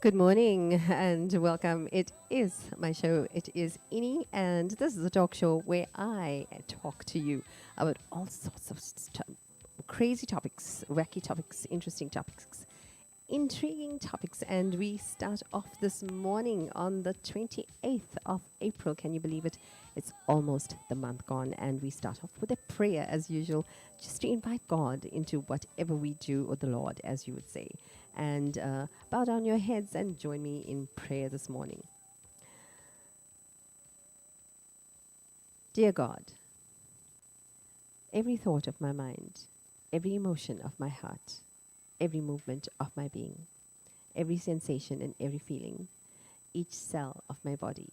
Good morning and welcome. It is my show. It is Ini, and this is a talk show where I talk to you about all sorts of crazy topics, wacky topics, interesting topics, intriguing topics. And we start off this morning on the 28th of April. Can you believe it? It's almost the month gone, and we start off with a prayer as usual, just to invite God into whatever we do, or the Lord, as you would say. And bow down your heads and join me in prayer this morning. Dear God, every thought of my mind, every emotion of my heart, every movement of my being, every sensation and every feeling, each cell of my body,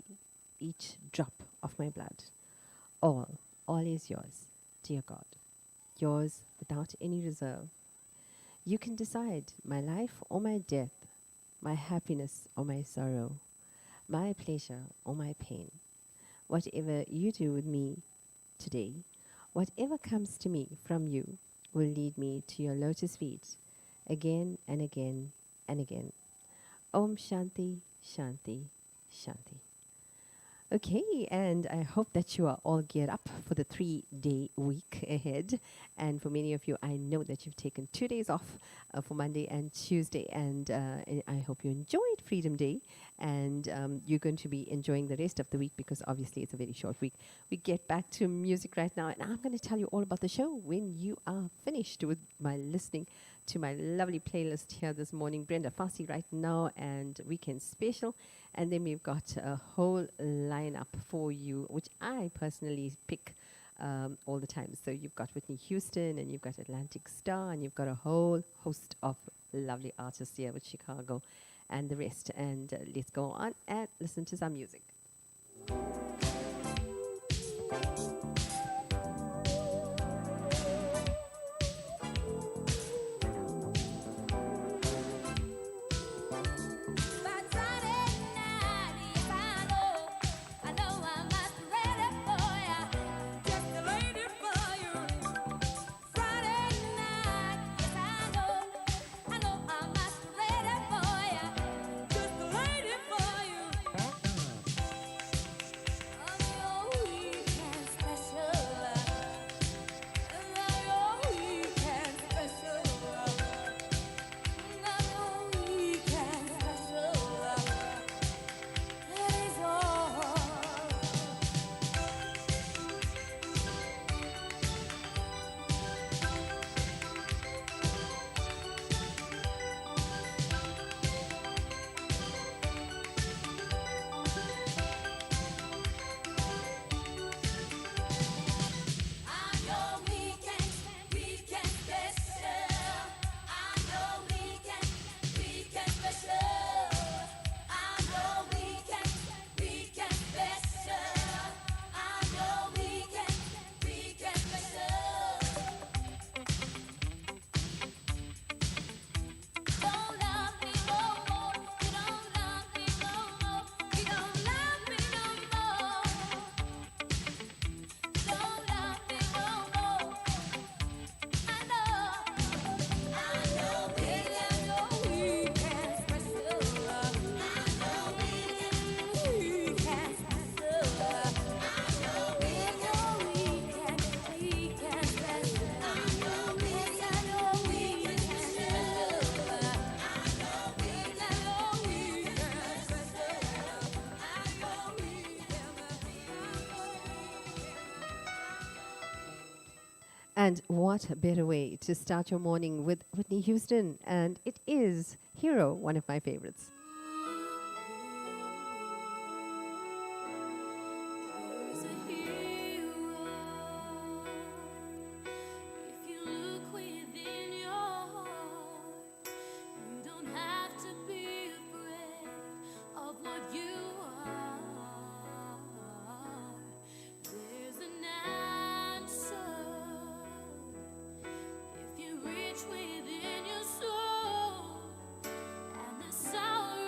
each drop of my blood, all is yours, dear God, yours without any reserve. You can decide my life or my death, my happiness or my sorrow, my pleasure or my pain. Whatever you do with me today, whatever comes to me from you, will lead me to your lotus feet again and again and again. Om Shanti, Shanti, Shanti. Okay, and I hope that you are all geared up for the 3-day week ahead. And for many of you, I know that you've taken 2 days off for Monday and Tuesday. And I hope you enjoyed Freedom Day. And you're going to be enjoying the rest of the week because obviously it's a very short week. We get back to music right now. And I'm going to tell you all about the show when you are finished with my listening to my lovely playlist here this morning. Brenda Fassie right now and Weekend Special. And then we've got a whole lineup for you, which I personally pick all the time. So you've got Whitney Houston and you've got Atlantic Star and you've got a whole host of lovely artists here with Chicago and the rest. And let's go on and listen to some music. And what a better way to start your morning with Whitney Houston. And it is Hero, one of my favorites. Within your soul, and the soul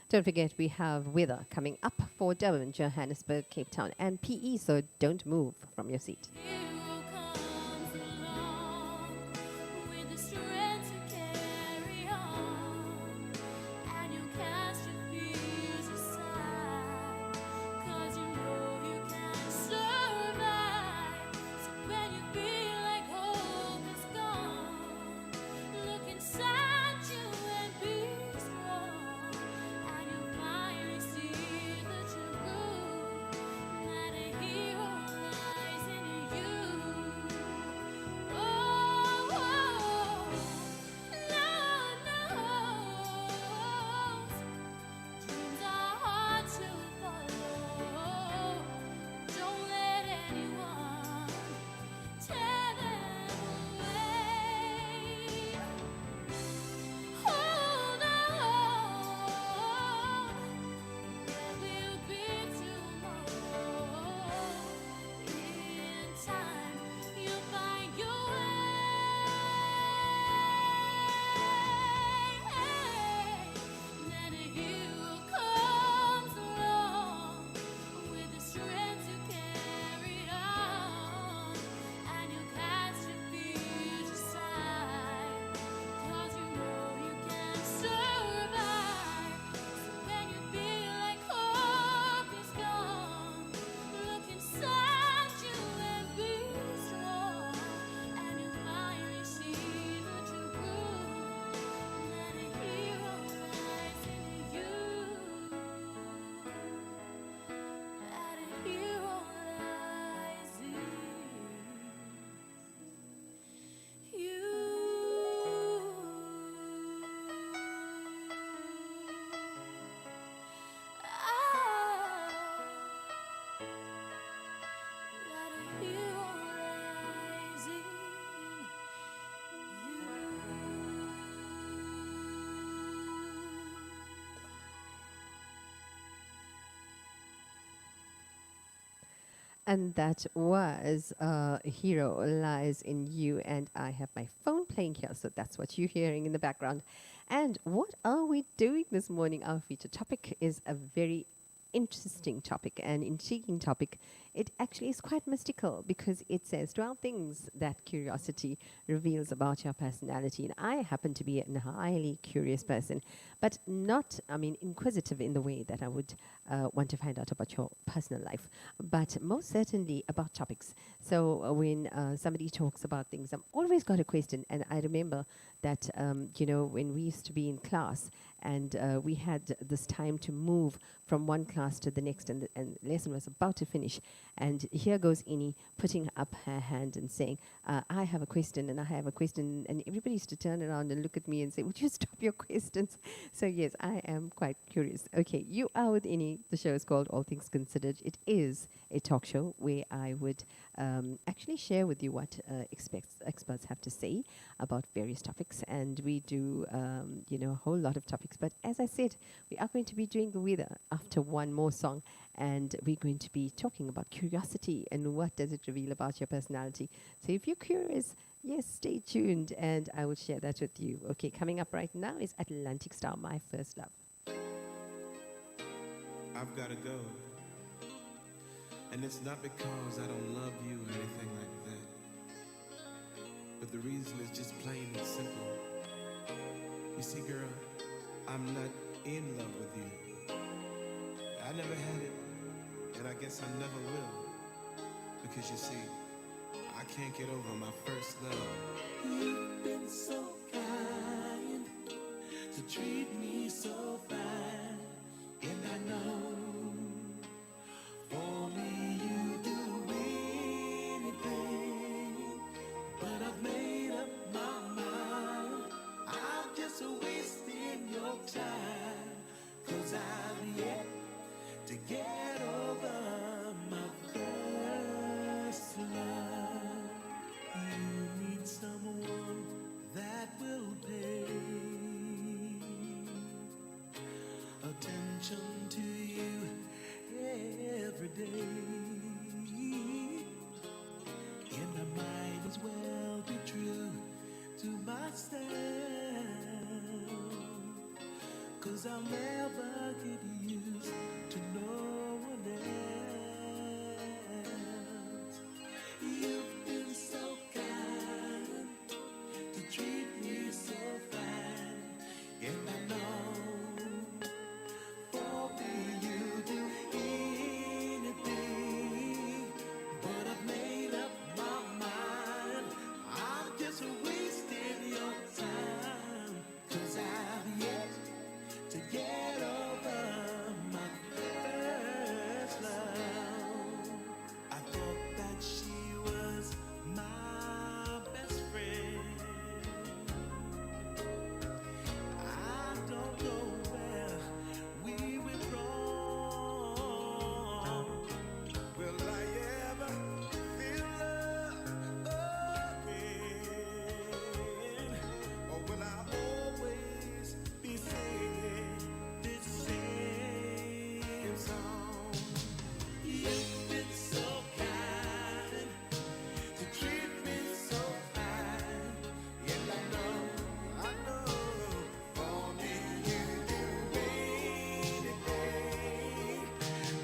Don't forget, we have weather coming up for Durban, Johannesburg, Cape Town, and PE, so don't move from your seat. Hero comes along with the strength to carry on, and you cast your fears aside, 'cause you know you can survive. So when you feel like hope is gone, look inside you and be strong, and you'll finally see the truth, that a hero lies in you. Oh, Lord knows dreams are hard to follow. Don't let anyone tear them away. Hold on, there will be tomorrow. In time, you'll find your way. Then a hero comes along with the strength to carry on, and you cast your fears aside, 'cause you know you can survive. So when you feel like hope is gone, look inside you and be strong, and you finally see the truth, that a hero lies in you. That a hero lies in you. That a hero lies in you. And that was Hero Lies in You. And I have my phone playing here, so that's what you're hearing in the background. And what are we doing this morning? Our feature topic is a very interesting topic, an intriguing topic. It actually is quite mystical because it says 12 things that curiosity reveals about your personality. And I happen to be a highly curious person, but not, inquisitive in the way that I would want to find out about your personal life, but most certainly about topics. So when somebody talks about things, I've always got a question. And I remember that, when we used to be in class and we had this time to move from one class to the next, and the lesson was about to finish. And here goes Ini putting up her hand and saying, I have a question and I have a question. And everybody used to turn around and look at me and say, would you stop your questions? So yes, I am quite curious. Okay, you are with Ini. The show is called All Things Considered. It is a talk show where I would actually share with you what experts have to say about various topics. And we do, a whole lot of topics. But as I said, we are going to be doing the weather after one more song. And we're going to be talking about curiosity and what does it reveal about your personality. So if you're curious, yes, stay tuned and I will share that with you. Okay, coming up right now is Atlantic Star, My First Love. I've gotta go. And it's not because I don't love you or anything like that. But the reason is just plain and simple. You see, girl, I'm not in love with you. I never had it, and I guess I never will. Because you see, I can't get over my first love. You've been so kind to treat me so fine, and I know for me you do anything, but I've made up my mind. I'm just wasting your time, 'cause I've yet to get over my first love. You need someone that will pay attention to you 'cause I'll never get used to no one else. You've been so kind to treat me so fine, and I know for me you do anything, but I've made up my mind. I'm just wasting your time, 'cause I've yet to get over my first love. I thought that she was my best friend. I don't know where we went wrong. Will I ever feel love again? Or will I always be singing this same song? You've been so kind to treat me so fine, and I know for me you do anything,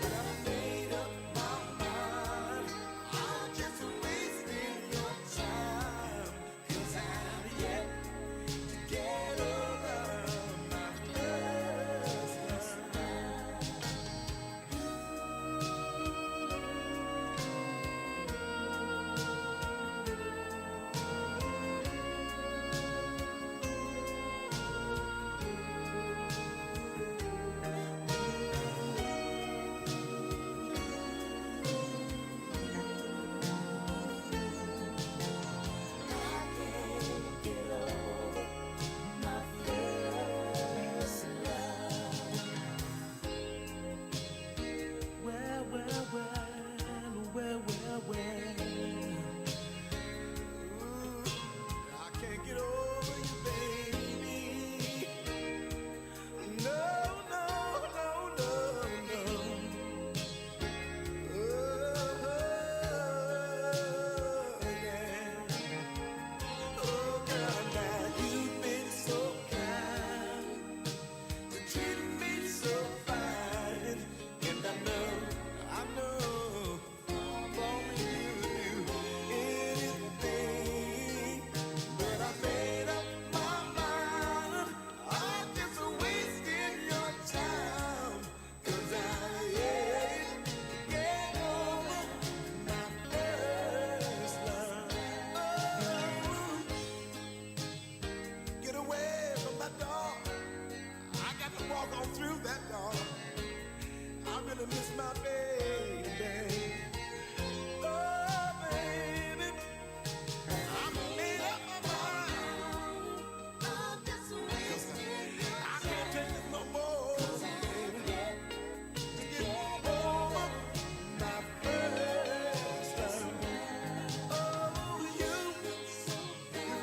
but I made up my mind. I'm just wasting your time, 'cause I'm yet to get over my first love. Well. I can't get over you, baby. No, no, no, no, no. Oh, yeah. Oh, girl, now you've been so kind to treat me so fine, and I know for me you do anything, but I made up my mind. I'm just wasting your time, 'cause I ain't get over my first love. Oh, get away from my door. I got to walk on through that door. I really miss my baby. Oh, baby, I'm made up my mind. I'm just wasting your I can't take this no more, baby. To get over my first love. Oh, you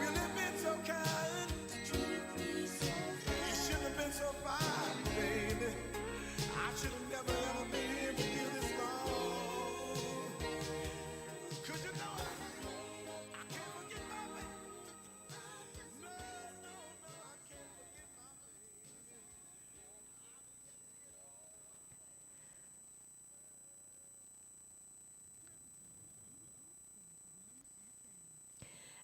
really been so kind. You should have been so fine, baby. I should have never ever been here with you this long. 'Cause you know I can't forget my baby. No, no, no, I can't forget my baby.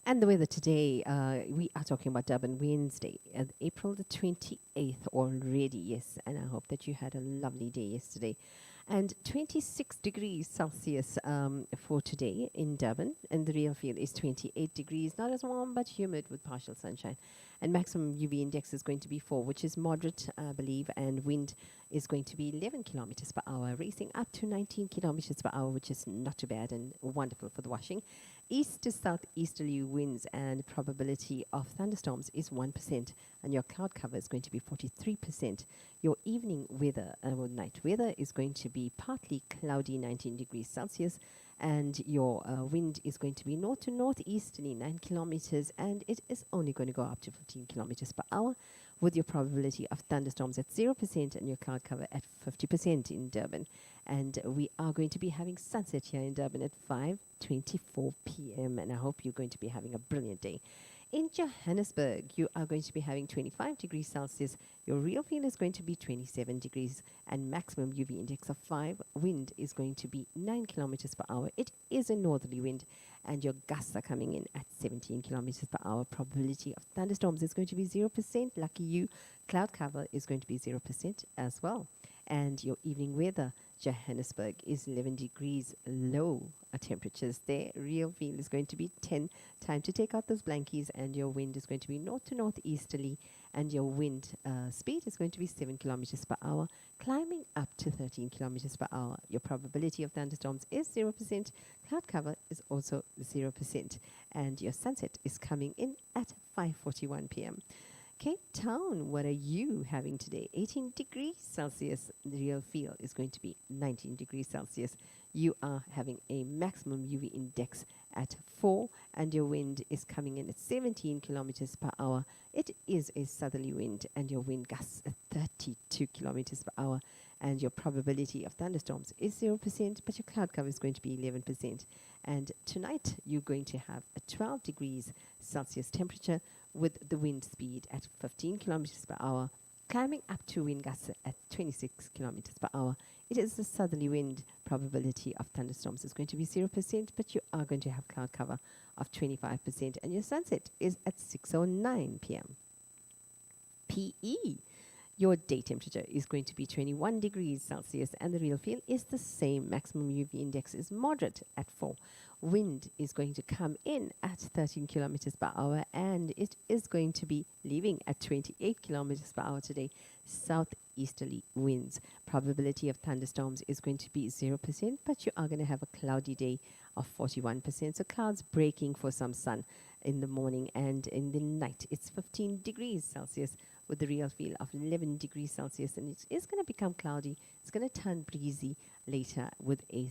And the weather today, we are talking about Durban Wednesday, April the 28th already, yes. And I hope that you had a lovely day yesterday. And 26 degrees Celsius for today in Durban. And the real feel is 28 degrees, not as warm, but humid with partial sunshine. And maximum UV index is going to be 4, which is moderate, I believe. And wind is going to be 11 kilometers per hour, racing up to 19 kilometers per hour, which is not too bad and wonderful for the washing. East to southeasterly winds, and probability of thunderstorms is 1%, and your cloud cover is going to be 43%. Your evening weather, or night weather, is going to be partly cloudy, 19 degrees Celsius, and your wind is going to be north to northeasterly, 9 kilometers, and it is only going to go up to 15 kilometers per hour, with your probability of thunderstorms at 0% and your cloud cover at 50% in Durban. And we are going to be having sunset here in Durban at 5:24 p.m. And I hope you're going to be having a brilliant day. In Johannesburg, you are going to be having 25 degrees Celsius. Your real feel is going to be 27 degrees and maximum UV index of 5. Wind is going to be 9 kilometers per hour. It is a northerly wind and your gusts are coming in at 17 kilometers per hour. Probability of thunderstorms is going to be 0%. Lucky you, cloud cover is going to be 0% as well. And your evening weather, Johannesburg is 11 degrees low temperatures there. Real feel is going to be 10. Time to take out those blankies, and your wind is going to be north to northeasterly, and your wind speed is going to be 7 kilometers per hour, climbing up to 13 kilometers per hour. Your probability of thunderstorms is 0%. Cloud cover is also 0%, and your sunset is coming in at 5:41 p.m. Cape Town, what are you having today? 18 degrees Celsius. The real feel is going to be 19 degrees Celsius. You are having a maximum UV index at 4, and your wind is coming in at 17 kilometers per hour. It is a southerly wind, and your wind gusts at 32 kilometers per hour. And your probability of thunderstorms is 0%, but your cloud cover is going to be 11%. And tonight, you're going to have a 12 degrees Celsius temperature with the wind speed at 15 kilometers per hour, climbing up to wind gusts at 26 kilometers per hour. It is a southerly wind. Probability of thunderstorms is going to be 0%, but you are going to have cloud cover of 25%, and your sunset is at 6:09 p.m. PE. Your day temperature is going to be 21 degrees Celsius, and the real feel is the same. Maximum UV index is moderate at 4. Wind is going to come in at 13 kilometers per hour, and it is going to be leaving at 28 kilometers per hour today. Southeasterly winds. Probability of thunderstorms is going to be 0%, but you are going to have a cloudy day of 41%. So clouds breaking for some sun in the morning, and in the night it's 15 degrees Celsius with the real feel of 11 degrees Celsius, and it is going to become cloudy. It's going to turn breezy later with a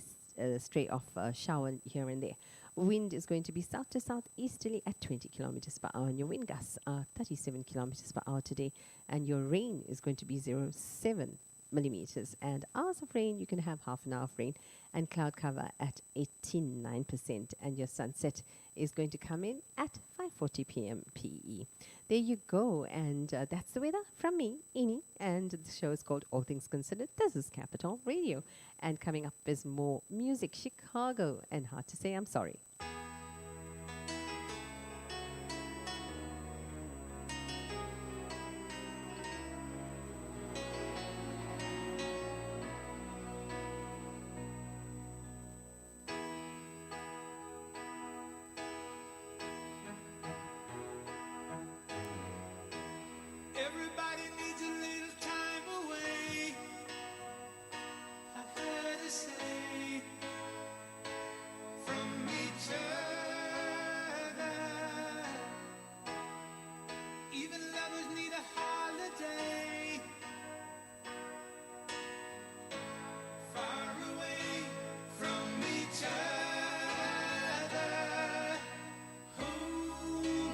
stray off shower here and there. Wind is going to be south to southeasterly at 20 kilometers per hour, and your wind gusts are 37 kilometers per hour today, and your rain is going to be 0.7 millimeters, and hours of rain, you can have half an hour of rain, and cloud cover at 89%, and your sunset is going to come in at 5:40 p.m. PE. There you go, and that's the weather from me, Ini, and the show is called All Things Considered. This is Capital Radio, and coming up is more music, Chicago, and Hard to Say I'm Sorry. Everybody needs a little time away. I've heard it say from each other. Even lovers need a holiday. Far away from each other. Oh,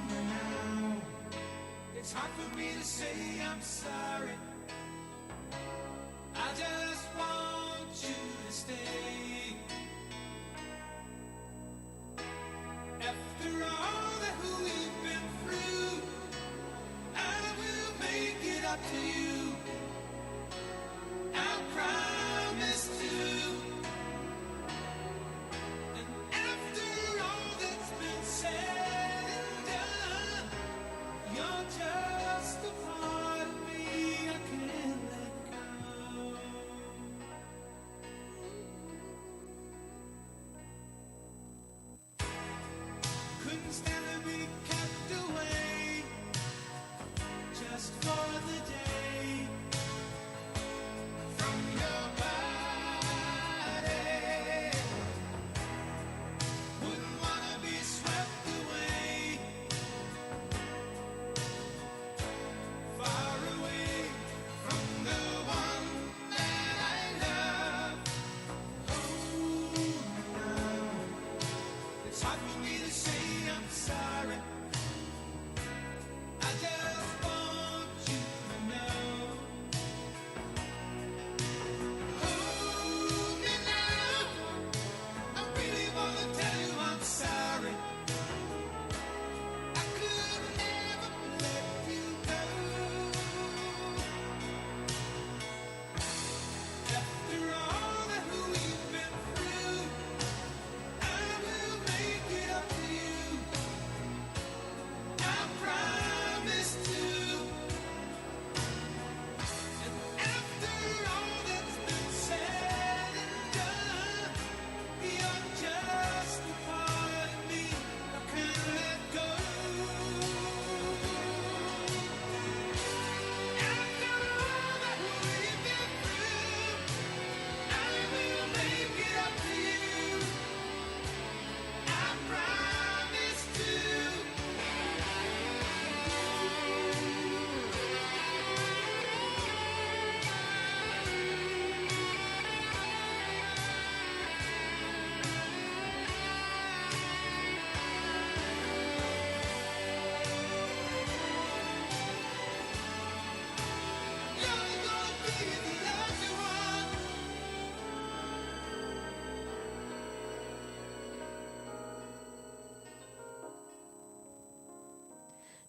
now it's hard for me to say I'm sorry. I just want you to stay. After all that we've been through, I will make it up to you. I promise to. And after all that's been said and done, you're just a part of me I can't let go.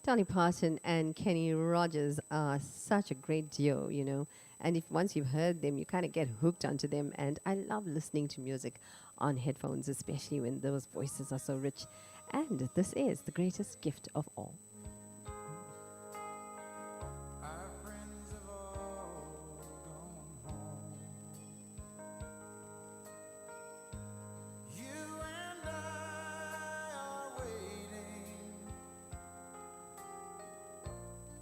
Dolly Parton and Kenny Rogers are such a great duo, you know. And if once you've heard them, you kind of get hooked onto them. And I love listening to music on headphones, especially when those voices are so rich. And this is the greatest gift of all. Our friends have all gone home. You and I are waiting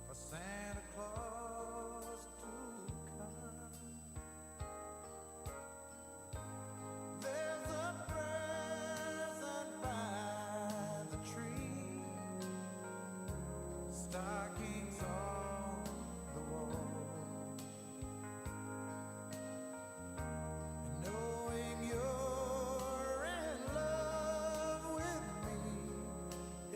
for Santa Claus to come. There's a present by the tree, stockings on the wall. And knowing you're in love with me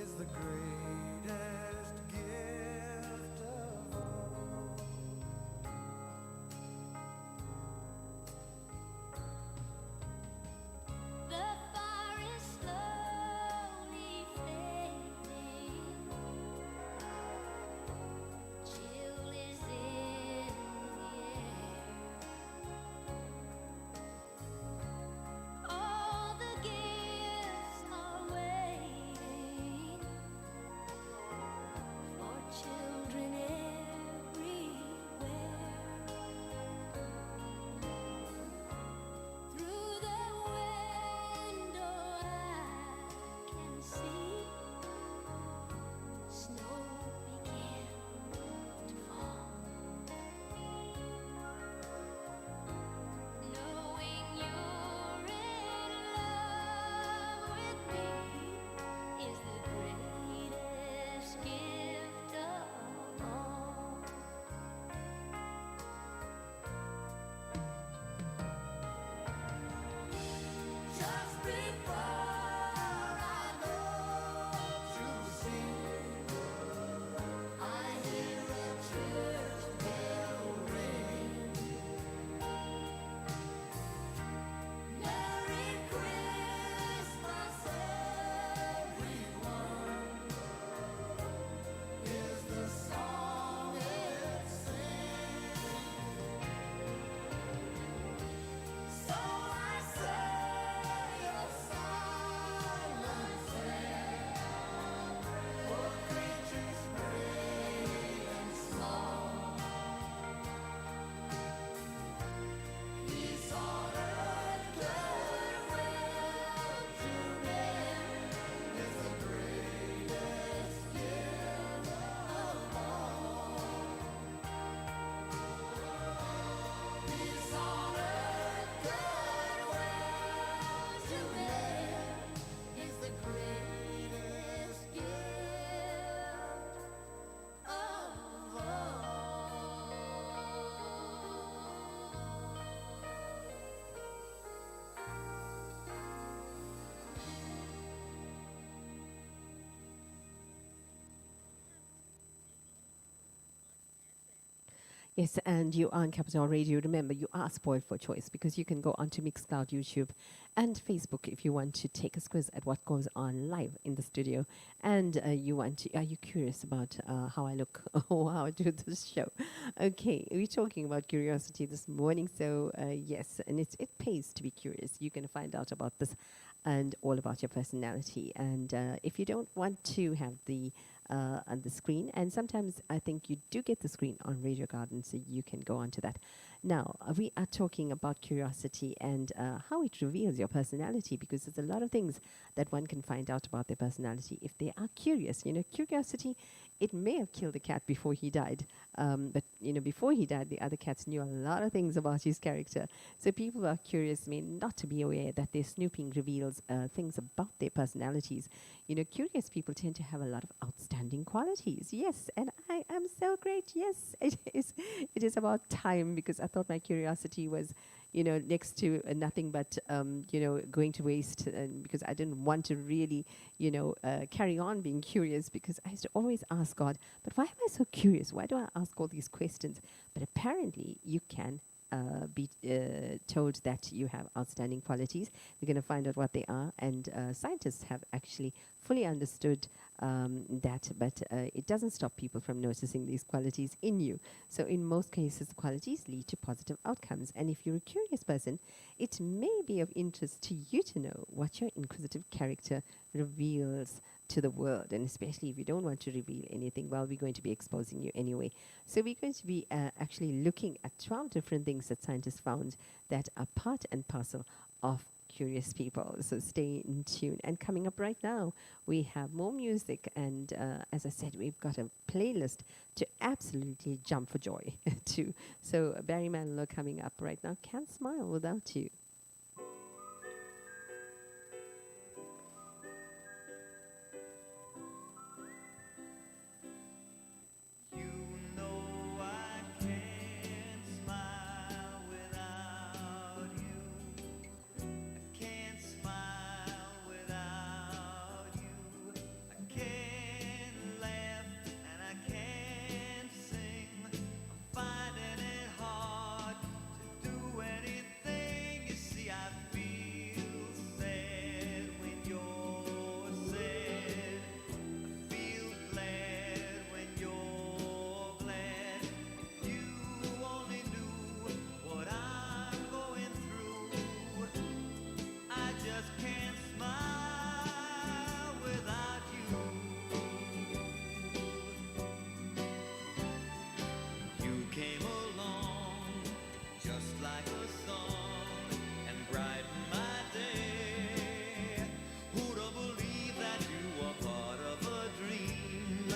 is the greatest gift of all. The fire is slowly fading. Chill is in the air. All the gifts are waiting for children everywhere. Through the window I can see snow begin to fall. Knowing you're in love with me is the greatest gift of all. Just before I go to sleep, I hear a church bell ring. Merry Christmas, everyone, is the song it sings. So I say a silent prayer for creatures great and small. Peace on earth, goodwill to men is the greatest gift of all. Peace on earth, goodwill to men is the greatest gift of all. Yes, and you are on Capital Radio. Remember, you are spoiled for choice because you can go onto Mixcloud, YouTube, and Facebook if you want to take a quiz at what goes on live in the studio. And are you curious about how I look or how I do this show? Okay, we're talking about curiosity this morning. So yes, and it pays to be curious. You can find out about this and all about your personality. And if you don't want to have on the screen, and sometimes I think you do get the screen on Radio Garden, so you can go on to that. Now, we are talking about curiosity and how it reveals your personality, because there's a lot of things that one can find out about their personality if they are curious. You know, curiosity, it may have killed the cat before he died, but, you know, before he died, the other cats knew a lot of things about his character. So people who are curious may not to be aware that their snooping reveals things about their personalities. You know, curious people tend to have a lot of outstanding qualities. Yes, and I am so great. Yes, it is. It is about time, because I thought my curiosity was, you know, next to nothing but, you know, going to waste, because I didn't want to really, you know, carry on being curious, because I used to always ask God, but why am I so curious? Why do I ask all these questions? But apparently you can be told that you have outstanding qualities. We're going to find out what they are, and scientists have actually fully understood that, but it doesn't stop people from noticing these qualities in you. So in most cases, qualities lead to positive outcomes, and if you're a curious person, it may be of interest to you to know what your inquisitive character reveals to the world, and especially if you don't want to reveal anything, well, we're going to be exposing you anyway. So we're going to be actually looking at 12 different things that scientists found that are part and parcel of curious people. So stay in tune. And coming up right now, we have more music, and as I said, we've got a playlist to absolutely jump for joy to. So Barry Manilow coming up right now. Can't Smile Without You. You know I can't smile without you. I can't smile without you. I can't laugh and I can't sing. I'm finding it hard to do anything. You see, I feel sad when you're sad. I feel glad when you're glad. If you only knew what I'm going through, I just can't smile without you. You came along just like a song and brightened my day. Who'd have believed that you were part of a dream?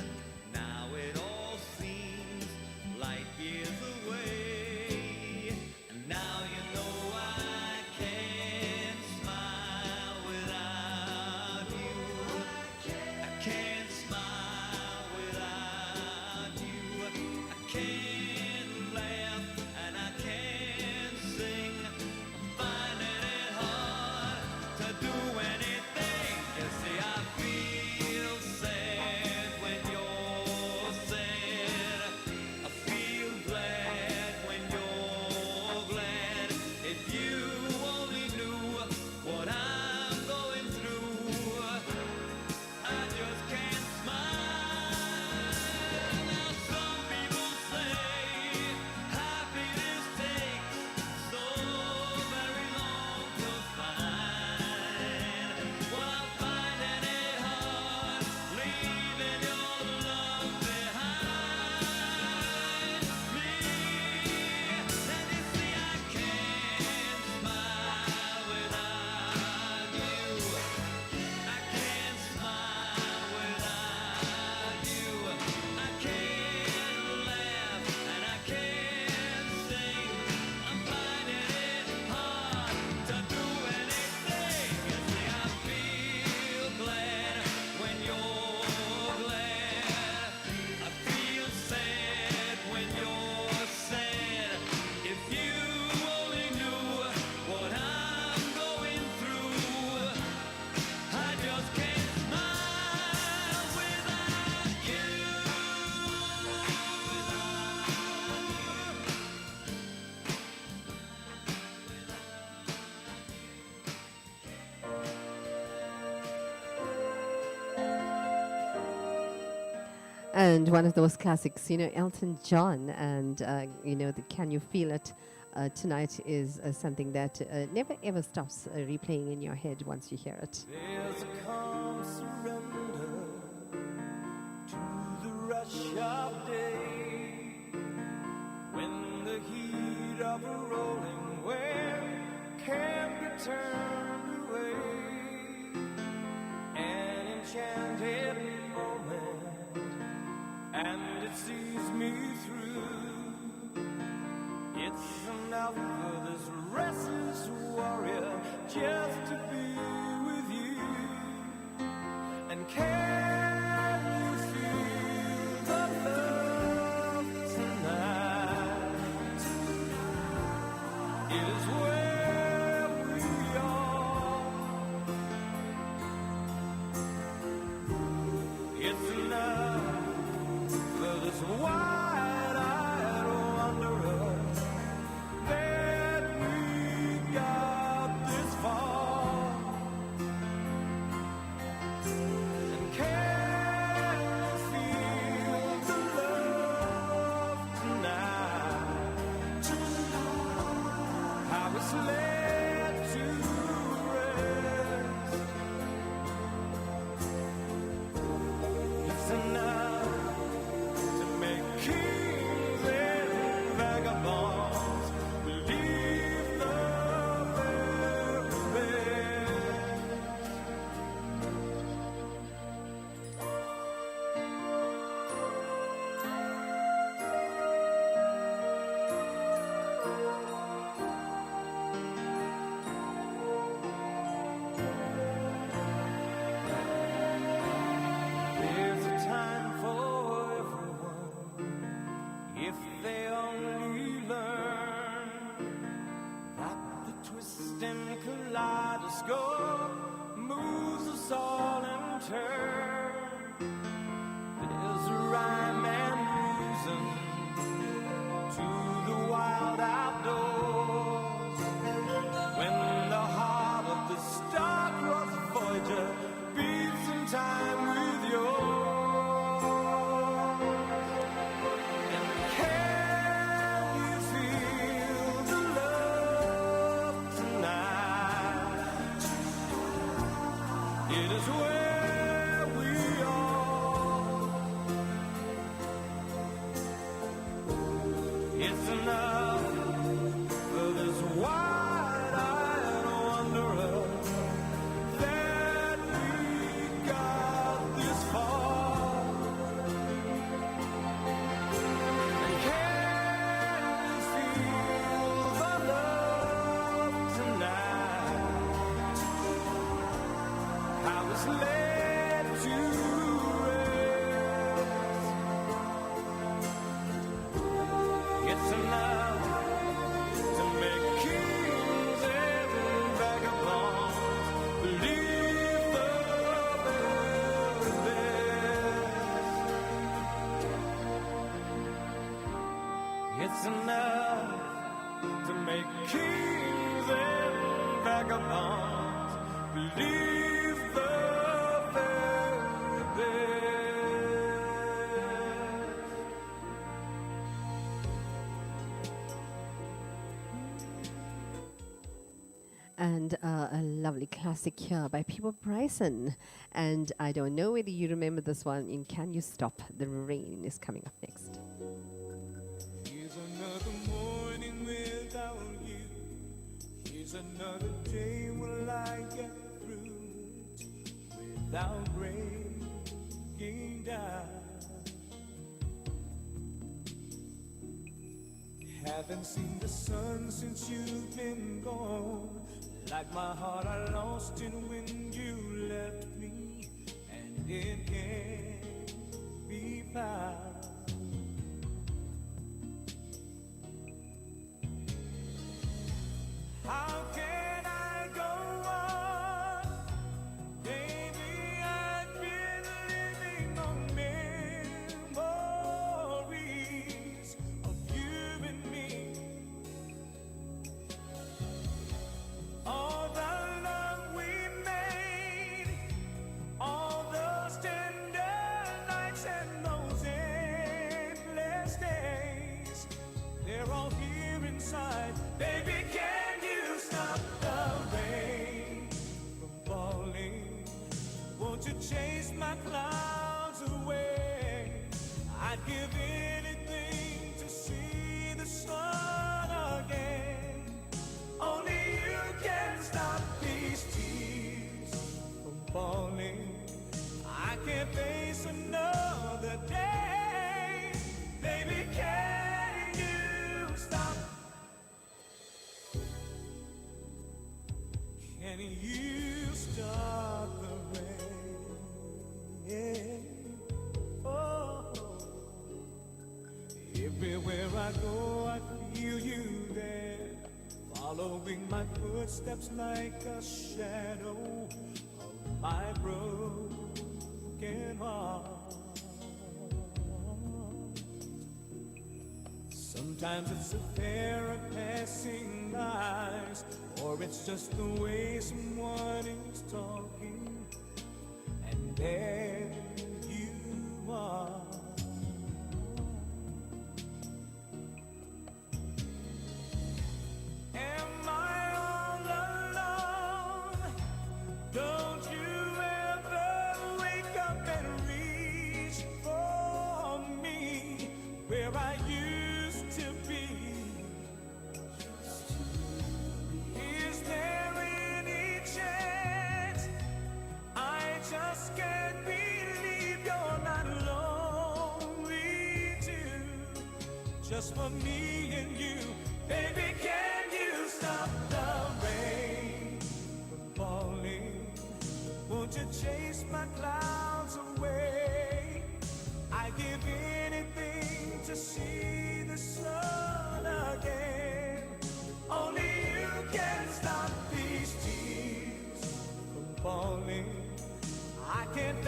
Now it all seems light years away. And now you know I can't smile without you. I can't smile without you. I can't laugh and I can't sing. I'm finding it hard to do anything. You see, I feel sad when you're sad. I feel glad when you're glad. If you only knew what I'm going through, I just can't smile. Now some people say happiness takes so very long to find. Well, I'm finding it hard leaving your love behind me. And you see, I can't smile without you. I can't smile without you. I can't laugh and I can't sing. I'm finding it hard to do anything. You see, I feel glad when you're glad. I feel sad when you're sad. If you only knew what I'm going through, I just can't smile without you. And one of those classics, Elton John, and the Can You Feel It tonight is something that never ever stops replaying in your head once you hear it. There's a calm surrender to the rush of day when the heat of a rolling wave can't be turned away. An enchanted moment, and it sees me through. It's enough for this restless warrior just to be with you. And can you feel the love tonight? It is where we are. It's enough for this wide-eyed wanderer. turn. There's a rhyme and reason to the wild outdoors. When the heart of the star-crossed Voyager beats in time with yours. And can you feel the love tonight? It is where we are. It's enough for this wide-eyed wanderer that we got this far. And can you feel the love tonight? How it's led to rest. It's enough to make kings and vagabonds believe the very best. It's enough to make kings and vagabonds believe the very best. And a lovely classic here by Peter Bryson. And I don't know whether you remember this one in Can You Stop the Rain is coming up next. Here's another morning without you. Here's another day will I get through it without breaking down. Haven't seen the sun since you've been gone. Like my heart, I lost it when you left me, and it can't be found. How can I go on? Baby, I've been living on memories of you and me. All the love we made, all those tender nights and those endless days, they're all here inside. Baby, can you stop the rain from falling? Won't you chase my clouds away? I'd give anything to see the sun again. Only you can stop these tears from falling. I can't face another day. Baby, can you stop? Can you stop the rain? Oh, everywhere I go, I feel you there, following my footsteps like a shadow of my broken heart. Sometimes it's a pair of passing eyes, or it's just the way someone is talking, and there you are. Am I all alone? Don't you ever wake up and reach for me where I used to be? Is there any chance? I just can't believe you're not lonely too. Just for me and you, baby, can you stop the rain from falling? Won't you chase my clouds away? I'd give anything to see the sun again. Only you can stop these tears from falling. I can't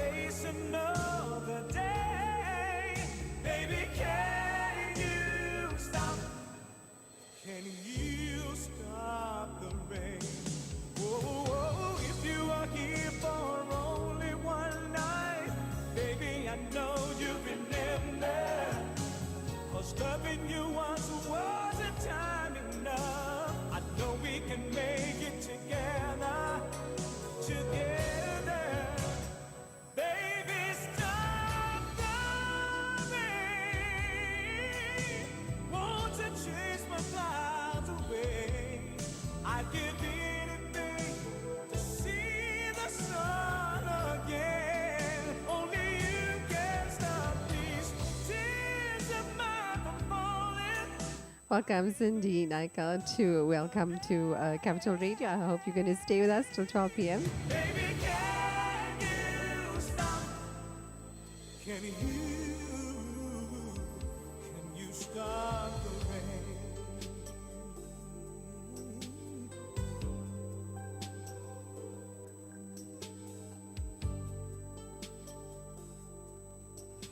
Welcome, Cindy Nika, to welcome to Capital Radio. I hope you're going to stay with us till 12 p.m. Baby, can you stop? Can you stop the rain?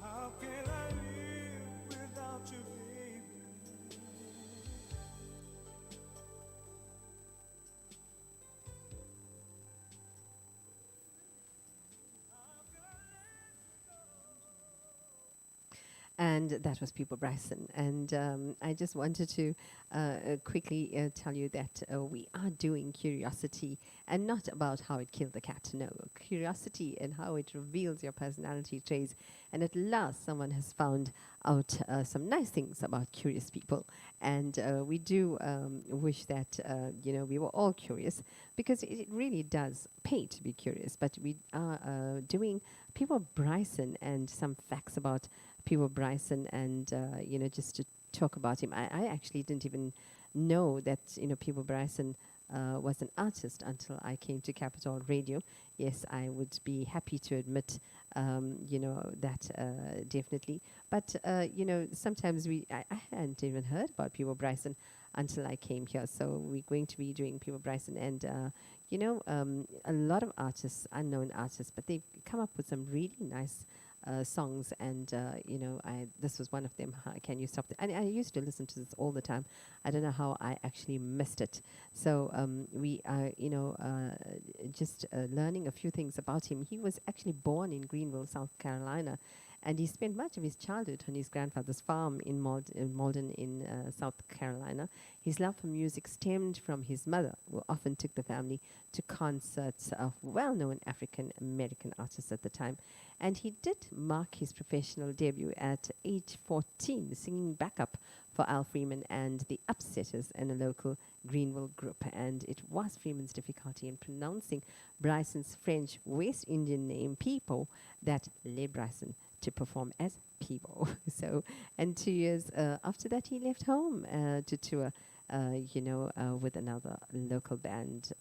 How can I live without you, baby? And that was People Bryson. And I just wanted to quickly tell you that we are doing Curiosity, and not about how it killed the cat. No, Curiosity and how it reveals your personality traits. And at last, someone has found out some nice things about curious people. And we do wish that, we were all curious, because it really does pay to be curious. But we are doing People Bryson and some facts about People Bryson, and just to talk about him. I actually didn't even know that People Bryson was an artist until I came to Capital Radio. Yes, I would be happy to admit that definitely. But sometimes I hadn't even heard about People Bryson until I came here. So we're going to be doing People Bryson, and a lot of artists, unknown artists, but they've come up with some really nice songs, and this was one of them. Can you stop? And I used to listen to this all the time. I don't know how I actually missed it. So we are, just learning a few things about him. He was actually born in Greenville, South Carolina, and he spent much of his childhood on his grandfather's farm in Malden in South Carolina. His love for music stemmed from his mother, who often took the family to concerts of well-known African-American artists at the time. And he did mark his professional debut at age 14, singing backup for Al Freeman and the Upsetters and a local Greenville group. And it was Freeman's difficulty in pronouncing Bryson's French West Indian name, People, that led Bryson to perform as People. So, and 2 years after that, he left home to tour, with another local band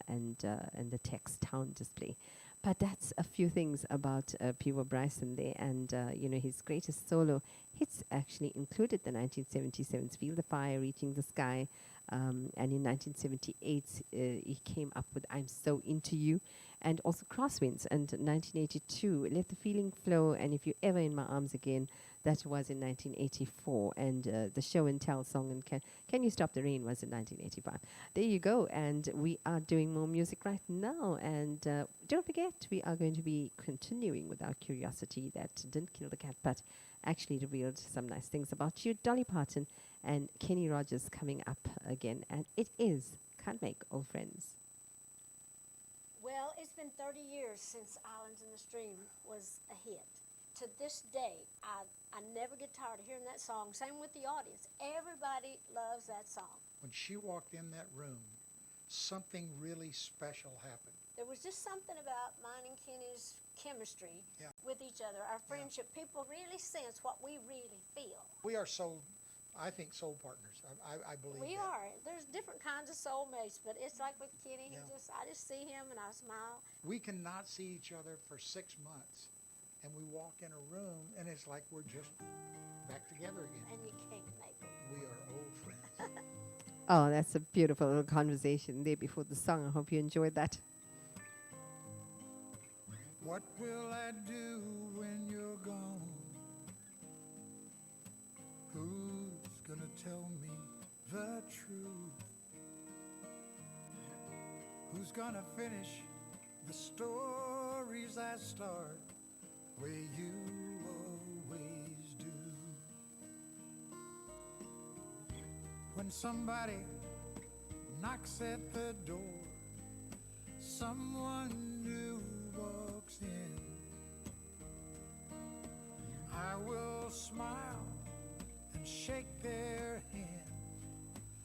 and the Tex Town display. But that's a few things about People Bryson there, and his greatest solo hits actually included the 1977's "Feel the Fire," "Reaching the Sky," and in 1978 he came up with "I'm So Into You," and also "Crosswinds," and 1982 "Let the Feeling Flow," and "If You're Ever in My Arms Again." That was in 1984, and the Show and Tell song and Can You Stop the Rain was in 1985. There you go, and we are doing more music right now, and don't forget, we are going to be continuing with our Curiosity that didn't kill the cat, but actually revealed some nice things about you. Dolly Parton and Kenny Rogers coming up again, and it is Can't Make Old Friends. Well, it's been 30 years since Islands in the Stream was a hit. To this day, I never get tired of hearing that song. Same with the audience. Everybody loves that song. When she walked in that room, something really special happened. There was just something about mine and Kenny's chemistry Yeah. with each other, our friendship. People really sense what we really feel. We are soul partners. I believe We that. are. There's different kinds of soulmates, but it's like with Kenny, Yeah. I just see him and I smile. We cannot see each other for 6 months, and we walk in a room, and it's like we're just back together again. And you can't make it. We are old friends. Oh, that's a beautiful little conversation there before the song. I hope you enjoyed that. What will I do when you're gone? Who's gonna tell me the truth? Who's gonna finish the stories I start where you always do? When somebody knocks at the door, someone new walks in, I will smile and shake their hand,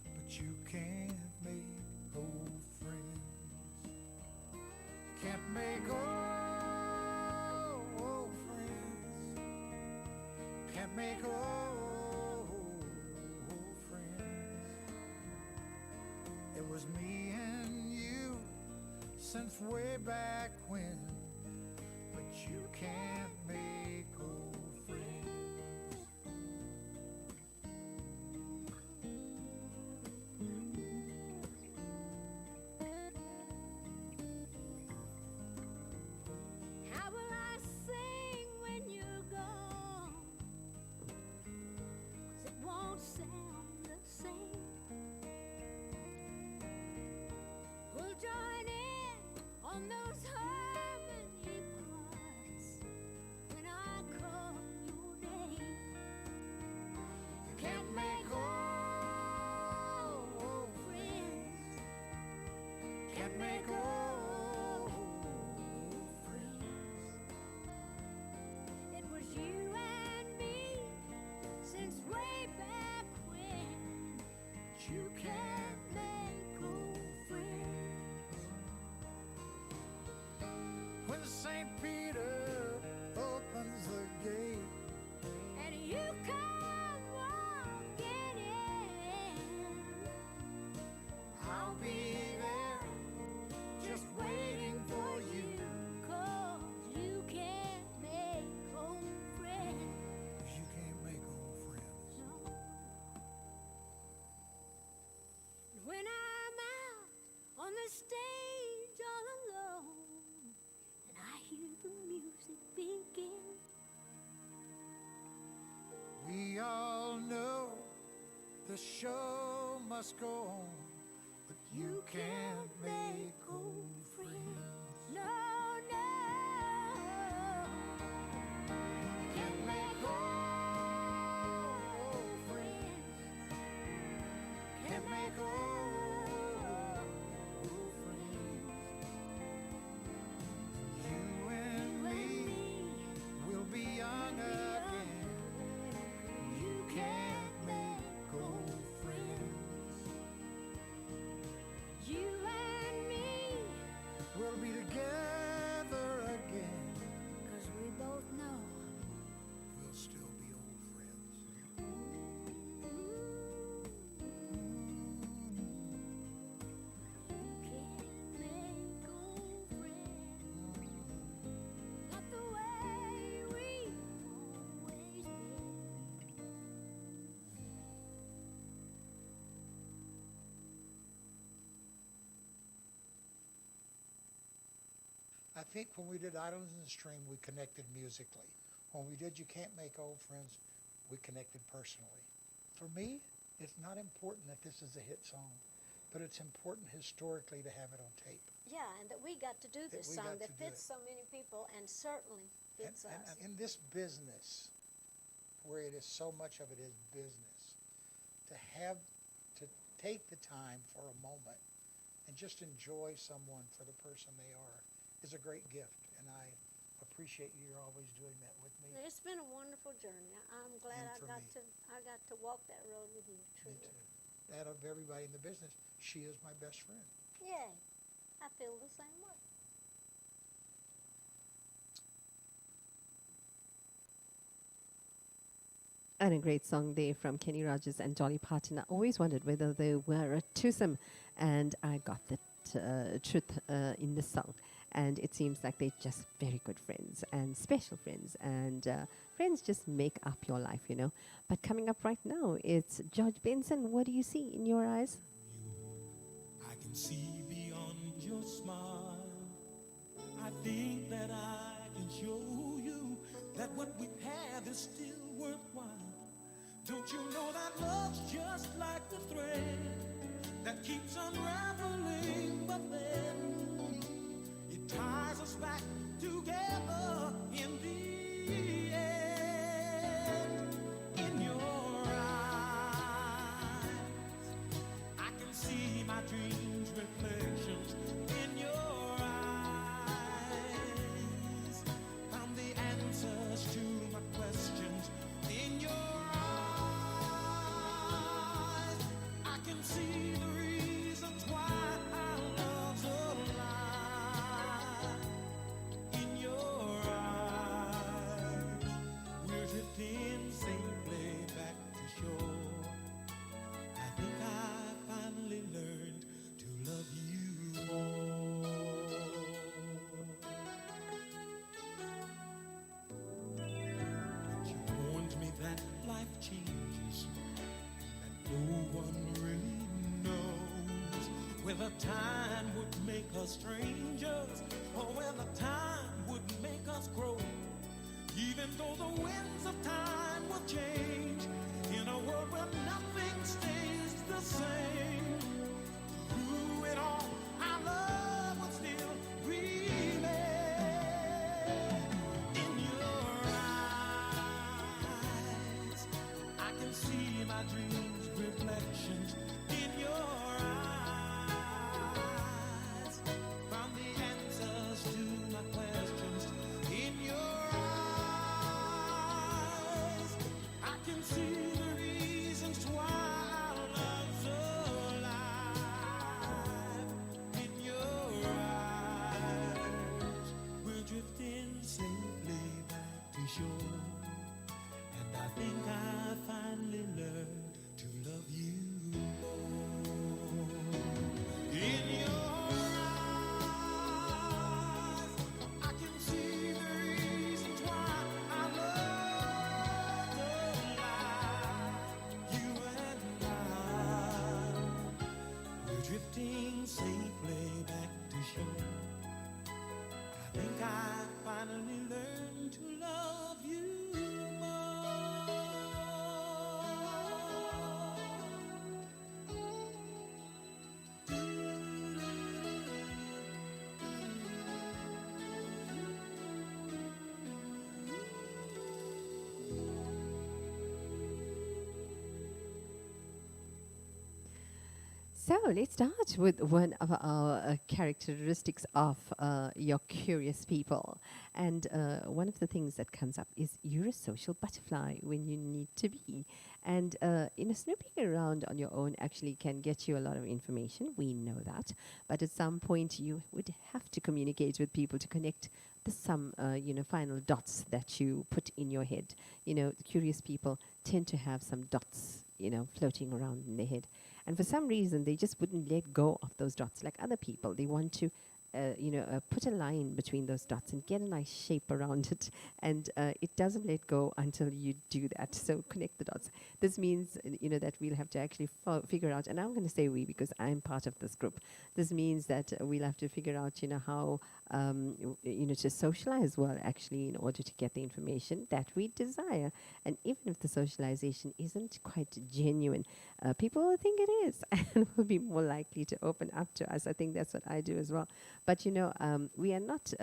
but you can't make old friends. Can't make old friends. Can't make old friends. It was me and you since way back when, but you can't make old friends. How will I sing when you're gone? 'Cause it won't sound the same. We'll join in on those harmony parts when I call your name. You can't make old friends. Can't make old friends. It was you and me since way back when. You can't make old friends. When St. Peter opens the gate, And you come walking in. I'll be there just waiting for you. 'Cause you can't make old friends. You can't make old friends. No. When I'm out on the stage all alone and I hear the music begin, We all know the show must go on, but you can't make old friends. no, no, can't make old friends. Can't make old friends. You and me will be young again. You can't make old friends. You and me, We'll be together again. 'cause we both know. We'll still be old friends. Can't make old friends. Not the way we always been. I think when we did Islands in the Stream, we connected musically. When we did You Can't Make Old Friends, we connected personally. For me, it's not important that this is a hit song, but it's important historically to have it on tape. Yeah, and that we got to do this we song got that to do fits so many people and certainly fits And us. in this business, where it is so much of it is business, to have to take the time for a moment and just enjoy someone for the person they are is a great gift, and I appreciate you're always doing that with me. It's been a wonderful journey. I'm glad And I for got me. to walk that road with you. Me Truly. too. Out of everybody in the business, she is my best friend. Yay! I feel the same way. And a great song there from Kenny Rogers and Dolly Parton. I always wondered whether they were a twosome, and I got the truth in this song. And it seems like they're just very good friends and special friends. And friends just make up your life, you know. But coming up right now, it's George Benson. What do you see in your eyes? I can see beyond your smile. I think that I can show you that what we have is still worthwhile. Don't you know that love's just like the thread that keeps unraveling, but then it ties us back together in the end. In your eyes, I can see my dreams, reflections in your eyes. Found the answers to my questions in your eyes. I can see the reasons why our love's alive. In your changes that no one really knows. Whether time would make us strangers or whether time would make us grow. Even though the winds of time will change, in a world where nothing stays the same, through it all, our love will still remain. In your eyes, I can see my dreams' reflections. In your eyes, found the answers to my questions. In your eyes, I can see the reasons why our love's alive. In your eyes, we're drifting safely back to shore. And I think I finally learned to love you more. In your eyes, I can see the reasons why I love alive. You and we're drifting safely back to shore. I think I finally learned to love you more. So let's start with one of our characteristics of your curious people. And one of the things that comes up is you're a social butterfly when you need to be. And snooping around on your own actually can get you a lot of information. We know that. But at some point, you would have to communicate with people to connect the final dots that you put in your head. Curious people tend to have some dots, floating around in their head. And for some reason, they just wouldn't let go of those dots like other people. They want to, put a line between those dots and get a nice shape around it. And it doesn't let go until you do that. So connect the dots. This means, that we'll have to actually figure out, and I'm going to say we because I'm part of this group. This means that we'll have to figure out, how, to socialize well, actually, in order to get the information that we desire. And even if the socialization isn't quite genuine, people will think it is and will be more likely to open up to us. I think that's what I do as well. But, we are not,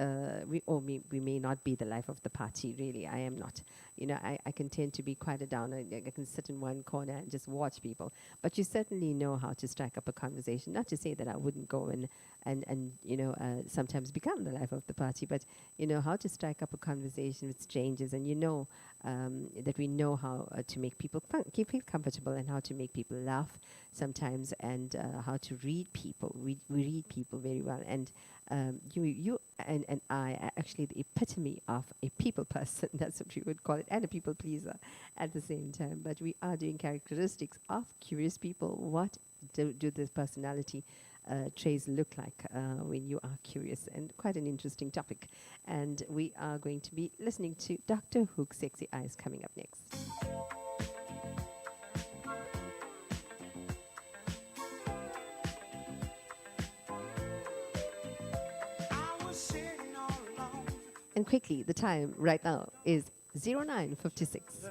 we may not be the life of the party, really. I am not. I can tend to be quite a downer. I can sit in one corner and just watch people. But you certainly know how to strike up a conversation. Not to say that I wouldn't go and sometimes become the life of the party, but, how to strike up a conversation with strangers. And that we know how to make people feel comfortable and how to make people laugh sometimes, and how to read people. We read people very well. And you and I are actually the epitome of a people person. That's what we would call it, and a people pleaser at the same time. But we are doing characteristics of curious people. What do this personality traits look like when you are curious? And quite an interesting topic. And we are going to be listening to Dr. Hook's Sexy Eyes coming up next. And quickly, the time right now is 09:56.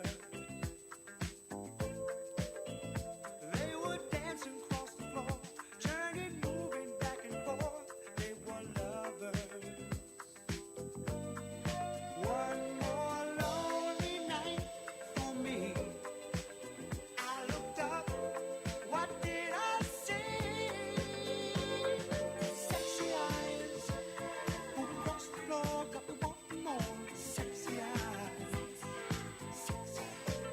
They were dancing across the floor, turning, moving back and forth. They were lovers. One more lonely night for me. I looked up, what did I see? Sexy eyes, moving across the floor, got me wanting more. Sexy eyes, sexy eyes.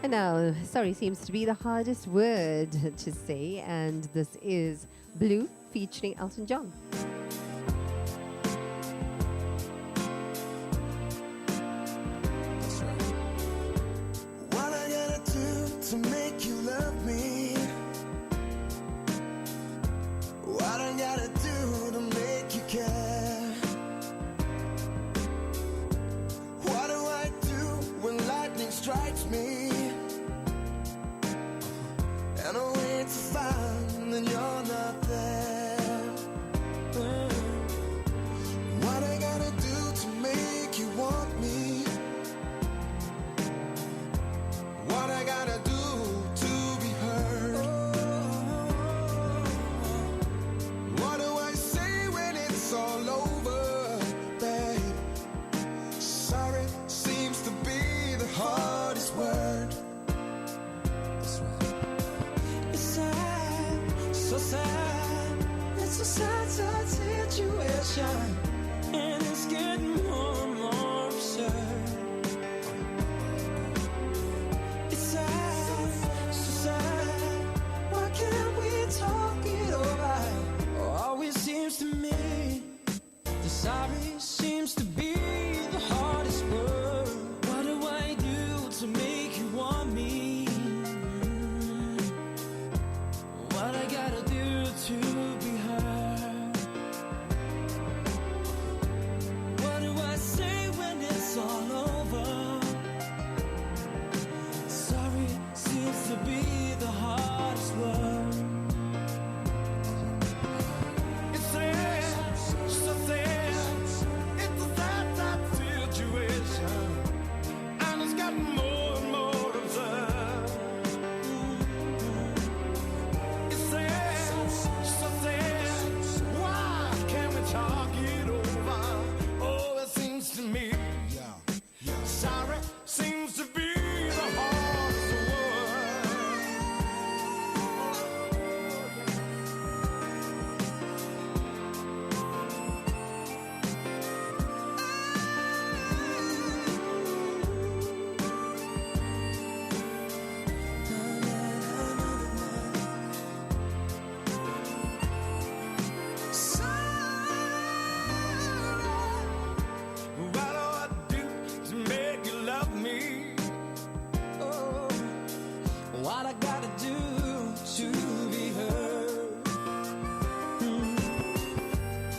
And now, sorry seems to be the hardest word to say, and this is Blue featuring Elton John. That's right. What I gotta do to make you love me? What I gotta do to make you care? What do I do when lightning strikes me? And I wait to find that you're not there. What I gotta do to make you want me? What I gotta do to be heard? What do I say when it's all over, babe? Sorry seems to be the hardest word. That's right. It's sad, so sad. It's a sad, sad situation, and it's getting more and more absurd. It's sad, so sad. Why can't we talk it over? Always seems to me the sorry seems to be the hardest word. What do I do to make you want me? What I gotta do to be heard? What do I say when it's all over? Sorry seems to be the hardest word. It's sad, so sad. It's a sad, sad situation, and it's gotten more and more absurd. It's sad, so sad. Why can't we talk it over? Oh, it seems to me, sorry seems to be the hardest word. What do I do to make you love me? Oh, what I gotta do to be heard?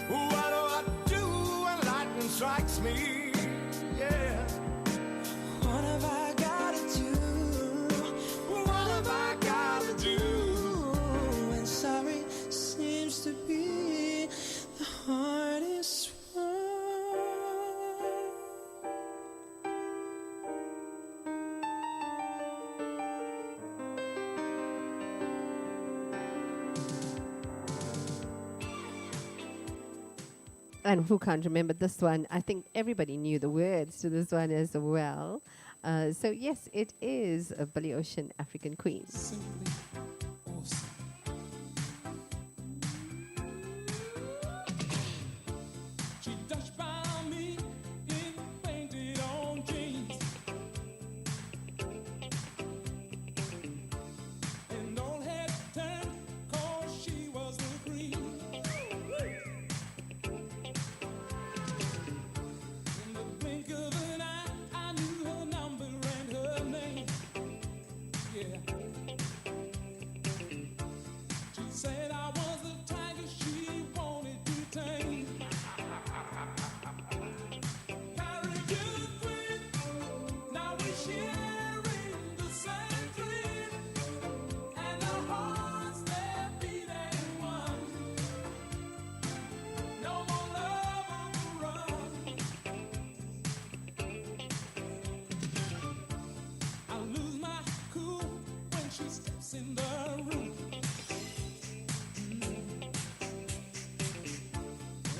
What do I do when lightning strikes me? Yeah. What have I gotta do? What have I gotta do? And sorry seems to be the hardest one. And who can't remember this one? I think everybody knew the words to this one as well. So yes, it is a Billy Ocean, African Queen. Simply awesome. She dashed by me in painted on jeans, and all head turned 'cause she was the queen. In the blink of an eye, I knew her number and her name. Yeah. She said I was the tiger she wanted to tame. Carried you free, now we're sharing the same dream, and our hearts they're beating one. No more love on the run. I lose my cool when she steps in the room.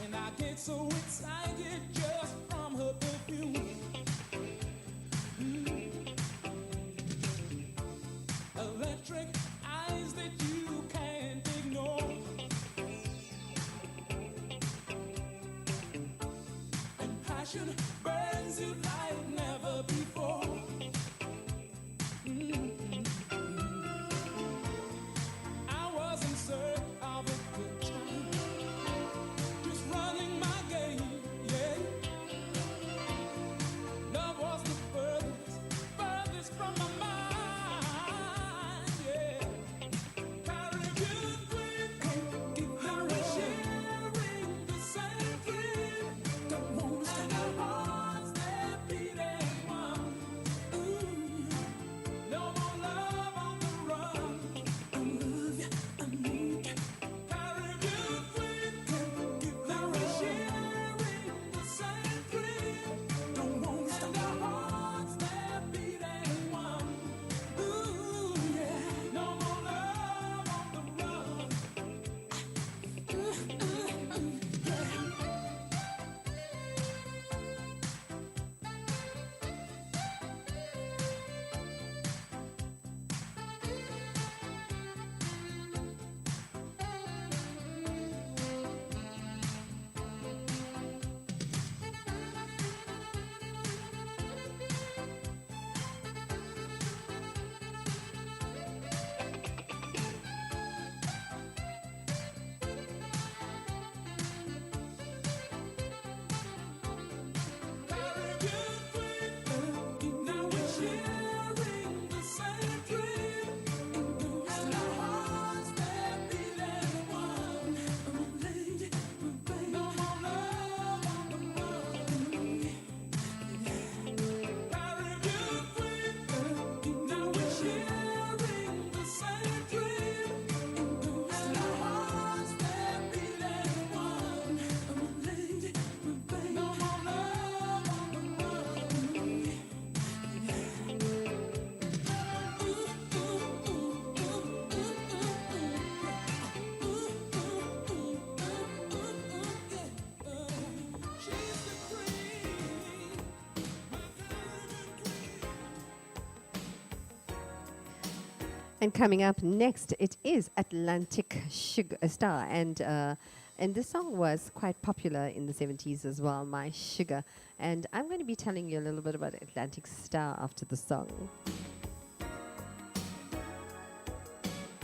And I get so excited just from her perfume. Electric eyes that you can't ignore. And passion burns you like never before. And coming up next, it is Atlantic Sugar Star, and this song was quite popular in the 70s as well, My Sugar. And I'm going to be telling you a little bit about Atlantic Star after the song.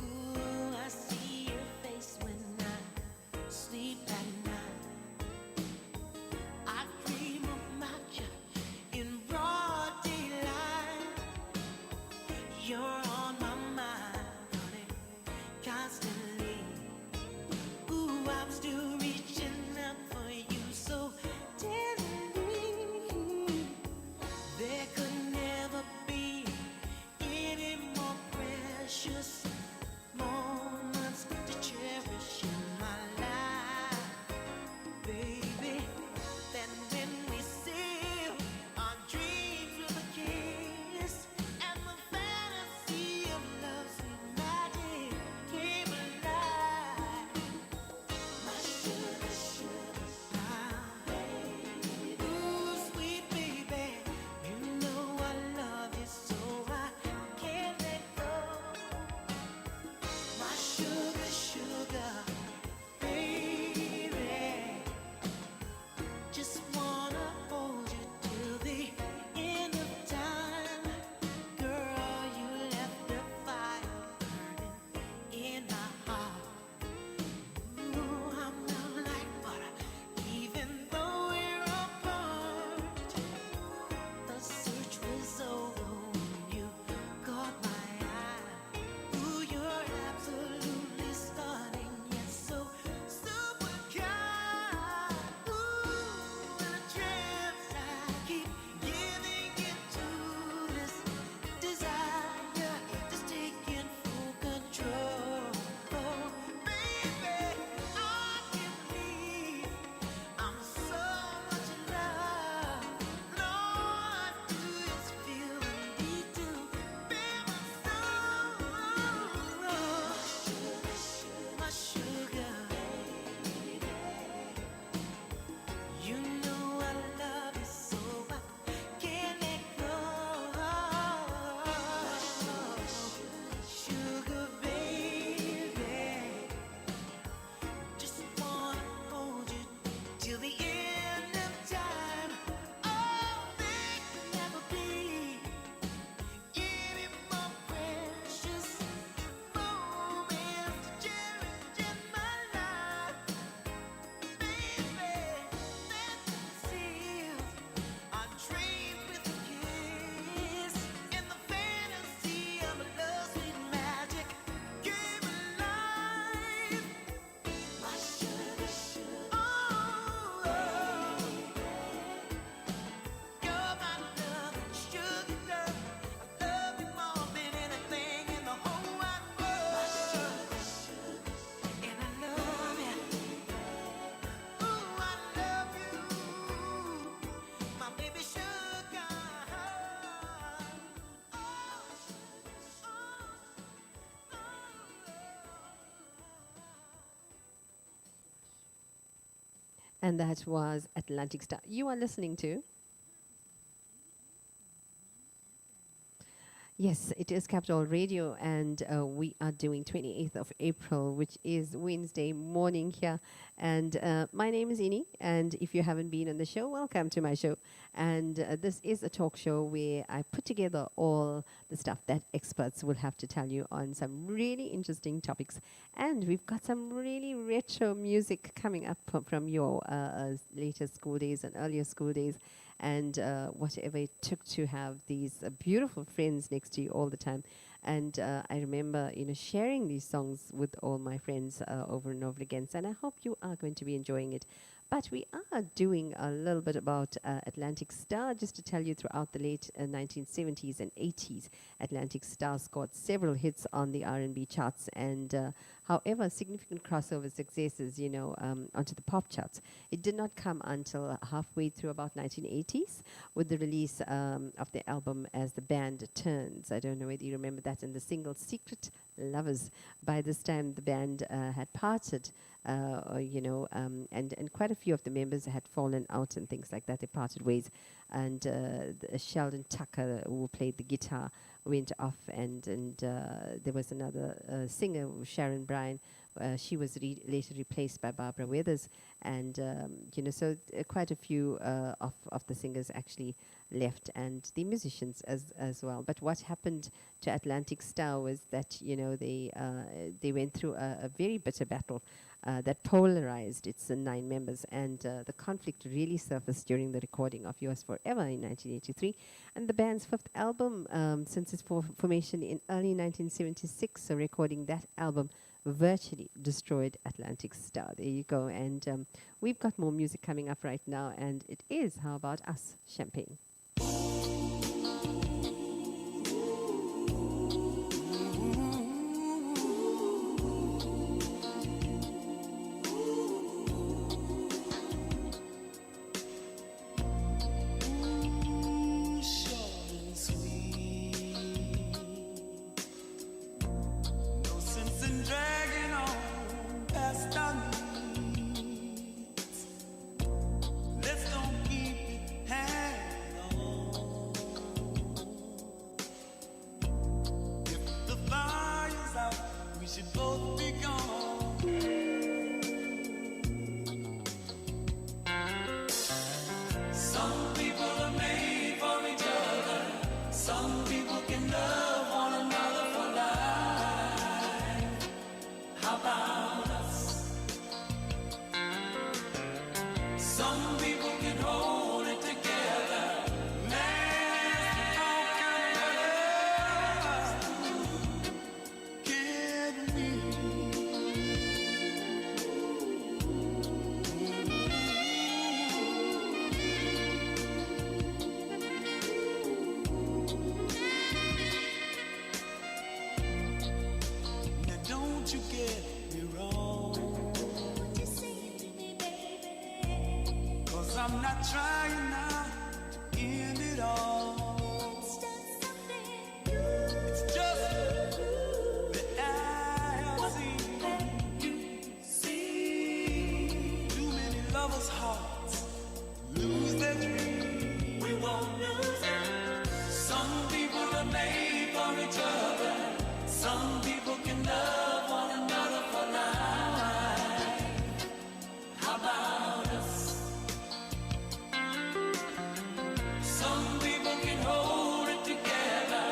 Ooh, I see your face when I sleep at night. I dream about you in broad daylight. You're on my mind, honey, constantly. Ooh, I'm still reaching out for you so tenderly. There could never be any more precious moments to cherish in my life, baby, than when we seal our dreams with a kiss and the fantasy of love's sweet magic came alive. My sugar, sugar smile, ooh, sweet baby, you know I love you so I can't let go. My sugar, sugar, baby, just wanna hold you till the end of time. Girl, you left the fire burning in my heart. Ooh, I'm not like butter, even though we're apart. The search was over when you caught my eye. Ooh, you're absolutely stunning, yet so super kind. Ooh, in a trance I keep giving in to this desire, just taking full control. Baby, I can't believe I'm so much in love. And all I do is feel the need to bear my soul. My sugar, you know I love you so I can't let go. Sugar baby, just wanna hold you till the end of time. Oh, there can never be any more precious moments to cherish in my life, baby. That seals our dreams with a kiss, and the fantasy of a love's sweet magic came alive. My sugar, sugar, oh, you're my love, sugar love. I love you more than anything in the whole wide world. And I love you. Ooh, I love you, my baby sugar. And that was Atlantic Star. You are listening to? Yes, it is Capital Radio, and we are doing 28th of April, which is Wednesday morning here. And my name is Ini, and if you haven't been on the show, welcome to my show. And this is a talk show where I put together all the stuff that experts will have to tell you on some really interesting topics. And we've got some really retro music coming up from your later school days and earlier school days, and whatever it took to have these beautiful friends next to you all the time. And I remember, sharing these songs with all my friends over and over again. And I hope you are going to be enjoying it. But we are doing a little bit about Atlantic Star, just to tell you throughout the late 1970s and 80s, Atlantic Star scored several hits on the R&B charts, and however, significant crossover successes, onto the pop charts. It did not come until halfway through about 1980s with the release of the album As the Band Turns. I don't know whether you remember that, and the single Secret Lovers. By this time, the band had parted. And quite a few of the members had fallen out and things like that. They parted ways. And Sheldon Tucker, who played the guitar, went off, and there was another singer, Sharon Bryan. She was later replaced by Barbara Weathers, and so quite a few of the singers actually left, and the musicians as well. But what happened to Atlantic Star was that they went through a very bitter battle that polarized its 9 members, and the conflict really surfaced during the recording of Yours Forever in 1983, and the band's 5th album since its formation in early 1976. So recording that album virtually destroyed Atlantic Star. There you go. And we've got more music coming up right now, and it is How About Us, Champagne. I'm not trying now to end it all. It's just that I have seen too many lovers' hearts lose their dreams. We won't lose it. Some people are made for each other. Some people can love one another for life. How about us? Some people can hold it together.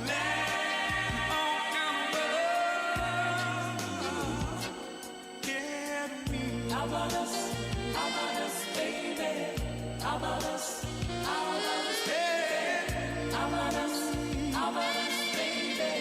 Man, all kind of love. Can we? How about us? How about us, baby? How about us? How about us, baby? How about us? How about us, baby?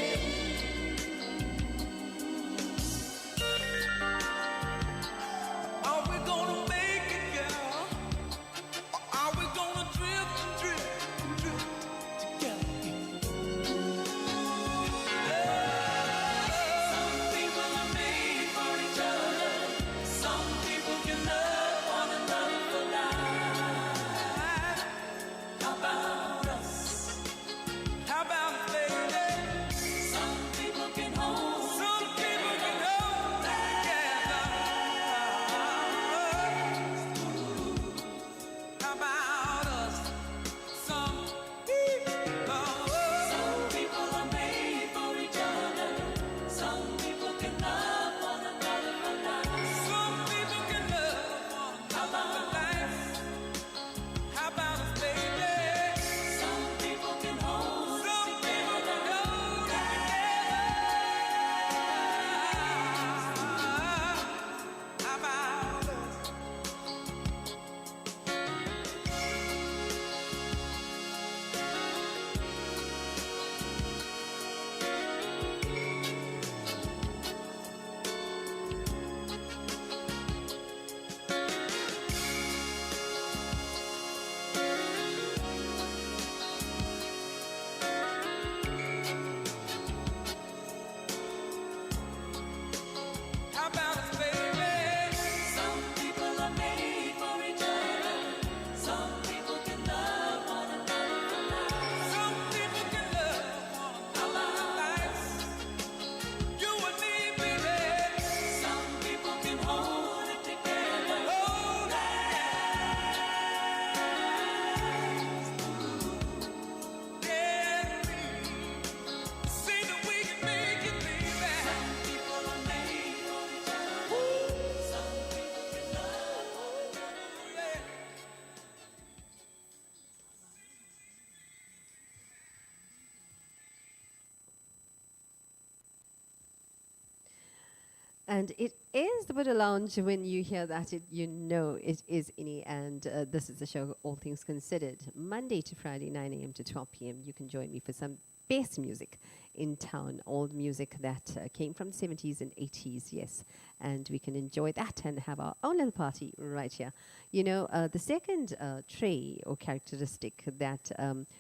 And it is the Buddha Lounge. When you hear that, you know it is Ini. And this is the show, All Things Considered. Monday to Friday, 9 a.m. to 12 p.m. You can join me for some best music in town, old music that came from the 70s and 80s, yes. And we can enjoy that and have our own little party right here. You know, the second trait or characteristic that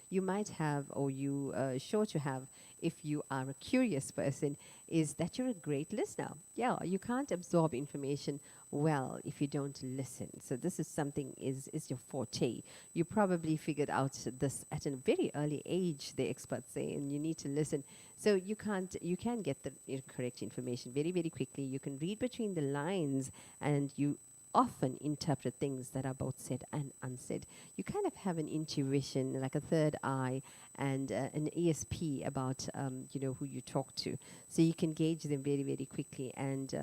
you might have, or you sure to have if you are a curious person, is that you're a great listener. Yeah, you can't absorb information well if you don't listen. So this is something is your forte. You probably figured out this at a very early age, the experts say, and you need to listen. So you can get the correct information very, very quickly. You can read between the lines, and you often interpret things that are both said and unsaid. You kind of have an intuition, like a third eye, and an ESP about who you talk to, so you can gauge them very, very quickly. And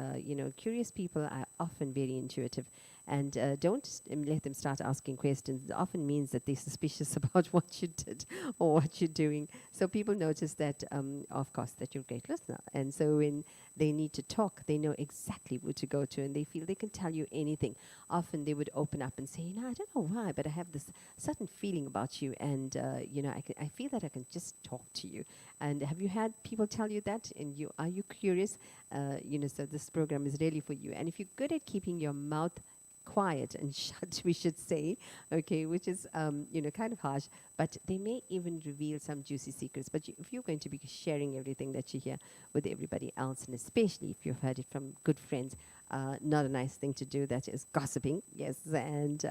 curious people are often very intuitive, and don't let them start asking questions. It often means that they're suspicious about what you did or what you're doing. So people notice that, of course, that you're a great listener, and so when they need to talk, they know exactly who to go to, and they feel they can tell you anything. Often they would open up and say, I don't know why, but I have this certain feeling about you, and I feel that I can just talk to you. And have you had people tell you that? And are you curious? So this program is really for you. And if you're good at keeping your mouth quiet and shut, we should say, okay, which is kind of harsh, but they may even reveal some juicy secrets. But if you're going to be sharing everything that you hear with everybody else, and especially if you've heard it from good friends, not a nice thing to do. That is gossiping, yes. And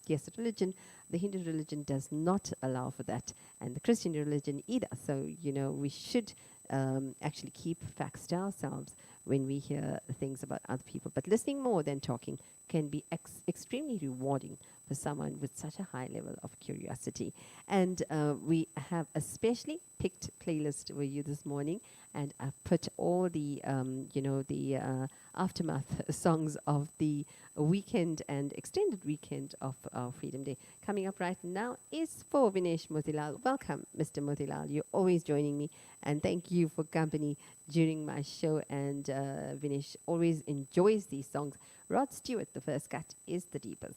yes, religion, the Hindu religion does not allow for that, and the Christian religion either. So we should actually keep facts to ourselves when we hear things about other people. But listening more than talking can be extremely rewarding for someone with such a high level of curiosity. And we have a specially picked playlist for you this morning, and I've put all the aftermath songs of the weekend and extended weekend of Freedom Day. Coming up right now is for Vinesh Motilal. Welcome, Mr. Motilal. You're always joining me, and thank you for company during my show. And Vinesh always enjoys these songs. Rod Stewart, the first cut, is the deepest.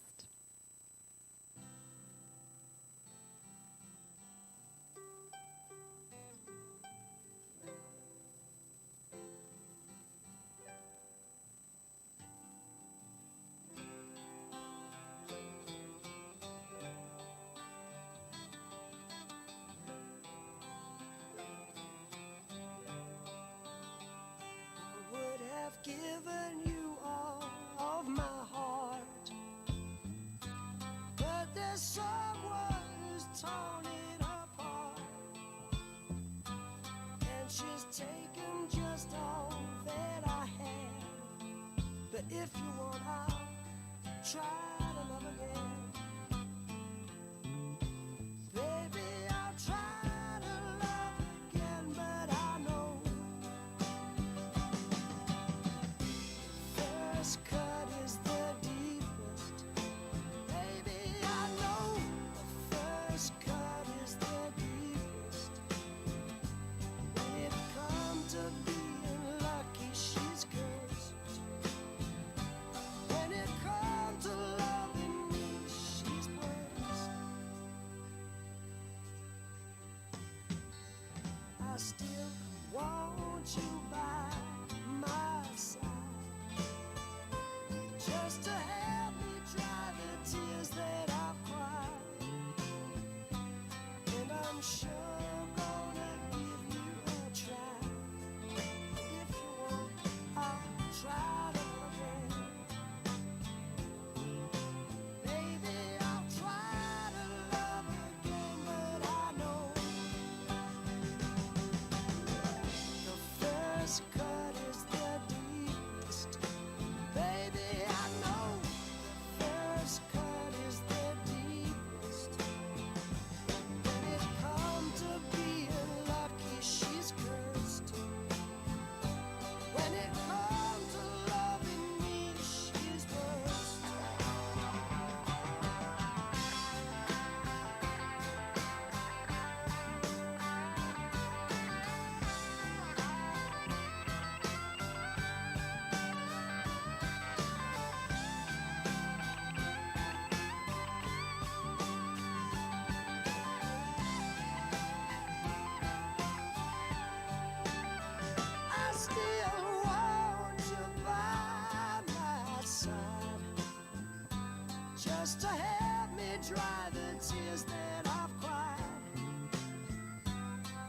I would have given you all of my heart, but there's someone who's torn it apart, and she's taken just all that I had. But if you want, I'll try to love again. Baby, I'll try to love again, but I know first cut is the deepest. Baby, I know the first cut is the deepest. When it comes to being lucky, she's cursed. When it comes to loving me, she's worse. I still want you by my side, just to help me dry the tears that I've cried. And I'm sure I'm gonna give you a try. If you want, I'll try to again. Baby, I'll try to love again, but I know the first cut is the deepest. Baby, I know the first cut is the deepest. When it comes to just to help me dry the tears that I've cried.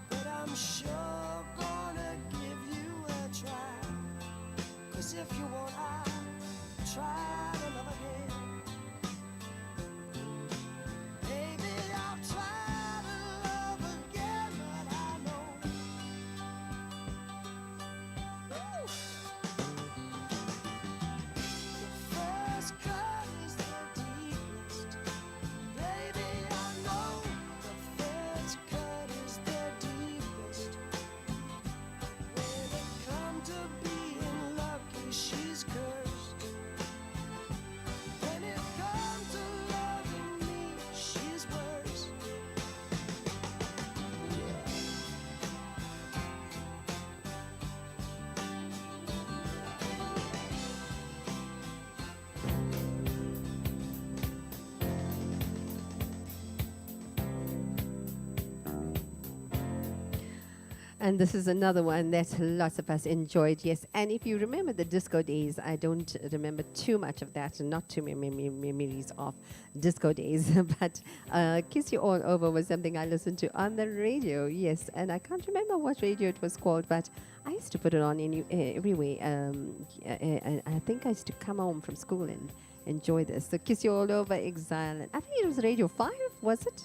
But I'm sure gonna give you a try. 'Cause if you want, I'll try to love again. Maybe I'll try to love again, but I know. Woo! First cut is the deepest. Baby, I know the first cut is the deepest. When it comes to being lucky, she's cursed. When it comes to loving me, she's worse. And this is another one that lots of us enjoyed, yes. And if you remember the disco days, I don't remember too much of that, and not too many memories of disco days. But Kiss You All Over was something I listened to on the radio, yes. And I can't remember what radio it was called, but I used to put it on everywhere. And I think I used to come home from school and enjoy this. So Kiss You All Over, Exile. I think it was Radio 5, was it?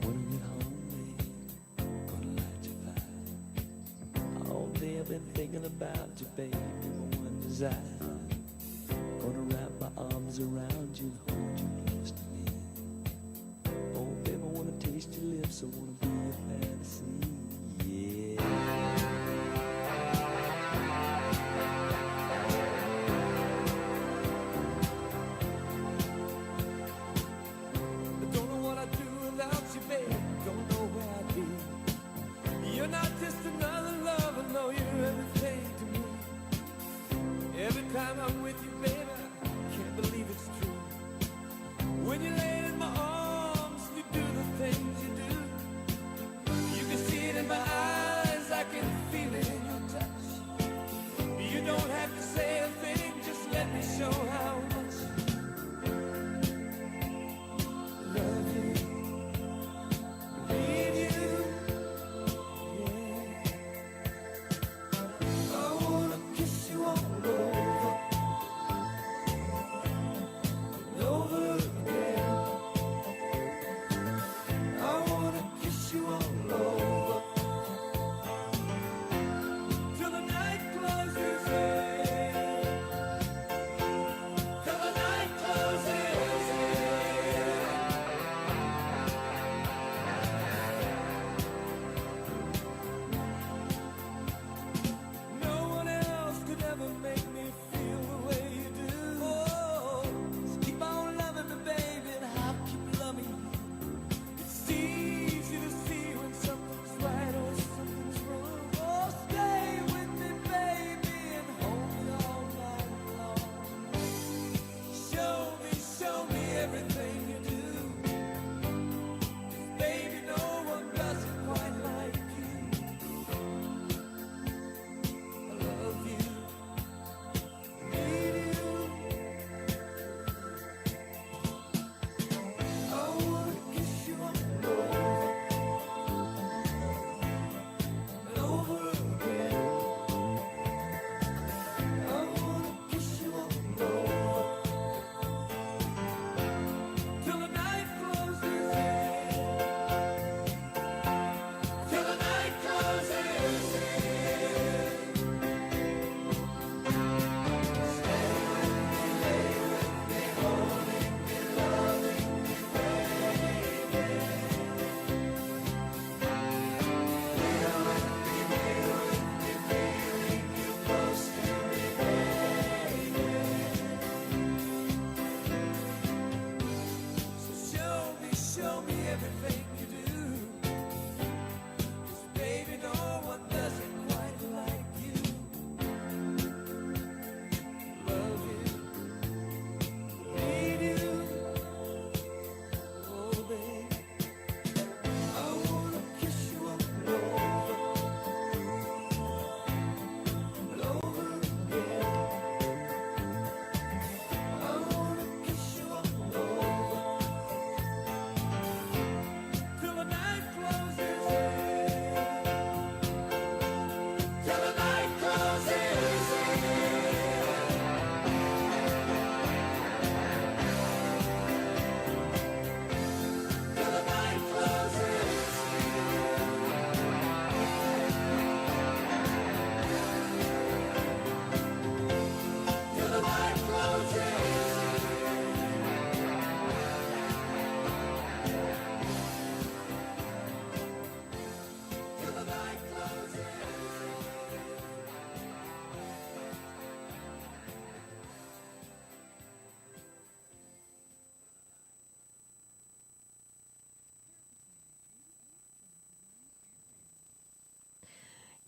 When I get home, babe, gonna light your fire. All day I've been thinking about you, baby, my one desire. Gonna wrap my arms around you and hold you close to me. Oh, babe, I wanna taste your lips, I wanna be your fantasy, yeah. Don't know what I'd do without you, babe. Don't know where I'd be. You're not just another lover, no, you're everything to me. Every time I'm with you, baby, I can't believe it's true. When you lay in my arms, you do the things you do. You can see it in my eyes, I can feel it in your touch. You don't have to say a thing, just let me show how much love you, need you, yeah. I wanna kiss you all over.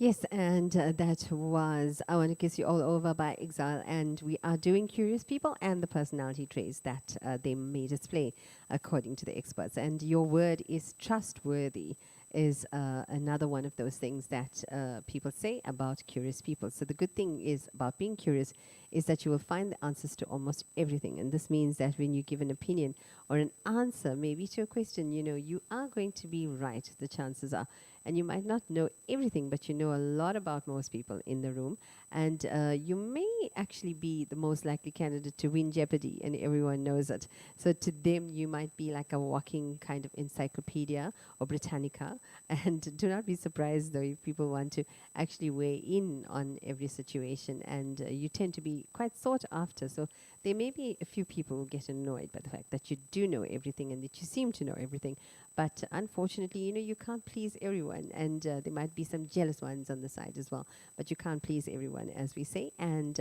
Yes, and that was I Want to Kiss You All Over by Exile. And we are doing Curious People and the personality traits that they may display according to the experts. And your word is trustworthy, is another one of those things that people say about curious people. So the good thing is about being curious is that you will find the answers to almost everything. And this means that when you give an opinion or an answer, maybe to a question, you know, you are going to be right, the chances are. And you might not know everything, but you know a lot about most people in the room. And you may actually be the most likely candidate to win Jeopardy, and everyone knows it. So to them, you might be like a walking kind of encyclopedia or Britannica. And do not be surprised, though, if people want to actually weigh in on every situation. And you tend to be quite sought after. So there may be a few people who get annoyed by the fact that you do know everything and that you seem to know everything. But unfortunately, you know, you can't please everyone. And there might be some jealous ones on the side as well. But you can't please everyone, as we say. And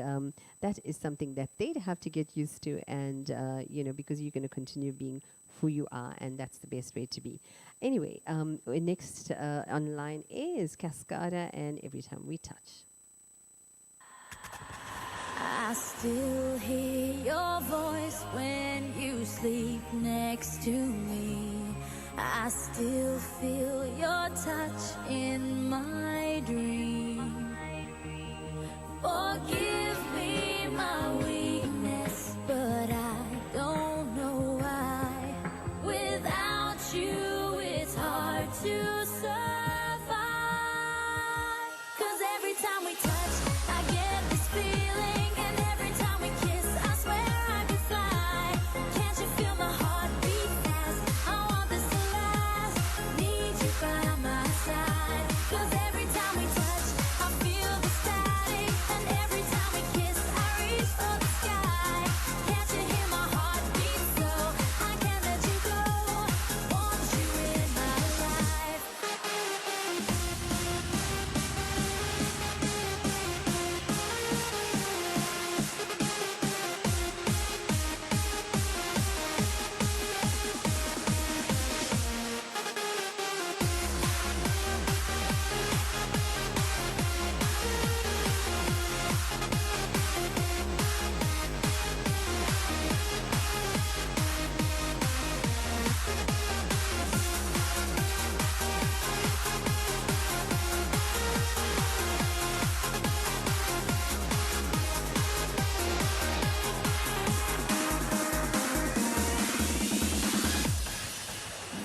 that is something that they'd have to get used to. And, you know, because you're going to continue being who you are. And that's the best way to be. Anyway, next online is Cascada and Every Time We Touch. I still hear your voice when you sleep next to me. I still feel your touch in my dream. Forgive me my weakness, but I don't know why. Without you, it's hard to survive. 'Cause every time we touch, I get this feeling, and every time we kiss, I swear I could fly. Can't you feel my heart beat fast? I want this to last. Need you by my side. 'Cause every time we touch, I feel the static, and every time we kiss, I reach for the sky. Can't you hear my heart beat so? I can't let you go. Want you in my life.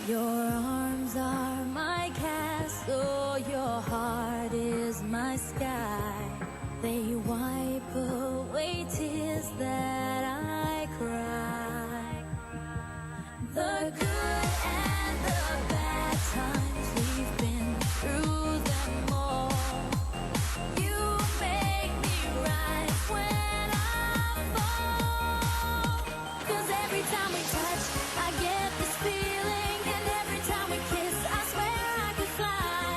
Your arms are my castle, your heart is my sky. They wipe away tears that I cry. The good and the bad times, we've been through them all. You make me rise when I fall. 'Cause every time we touch, I get this feeling, and every time we kiss, I swear I could fly.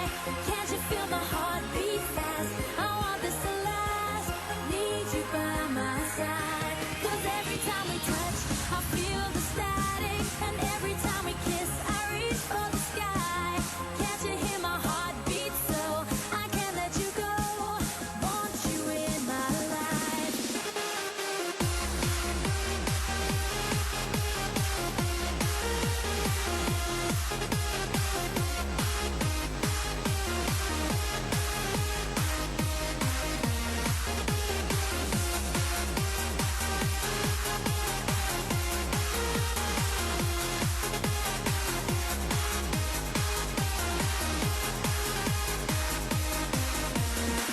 Can't you feel my heart beat fast? I want this to last. Need you by my side. 'Cause every time we touch, I feel the static, and every time we kiss, I reach for the sky. Can't you hear my heart beat so? I can't let you go. Want you in my life.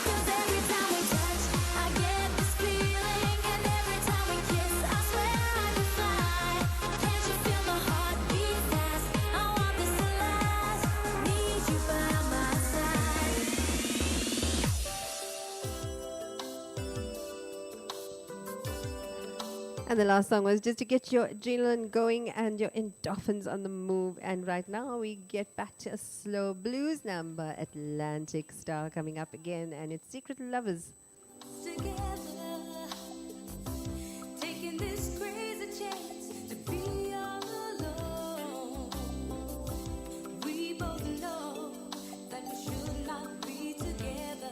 Cause every time we touch, I get this feeling, and every time we kiss, I swear I could fly. Can't you feel my heart beat fast? I want this to last. Need you by my side. And the last song was just to get your adrenaline going and your endorphins on the move. And right now we get back to a slow blues number, Atlantic Star, coming up again, and it's Secret Lovers. Together, taking this crazy chance to be all alone. We both know that we should not be together.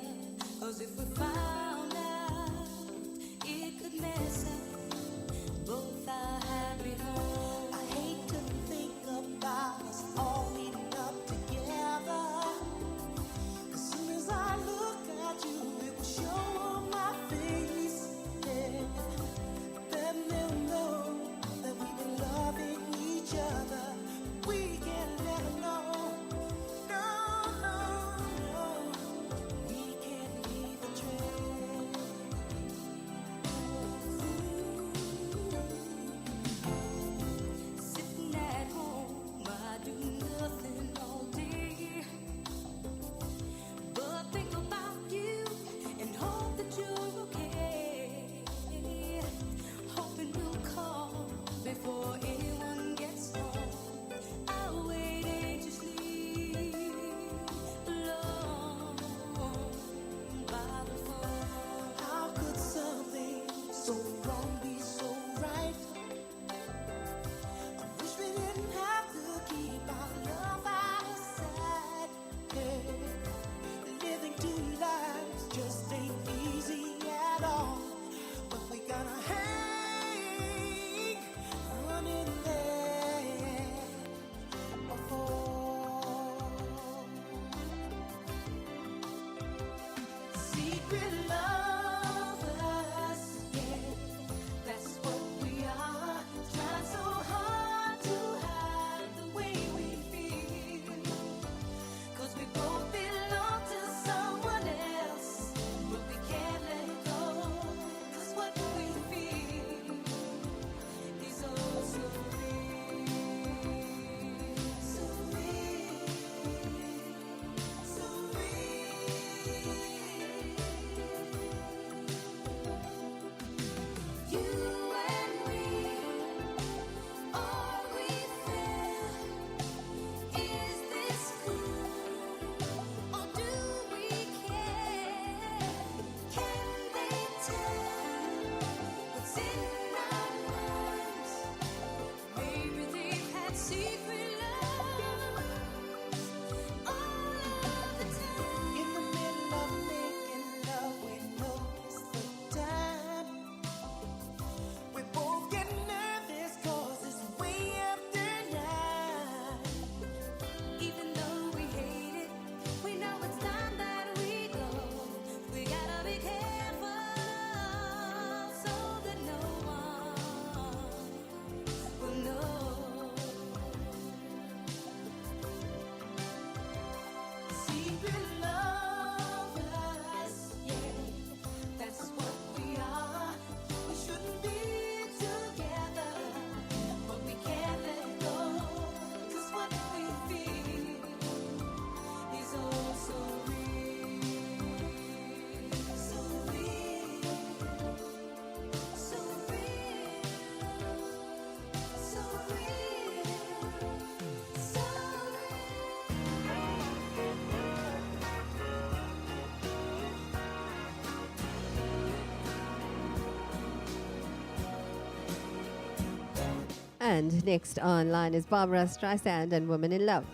And next online is Barbara Streisand and Woman in Love.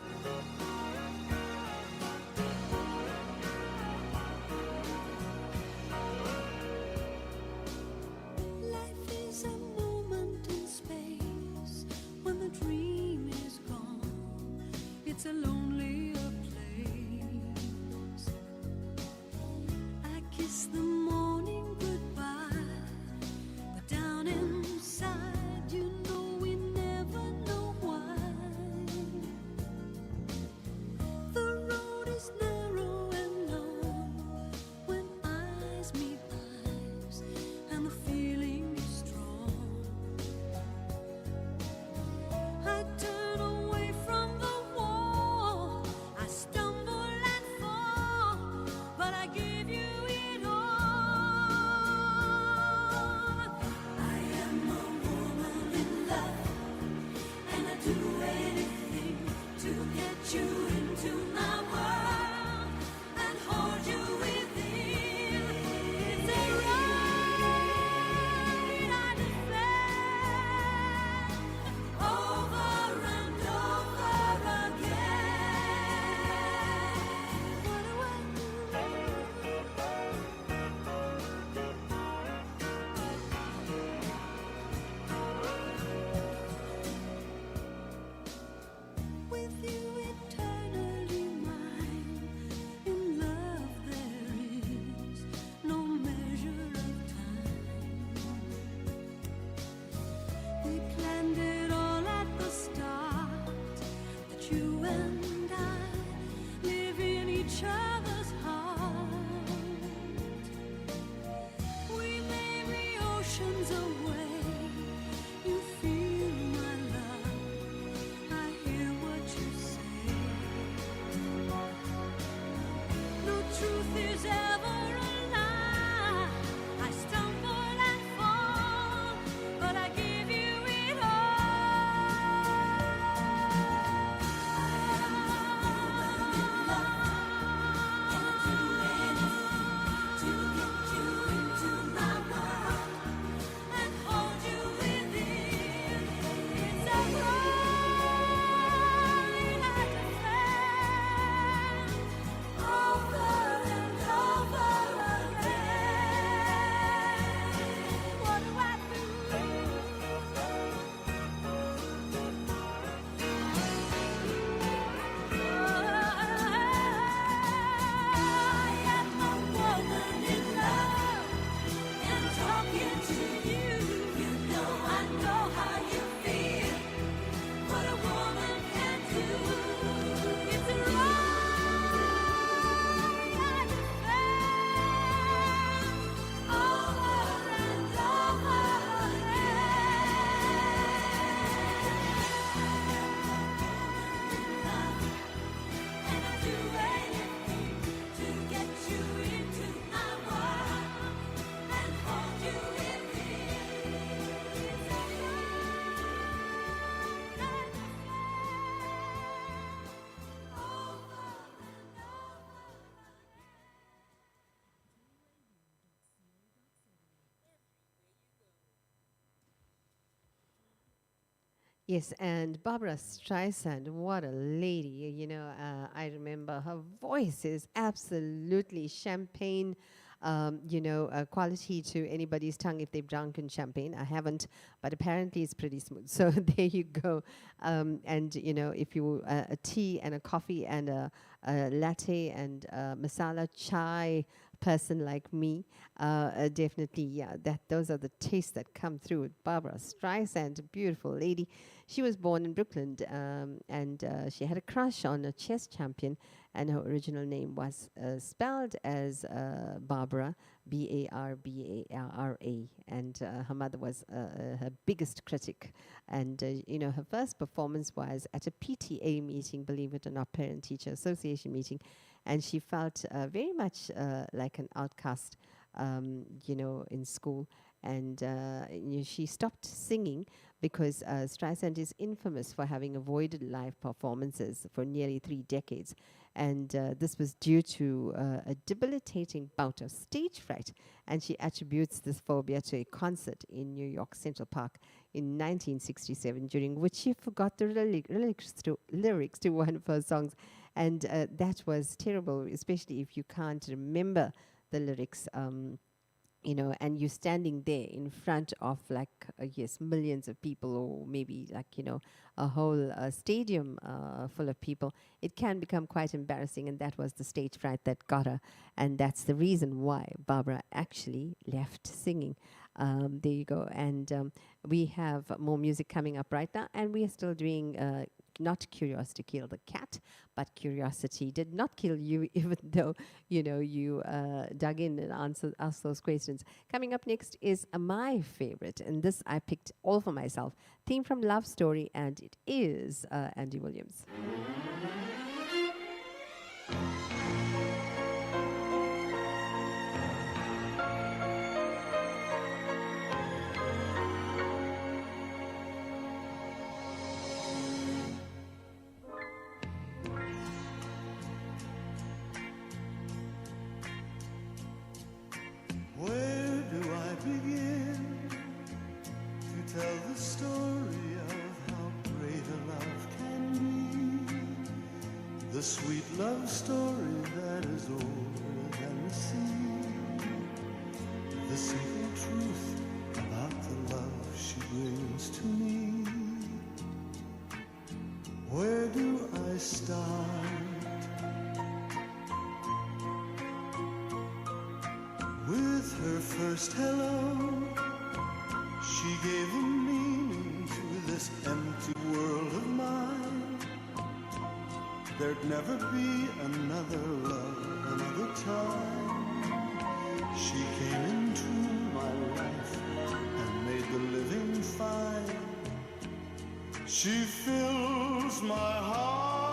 Life is a moment in space when the dream is gone. It's a lonelier place. I kiss the morning goodbye, but down inside, you know we never know why. The road is narrow and long when eyes meet eyes, and the feeling is strong. I turn away from the wall, I stumble and fall, but I give you it all. I am a woman in love, and I do anything to get you into my world and hold you within. It's a right I defend over and over again. What do I with you eternally mine? In love there is no measure of time. We planned it all at the start, that you and I live in each other's heart. We may be oceans away, you feel my love, I hear what you say. No truth is ever a lie. I stumble and fall, but I give you it all. I am a woman in love, and I do anything to get you into my world and hold you within. It's a right I defend over and over again. What do I I am a woman in love, and talking to you, you know I know how you feel. What a woman can do, it's right I defend over and over again. And I do anything to get you into my world and hold you within. It's a right I defend over and over. Yes, and Barbara Streisand, what a lady. You know, I remember her voice is absolutely champagne, quality to anybody's tongue if they've drunken champagne. I haven't, but apparently it's pretty smooth. So there you go. And, you know, if you, a tea and a coffee and a latte and masala chai person like me, definitely, yeah, those are the tastes that come through with Barbara Streisand, a beautiful lady. She was born in Brooklyn, and she had a crush on a chess champion, and her original name was spelled as Barbara, Barbara, and her mother was her biggest critic. And, her first performance was at a PTA meeting, believe it or not, Parent-Teacher Association meeting, and she felt very much like an outcast, in school. And she stopped singing because Streisand is infamous for having avoided live performances for nearly 3 decades. And this was due to a debilitating bout of stage fright. And she attributes this phobia to a concert in New York Central Park in 1967, during which she forgot the lyrics to one of her songs. And that was terrible, especially if you can't remember the lyrics. And you're standing there in front of millions of people, or maybe a whole stadium full of people. It can become quite embarrassing, and that was the stage fright that got her, and that's the reason why Barbara actually left singing. There you go. And we have more music coming up right now, and we are still doing not Curiosity Killed the Cat, but Curiosity did not kill you, even though, you dug in and asked those questions. Coming up next is my favorite, and this I picked all for myself. Theme from Love Story, and it is Andy Williams. Where do I begin to tell the story of how great a love can be? The sweet love story that is older than the sea. The simple truth about the love she brings to me. Where do I start? With her first hello, she gave a meaning to this empty world of mine. There'd never be another love, another time. She came into my life and made the living fine. She fills my heart.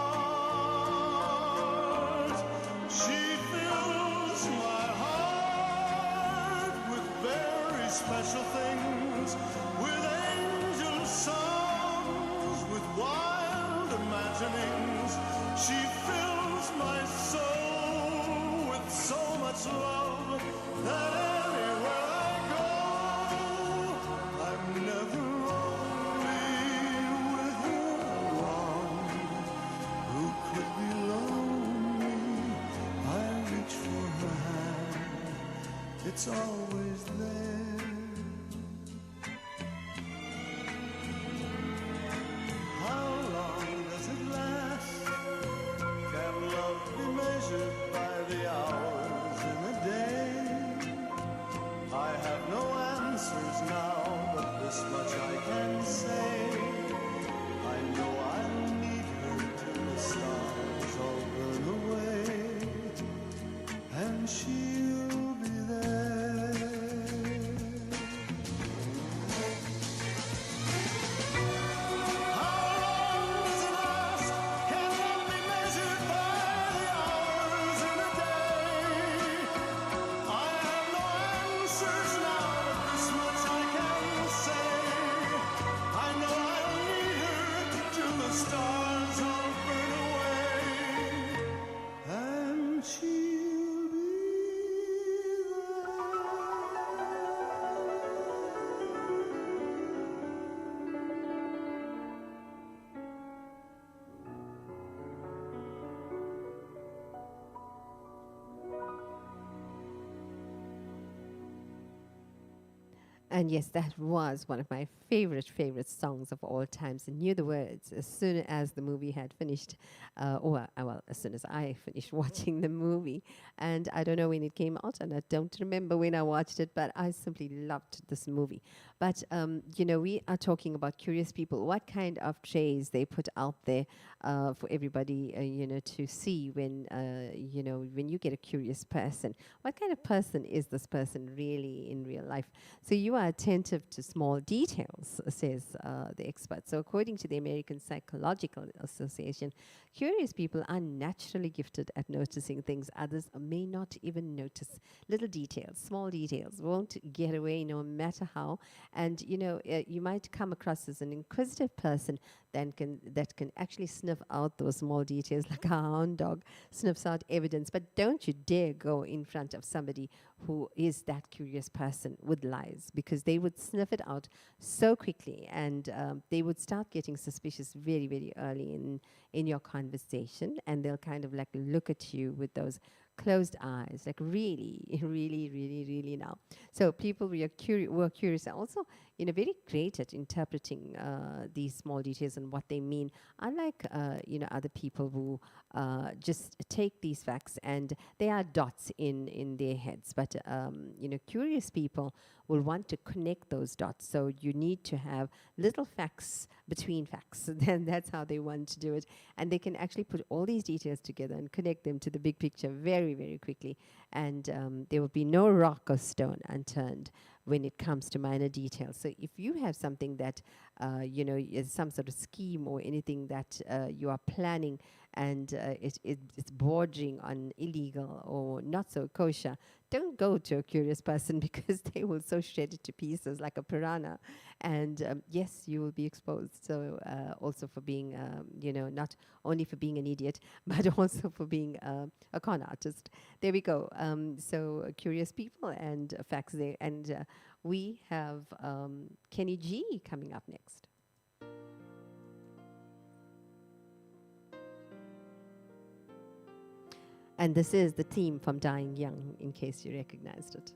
She fills my heart with very special things, with angel songs, with wild imaginings. She fills my soul with so much love that anywhere I go, I'm never lonely with her along. Who could be lonely? I reach for her hand, it's always there. How long does it last? Can love be measured by the hours in a day? I have no answers now, but this much I can say. I know I'll need her till the stars all burn away, and she'll be there. How long does it last? Can love be measured by the hours in a day? I have no answers now, but this much I can say. I know I'll need her till the stars all burn away, and she'll be And yes, that was one of my favorite songs of all times. I knew the words as soon as the movie had finished, as soon as I finished watching the movie. And I don't know when it came out, and I don't remember when I watched it, but I simply loved this movie. But, we are talking about curious people, what kind of trays they put out there for everybody, to see when you get a curious person. What kind of person is this person really in real life? So you are attentive to small details, says the expert. So according to the American Psychological Association, curious people are naturally gifted at noticing things others may not even notice. Little details, small details, won't get away no matter how. And, you might come across as an inquisitive person that can actually sniff out those small details, like a hound dog sniffs out evidence. But don't you dare go in front of somebody who is that curious person with lies, because they would sniff it out so quickly, and they would start getting suspicious very, very early in your conversation, and they'll kind of like look at you with those closed eyes, like really, really, really, really now. So people were curious, and also, very great at interpreting these small details and what they mean. Unlike, other people who just take these facts and they are dots in their heads. But, curious people will want to connect those dots. So you need to have little facts between facts. Then that's how they want to do it. And they can actually put all these details together and connect them to the big picture very, very quickly. And there will be no rock or stone unturned when it comes to minor details. So if you have something that, is some sort of scheme or anything that you are planning, and it's bordering on illegal or not so kosher, don't go to a curious person, because they will so shred it to pieces like a piranha. And yes, you will be exposed. So also for being, not only for being an idiot, but also for being a con artist. There we go. So curious people and facts there. And we have Kenny G coming up next. And this is the theme from Dying Young, in case you recognized it.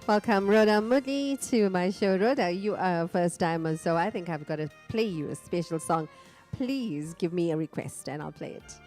Welcome, Rhoda Moodley, to my show. Rhoda, you are a first timer, so I think I've got to play you a special song. Please give me a request and I'll play it.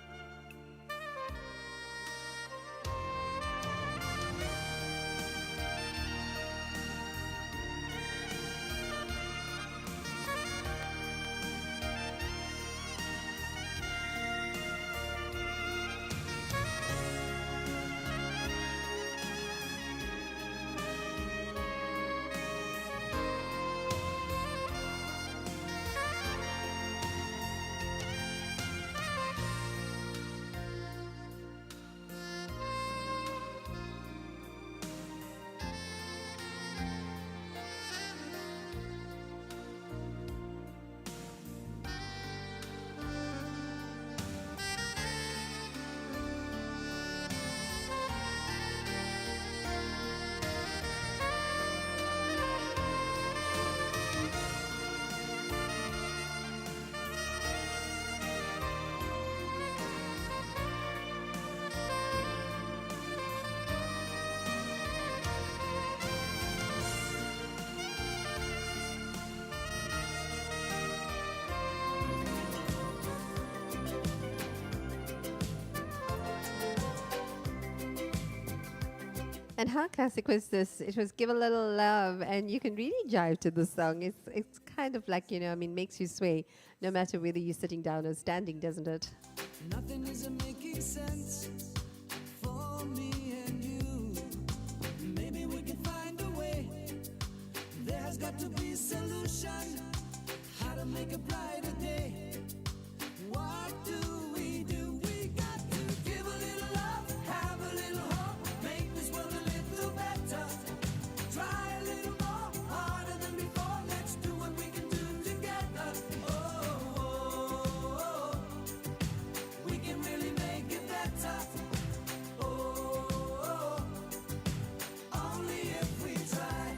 And how classic was this? It was Give a Little Love, and you can really jive to the song. It's kind of like, makes you sway no matter whether you're sitting down or standing, doesn't it? Nothing isn't making sense for me and you. Maybe we can find a way. There's got to be a solution. How to make a brighter day. What do? We got to give a little love, have a little hope, make this world a little better. Try a little more, harder than before. Let's do what we can do together. Oh, we can really make it better. Oh, only if we try.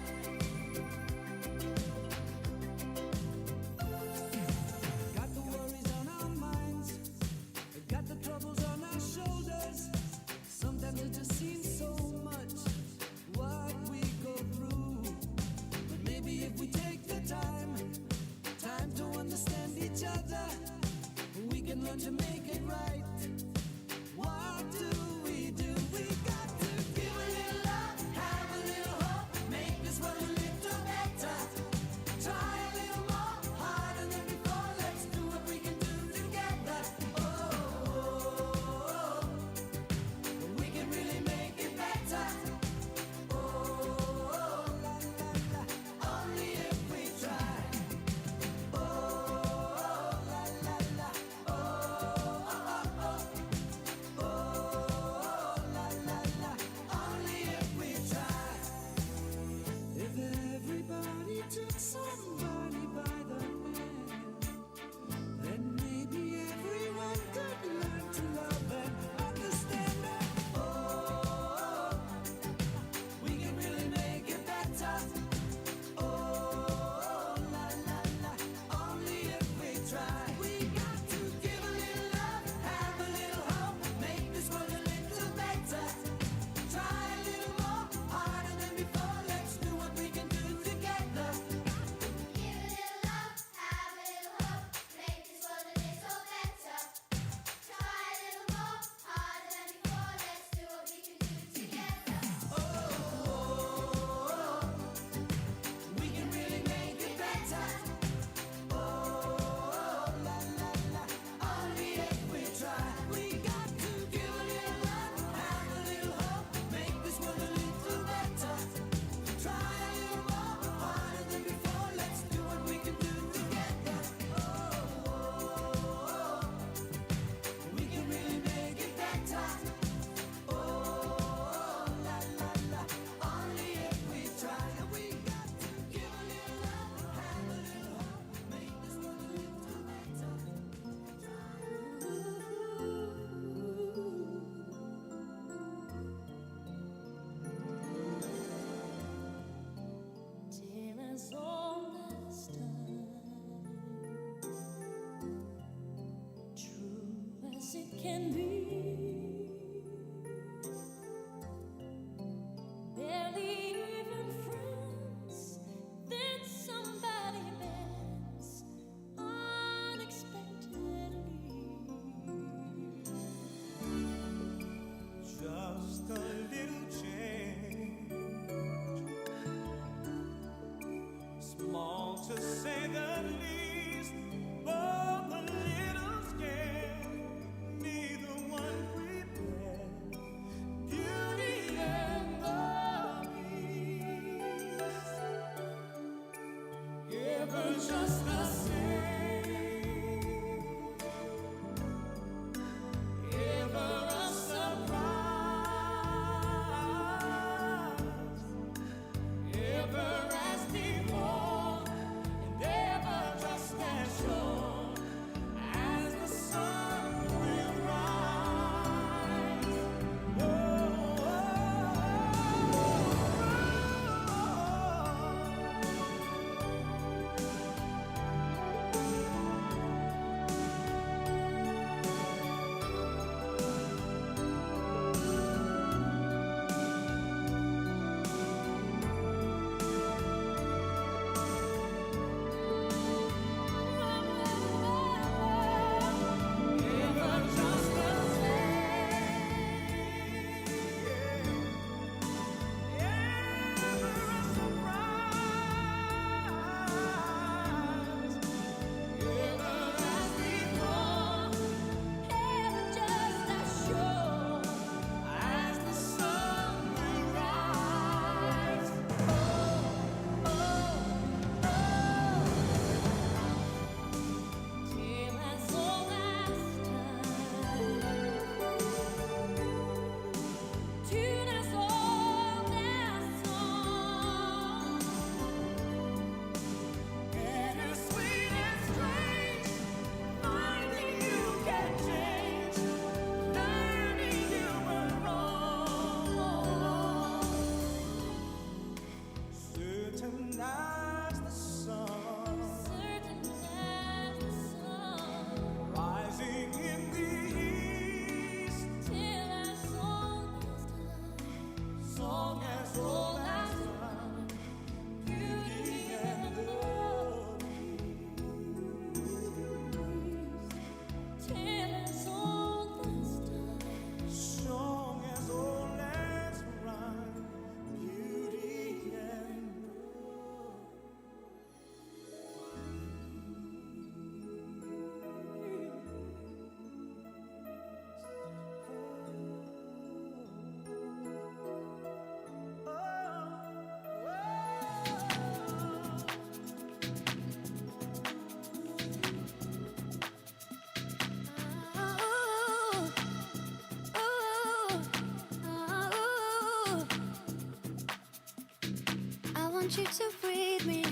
want you to breathe me.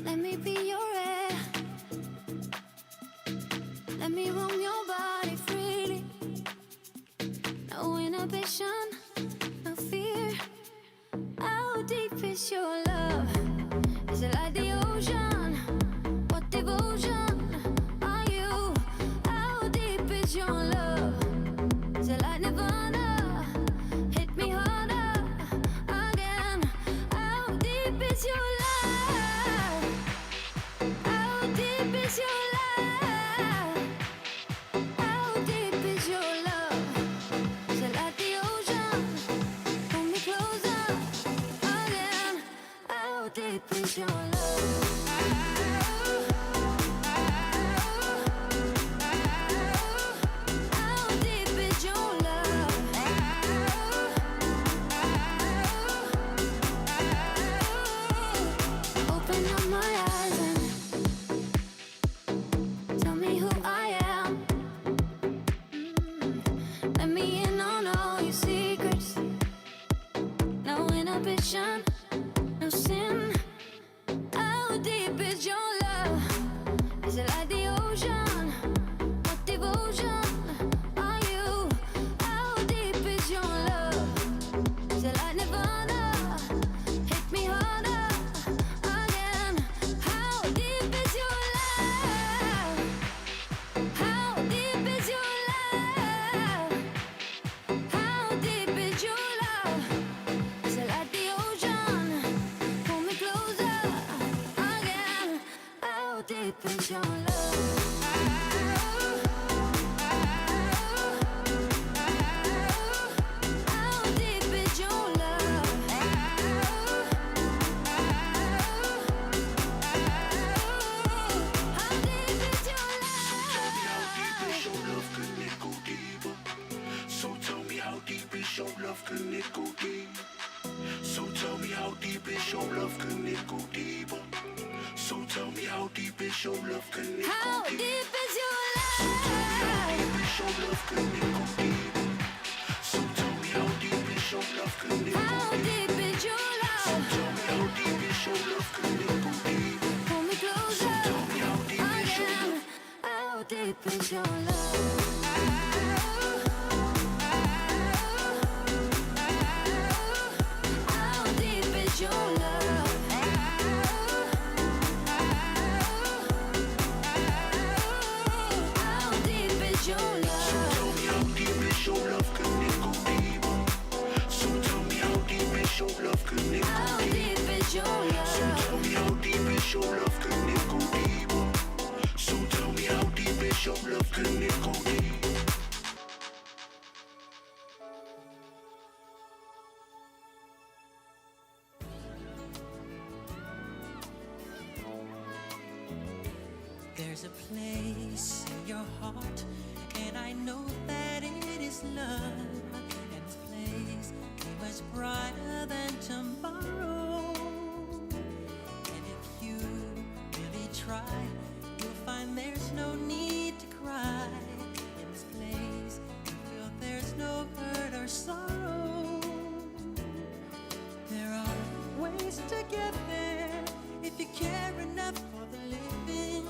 Let me be your air. Let me roam your body freely. No inhibition, no fear. How deep is your love? Is it like the ocean? What devotion are you? How deep is your love? Is it like Nirvana? Hit me harder again. How deep is your love? How deep is your love? How deep is your love? Is it like the ocean? Pull me closer again. How deep is your love? How deep is your love? Open up my eyes and tell me who I am. Let me in on all your secrets. No inhibition, no sin. How deep is your love? Is it like the ocean? What devotion are you? How deep is your love? Is it like Nirvana? Hit me harder again. How deep is your love? How deep is your love? How deep is your love? Is it like the ocean? Pull me closer again. How deep is your love? How deep is your love? How deep is your love? So tell me how deep is your love, can it go deep? So tell me how deep is your love, can it go deeper? So tell me how deep is your love, can it go How deeper? deep is your So tell me how love? deep is your love, can it go deeper? So tell me how deep is your love, can it go How deeper? deep is your So love? tell me how deep is your love, can it go deeper? Pull me So closer tell me how deep is your again. love? How deep is your love? How deep is your love? How deep is your love? Tell me how deep is your love, can it go deeper? So tell me how deep is your love, can it go How deeper? deep is your So love? tell me how deep is your love, can it go deeper? So tell me how deep is your love, can it go deeper? There's a place in your heart, and I know that it is love. And this place is much brighter than tomorrow. And if you really try, you'll find there's no need to cry. In this place, you feel there's no hurt or sorrow. There are ways to get there if you care enough for the living.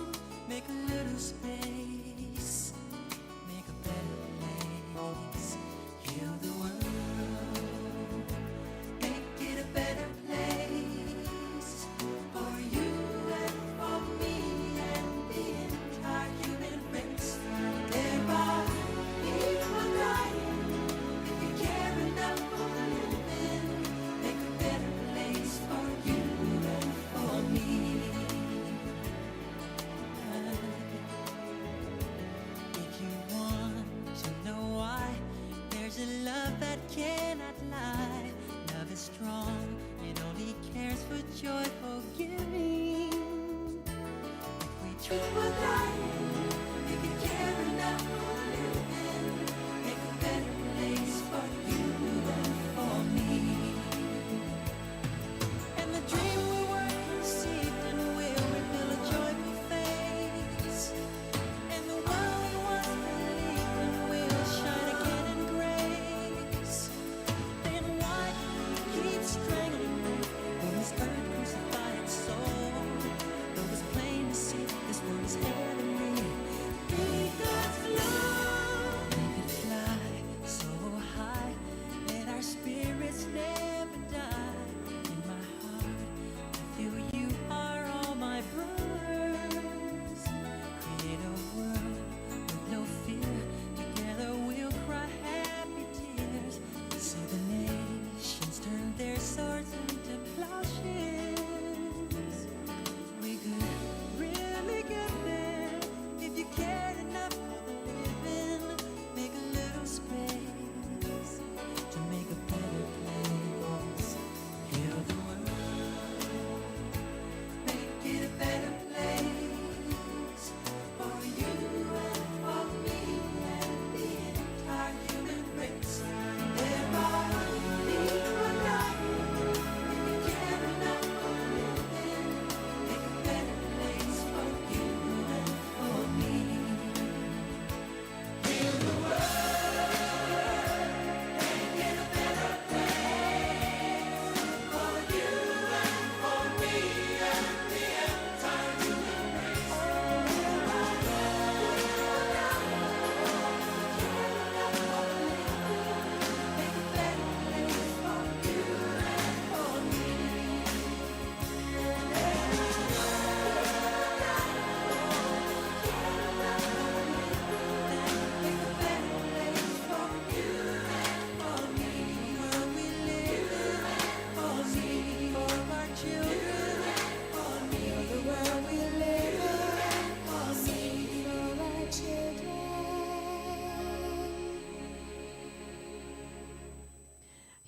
Make a little space, make a better place. Heal the world, make it a better place for you and for me and the entire human race. There are people dying. If you care enough for the living, make a better place for you and for me. If you want to know why, there's a love that cannot lie. Love is strong, it only cares for joyful giving. If we truly die, if you care enough for living, make a better place for you and for me. And the dream we were conceived and will reveal a joyful face. And the world we once believed in will shine again in grace. Then why keep strangling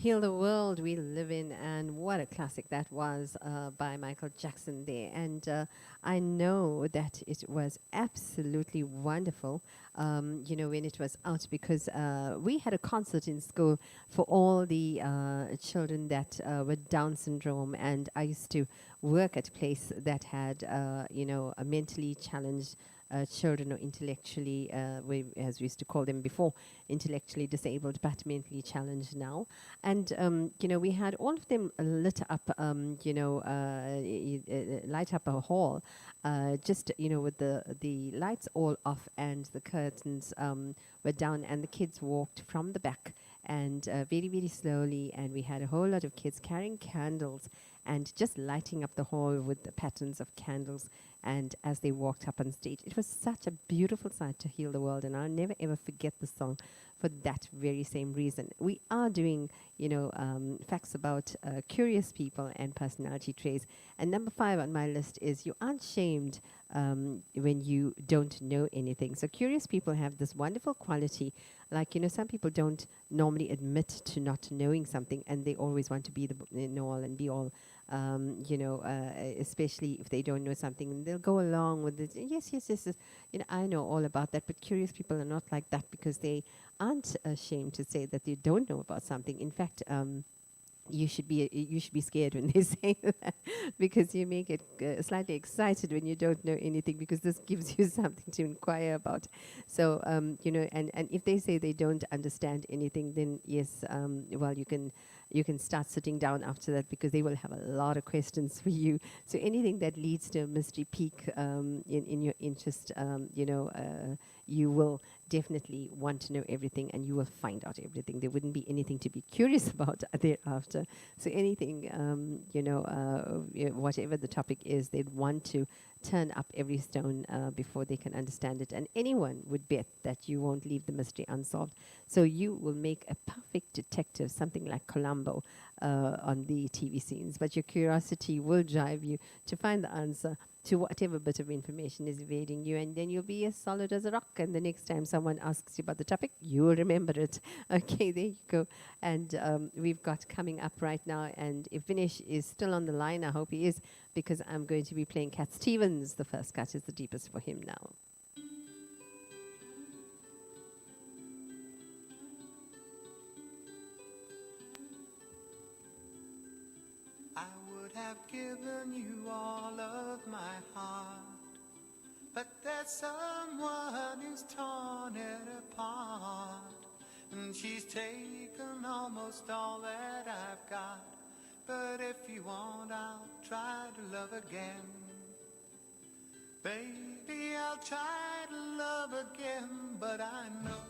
Heal the World We Live In, and what a classic that was by Michael Jackson there. And I know that it was absolutely wonderful, when it was out, because we had a concert in school for all the children that were Down syndrome, and I used to work at a place that had, a mentally challenged children, or intellectually, as we used to call them before, intellectually disabled but mentally challenged now. And, we had all of them lit up, light up a hall, just, with the lights all off and the curtains were down, and the kids walked from the back, and very, very slowly, and we had a whole lot of kids carrying candles and just lighting up the hall with the patterns of candles. And as they walked up on stage, it was such a beautiful sight to heal the world, and I'll never ever forget the song for that very same reason. We are doing, facts about curious people and personality traits. And number 5 on my list is you aren't shamed when you don't know anything. So curious people have this wonderful quality. Like, some people don't normally admit to not knowing something, and they always want to be the know-all and be-all, especially if they don't know something, and they'll go along with it. Yes, I know all about that. But curious people are not like that, because they aren't ashamed to say that they don't know about something. In fact, you should be scared when they say that, because you may get slightly excited when you don't know anything, because this gives you something to inquire about. So and if they say they don't understand anything, then yes, you can start sitting down after that, because they will have a lot of questions for you. So anything that leads to a mystery peak in your interest, you will definitely want to know everything, and you will find out everything. There wouldn't be anything to be curious about thereafter. So anything, whatever the topic is, they'd want to turn up every stone before they can understand it. And anyone would bet that you won't leave the mystery unsolved. So you will make a perfect detective, something like Columbo on the TV scenes. But your curiosity will drive you to find the answer to whatever bit of information is evading you, and then you'll be as solid as a rock. And the next time someone asks you about the topic, you'll remember it. Okay, there you go. And we've got coming up right now, and if Vinesh is still on the line, I hope he is, because I'm going to be playing Cat Stevens. The first cut is the deepest for him now. I would have given you all of my heart, but there's someone who's torn it apart, and she's taken almost all that I've got. But if you want, I'll try to love again. Baby, I'll try to love again, but I know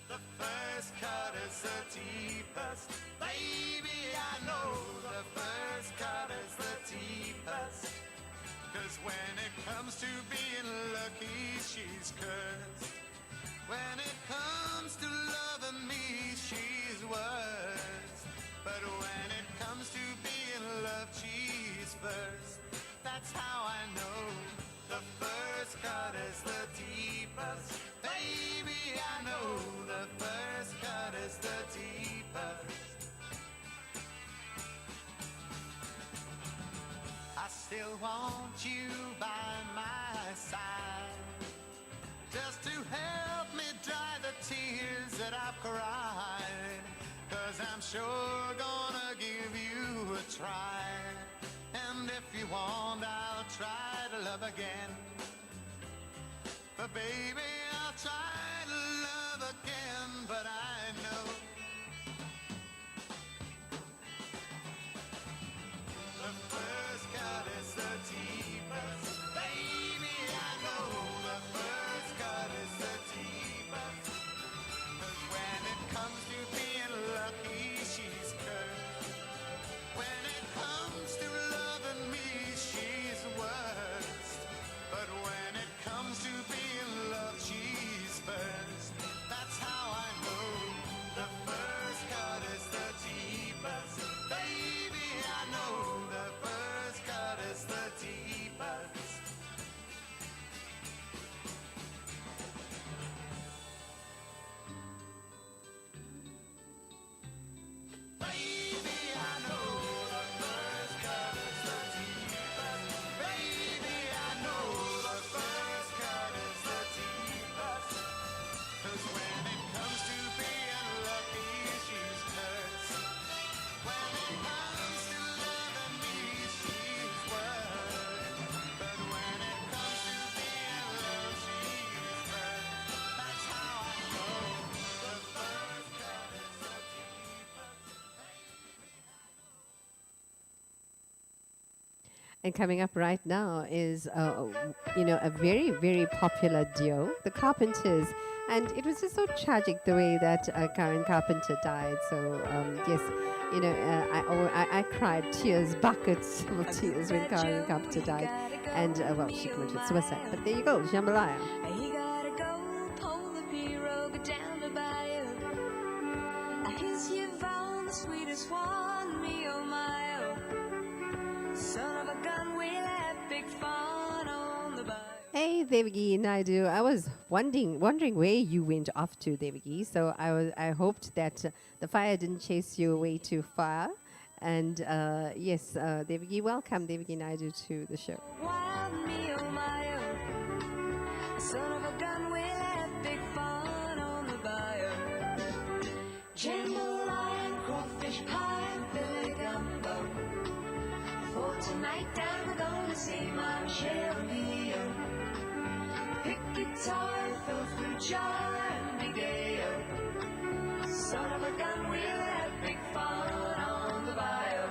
the first cut is the deepest. Baby, I know the first cut is the deepest. 'Cause when it comes to being lucky, she's cursed. When it comes to loving me, she's worst. But when it comes to being loved, she's first. That's how I know the first cut is the deepest. Baby, I know the first cut is the deepest. I still want you by my side, just to help me dry the tears that I've cried. 'Cause I'm sure gonna give you a try. And if you want, I'll try to love again. But baby, I'll try to love again, but I know the first cut is the deepest. Baby, I know the first cut is the deepest. 'Cause when it comes to being lucky, she's cursed. When it comes to loving me, she's worst. But when it comes to being loved, she's first. And coming up right now is, a very, very popular duo, the Carpenters. And it was just so tragic the way that Karen Carpenter died. So, yes, I cried tears, buckets of tears when Karen Carpenter died. And, she committed suicide. But there you go, Jambalaya. You gotta go pull the pirogue down the bayou. I kiss you on the sweetest one, me oh my oh. Son of a gun, we'll have big fun on the bayou. Hey, Devagi Naidu. I was wondering where you went off to, Devagi. So I hoped that the fire didn't chase you away too far. And yes, Devagi, welcome, Devagi Naidu, to the show. Wild me oh my oh. Son of a gun, we'll have big fun on the bayou. Jambalaya, crawfish pie, Billy gumbo. For tonight down, we're gonna see my Michelle Leo. Pick guitar, fill through jar, and be gay. Son of a gun, we'll have big fun on the bayou.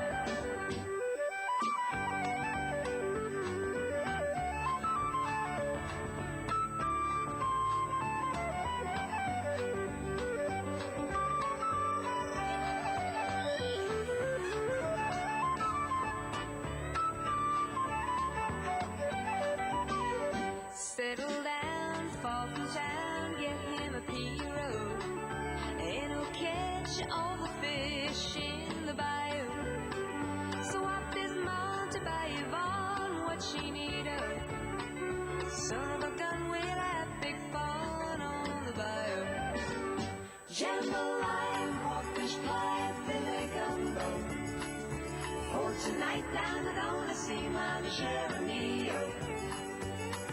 Settle down, fall from town, get him a pirogue, and he'll catch all the fish in the bayou. So up his mom to buy Yvonne what she need of. Son of a gun, we'll have big fun on the bayou. Jambalaya, crawfish pie, filet gumbo. For tonight down, we're gonna see my Michelle Neo.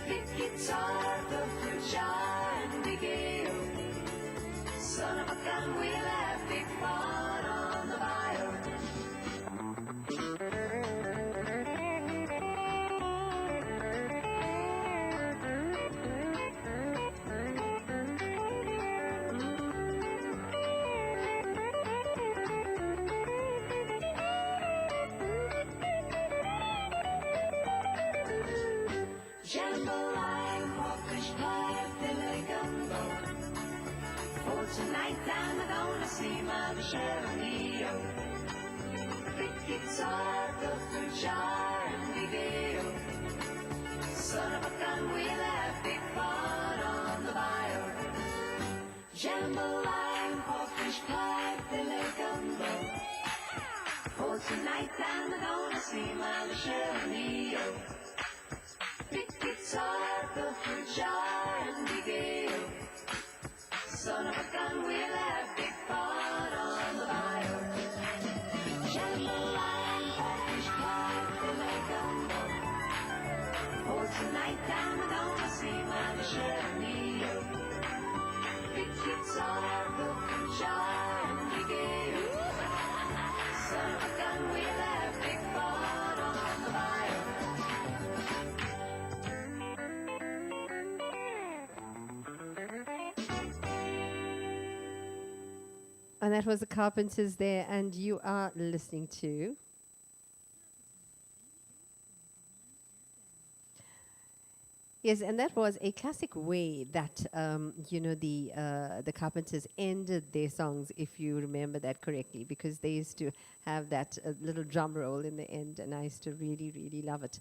Pick guitar, go through jar, and be gay. Son of a gun, we'll have big fun on the bayou. Jambalaya, crawfish pie, filet gumbo. For tonight down, we're gonna see my Michelle Leo. Pick guitar, go through jar, and be gay. Son of a gun, we'll have big fun on the bayou. Jambalaya, crawfish pie, filet gumbo. For tonight down, we're gonna see my Michelle Leo. Pick guitar, go through jar, and be gay. Son of a gun, we'll have big fun on the bayou. Jambalaya, crawfish pie, filet gumbo. For tonight down, we're gonna see my Michelle Leo. Pick guitar, go through jar, and be gay. Son of a gun, we'll have big fun on the bayou. And that was the Carpenters there, and you are listening to Yes, and that was a classic way that the Carpenters ended their songs, if you remember that correctly, because they used to have that little drum roll in the end, and I used to really, really love it.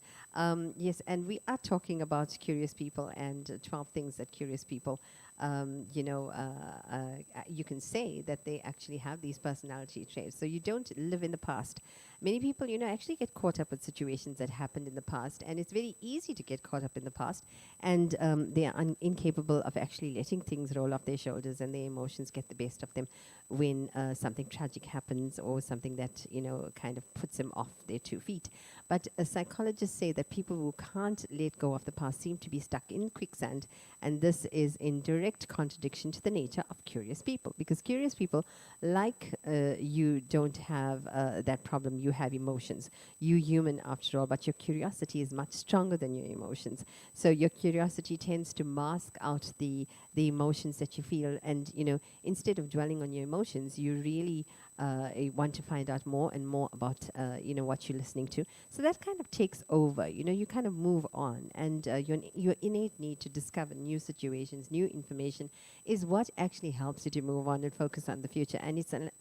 Yes, and we are talking about curious people and 12 things that curious people, you can say that they actually have these personality traits. So you don't live in the past. Many people, actually get caught up with situations that happened in the past, and it's very easy to get caught up in the past, and they are incapable of actually letting things roll off their shoulders, and their emotions get the best of them when something tragic happens or something that, kind of puts them off their 2 feet. But psychologists say that people who can't let go of the past seem to be stuck in quicksand, and this is in direct contradiction to the nature of curious people, because curious people, like you, don't have that problem. You have emotions. You're human after all, but your curiosity is much stronger than your emotions. So your curiosity tends to mask out the emotions that you feel, and instead of dwelling on your emotions, you really want to find out more and more about what you're listening to. So that kind of takes over. You kind of move on, and your innate need to discover new situations, new information, is what actually helps you to move on and focus on the future. And it's an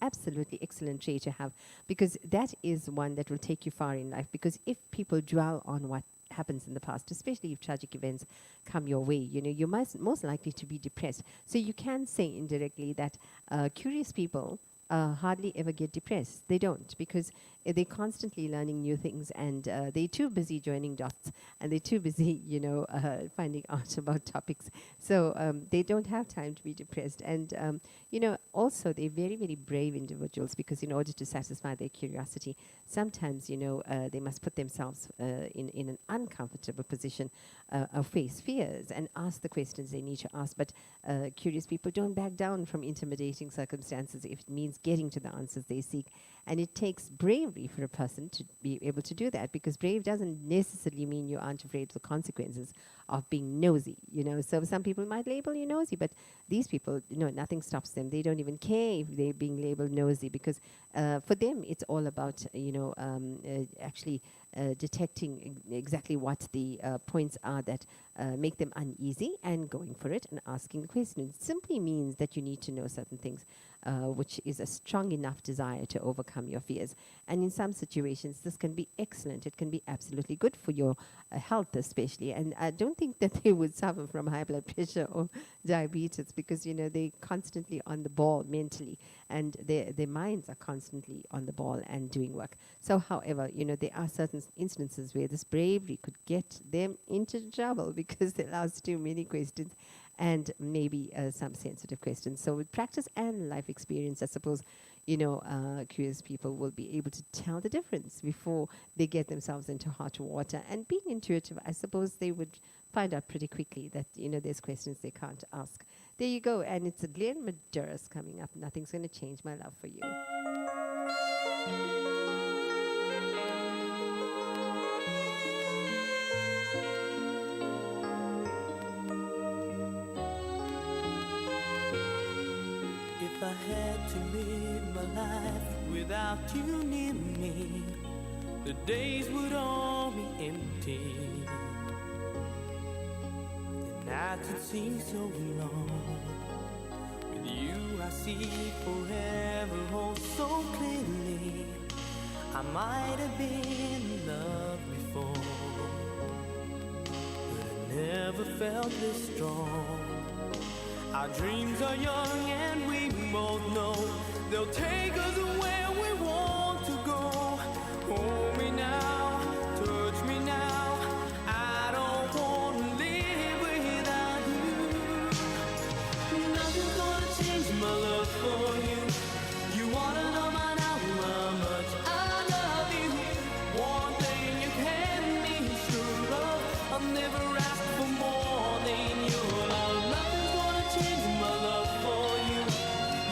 absolutely excellent trait to have, because that is one that will take you far in life. Because if people dwell on what happens in the past, especially if tragic events come your way, you're most likely to be depressed. So you can say indirectly that curious people hardly ever get depressed. They don't, because they're constantly learning new things, and they're too busy joining dots, and they're too busy, finding out about topics. So they don't have time to be depressed. And also they're very, very brave individuals, because in order to satisfy their curiosity, sometimes they must put themselves in an uncomfortable position, or face fears and ask the questions they need to ask. But curious people don't back down from intimidating circumstances if it means getting to the answers they seek. And it takes bravery for a person to be able to do that, because brave doesn't necessarily mean you aren't afraid of the consequences of being nosy. So some people might label you nosy, but these people, nothing stops them. They don't even care if they're being labeled nosy, because for them it's all about actually detecting exactly what the points are that make them uneasy, and going for it and asking the question. It simply means that you need to know certain things, which is a strong enough desire to overcome your fears. And in some situations, this can be excellent. It can be absolutely good for your health, especially. And I don't think that they would suffer from high blood pressure or diabetes, because they're constantly on the ball mentally, and their minds are constantly on the ball and doing work. So, however, there are certain instances where this bravery could get them into trouble, because they ask too many questions, and maybe some sensitive questions. So with practice and life experience, I suppose, curious people will be able to tell the difference before they get themselves into hot water. And being intuitive, I suppose they would find out pretty quickly that, there's questions they can't ask. There you go. And it's a Glenn Medeiros coming up. Nothing's going to change my love for you. If I had to live my life without you near me, the days would all be empty. The nights would seem so long. With you I see forever oh so clearly. I might have been in love before, but I never felt this strong. Our dreams are young and we both know they'll take us where we want to go. Hold me now, touch me now. I don't want to live without you. Nothing's gonna change my love for you. You wanna know by now how much I love you. One thing you can be sure of, I'll never ask for more than your love. Nothing's gonna change my love for you.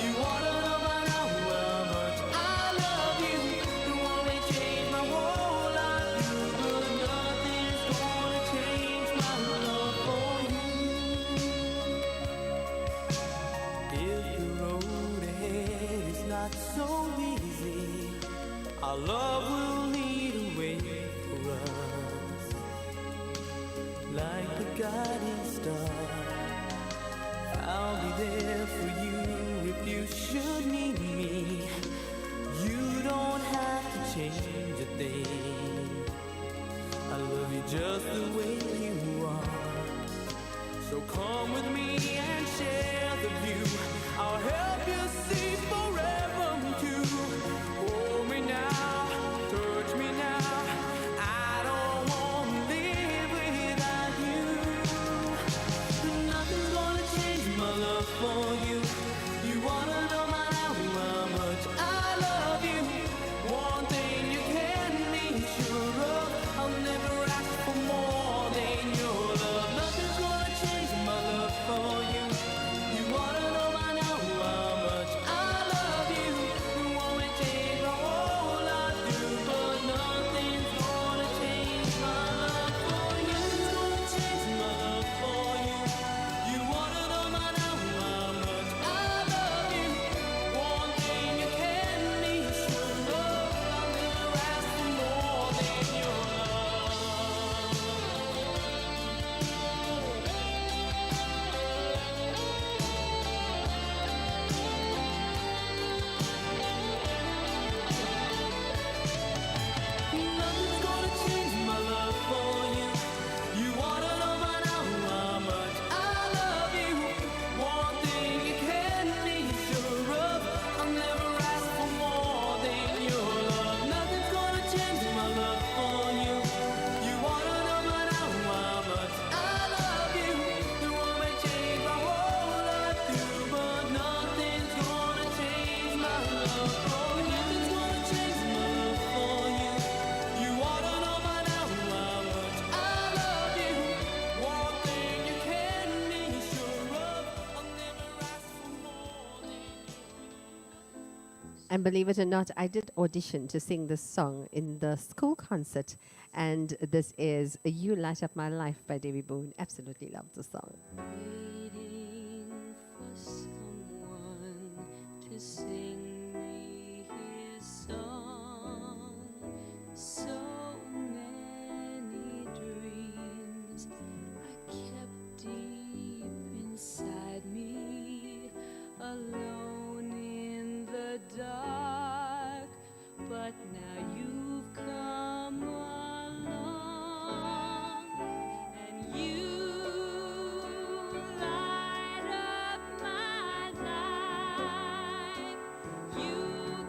You wanna know by now how much I love you. You want me to change my whole life, but nothing's gonna change my love for you. If the road ahead is not so easy, our love will lead a way for us, like the guiding star. I'll be there for you if you should need me. You don't have to change a thing. I love you just the way you are. So come with me and share the view. I'll help you see forever too. Hold me now, touch me now. I don't want to live without you. Nothing's gonna change my love for you. You wanna know by now how much I love you. One thing you can be sure of, I'll never ask for more than your love. Nothing's gonna change my love for you. You wanna know by now how much I love you. You want me to change my whole life. And believe it or not, I did audition to sing this song in the school concert. And this is You Light Up My Life by Davy Boone. Absolutely love the song. Waiting for someone to sing me his song. So many dreams I kept deep inside me, alone in the dark. But now you've come along, and you light up my life. You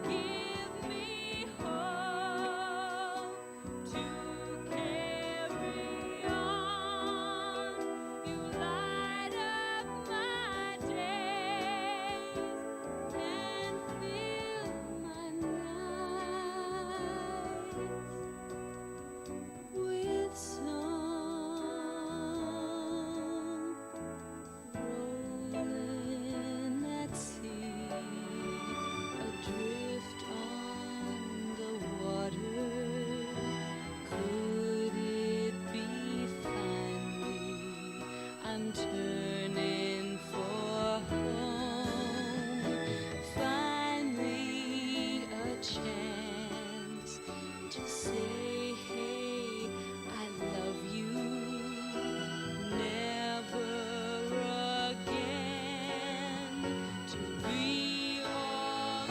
give me hope to carry on. You light up my days and fill my nights with song. Rolling at sea, adrift on the water. Could it be finally I'm turning for home? Finally a chance to say, hey, I love you. Never again to be all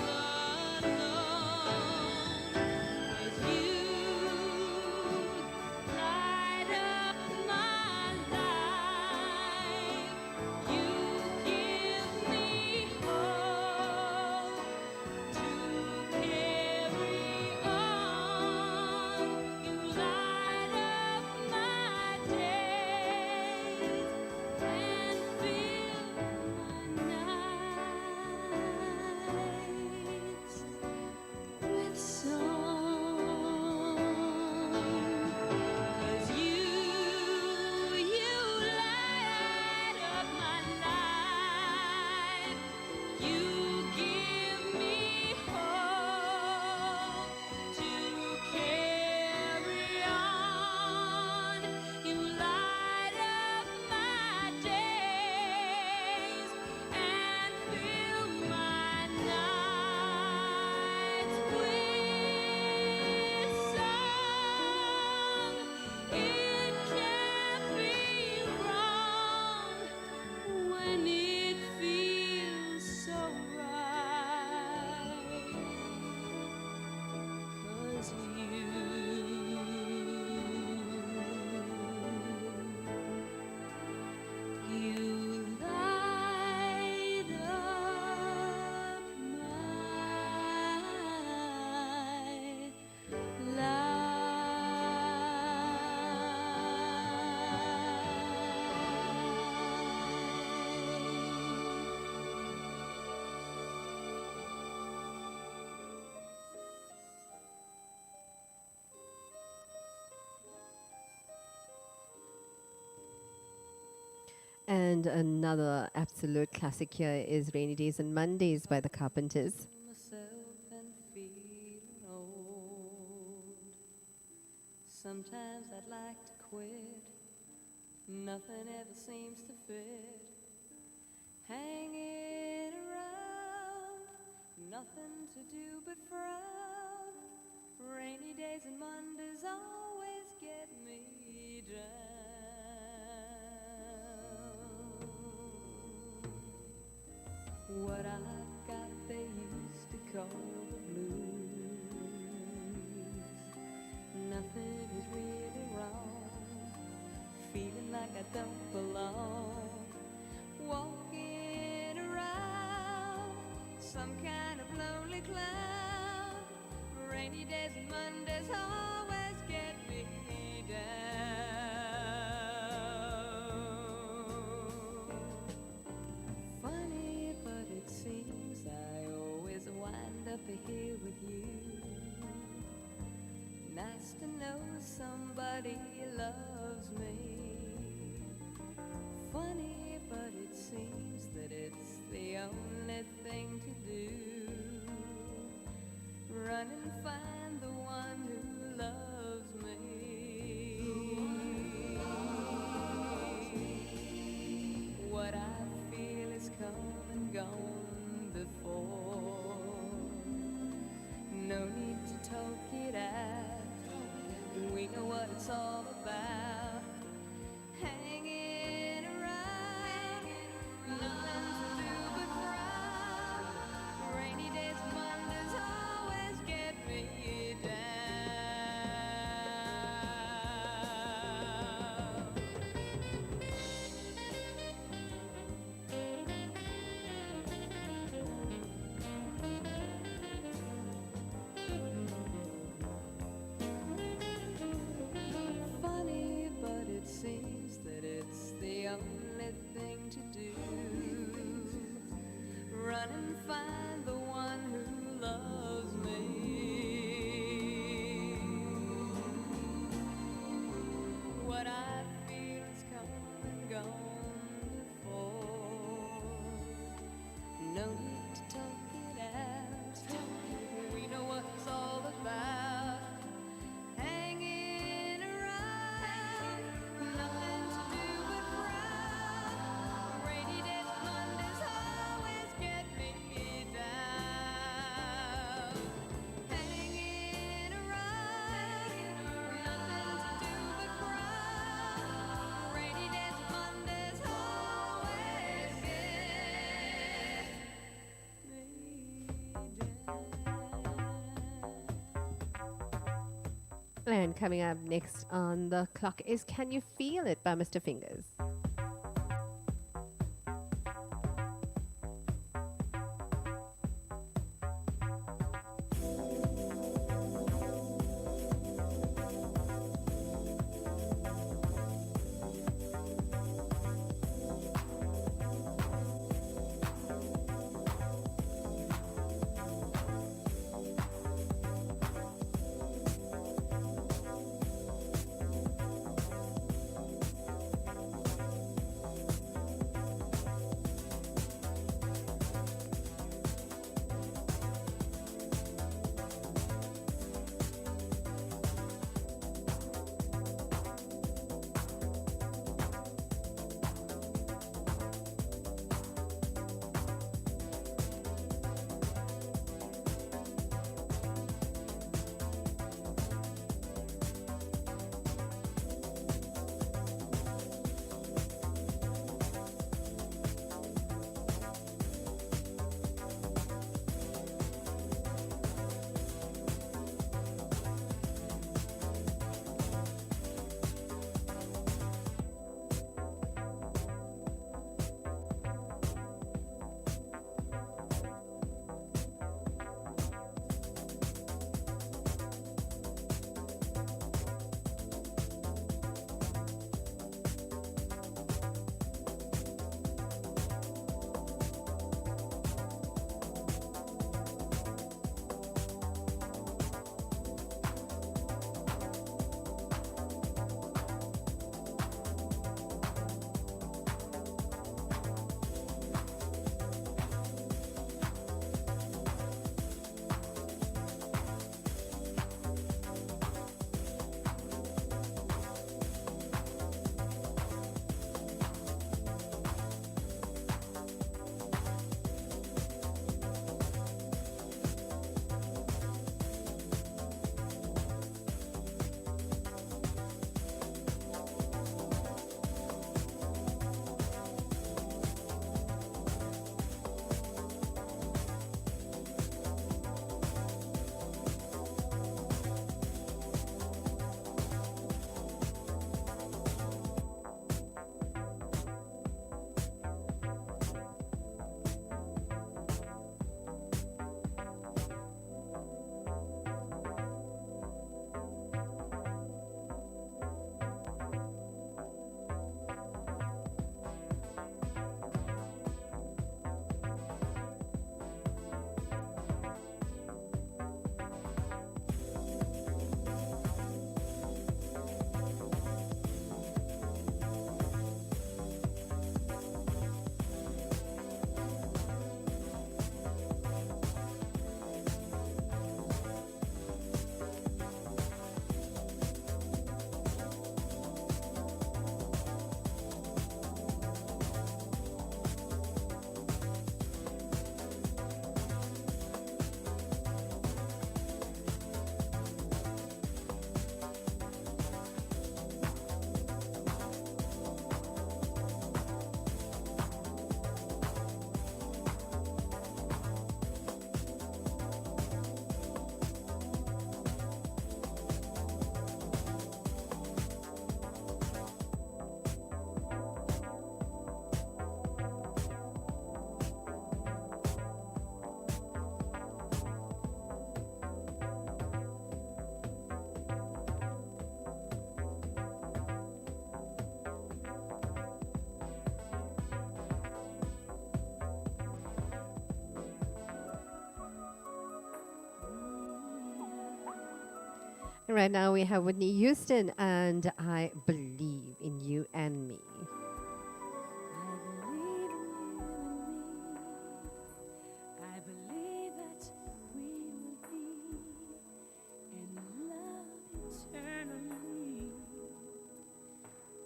alone. 'Cause you light up my life. You give me hope to carry on. You light up my days and fill my nights with song. 'Cause you light up my life. You give me hope to carry on. You light up my days and fill my nights with song. It can't be wrong when it feels so right. 'Cause you light up my life. And another absolute classic here is Rainy Days and Mondays by the Carpenters. Myself and feeling old. Sometimes I'd like to quit. Nothing ever seems to fit. Hanging around, nothing to do but frown. Rainy days and Mondays always get me down. What I got they used to call the blues. Nothing is really wrong. Feeling like I don't belong. Walking around some kind of lonely clown. Rainy days and Mondays always get me down. Funny, but it seems I always wind up here with you. Nice to know somebody loves me. Funny, but it seems that it's the only thing to do. run and find the one who loves me. What I feel is come and gone before. No need to talk it out. We know what it's all about. Hanging around, nothing to do but frown. Rainy days, Mondays always get me down. Funny, but it seems that it's the only thing to do. Run and find the one who loves me. What I feel is come and gone before. No need to talk it out. We know what it's all about. Hanging around, nothing to do but frown. Rainy days, Mondays always get me down. Hanging around, nothing to do but frown. Rainy days, Mondays always get me down. And coming up next on the clock is Can You Feel It by Mr. Fingers. Right now we have Whitney Houston and I Believe in You and Me. I believe that we will be in love eternally.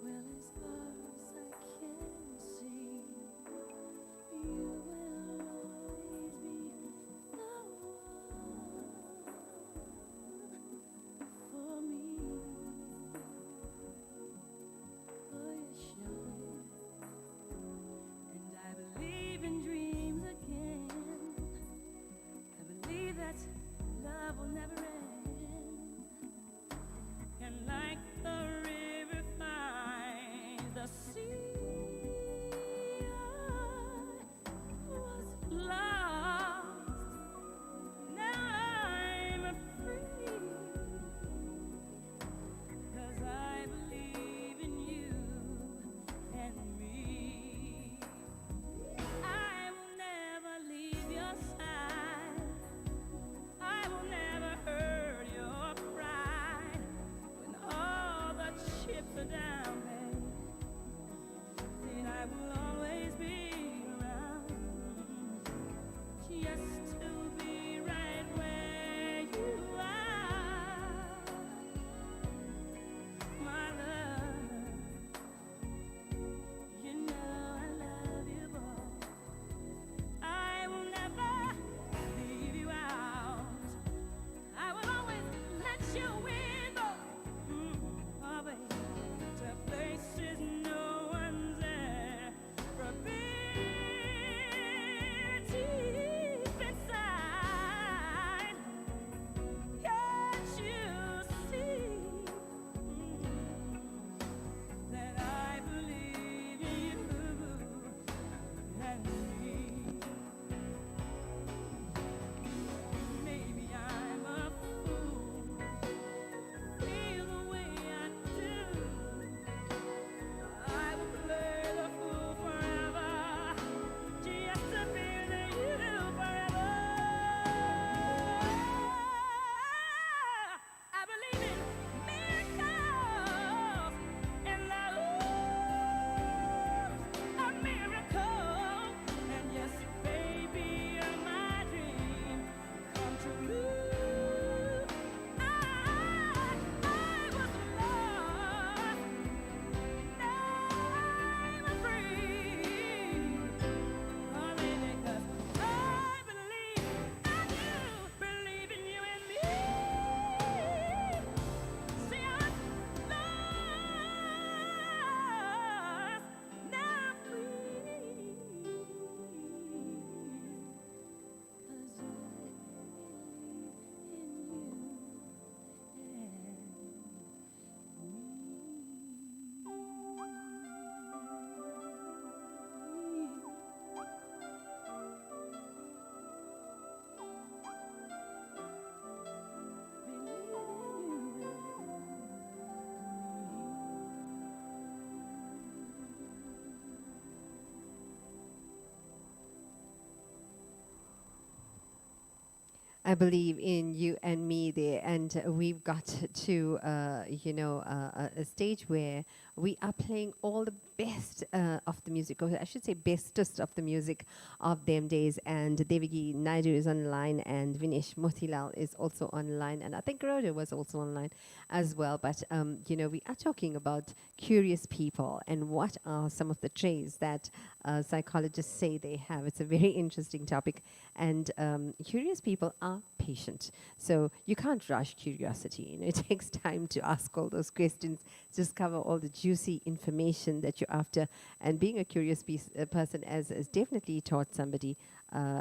Well, as far as I can see, you will always be the one for me. Oh, you sure. And I believe in dreams again. I believe that love will never end. And like the river finds the sea, I was lost. Now I'm free. 'Cause I believe in you and me. I will never leave your side. I will never hurt your pride. When all the chips are down, babe, then I will always be around. Just to be right where you are, my love. You know I love you, boy. I will never leave you out. I will always let you in, oh, baby, to places no one's ever been. Deep inside, can't you see that I believe in you and me? Maybe I'm a fool, feel the way I do. I will play the fool forever, just to be with you forever. I believe in miracles, and a miracle. And yes, baby, you're my dream come true. I was lost, now I'm free. Oh, baby, 'cause I believe in you and me. See, I'm lost, now I'm free. 'Cause I I believe in you and me there, and we've got to, a stage where we are playing all the best of the music, or I should say bestest of the music of them days. And Devagi Naidu is online, and Vinesh Motilal is also online, and I think Rhoda was also online as well. But, we are talking about curious people and what are some of the traits that psychologists say they have. It's a very interesting topic, and curious people are patient. So you can't rush curiosity. It takes time to ask all those questions, discover all the juicy information that you're after. And being a curious person has definitely taught somebody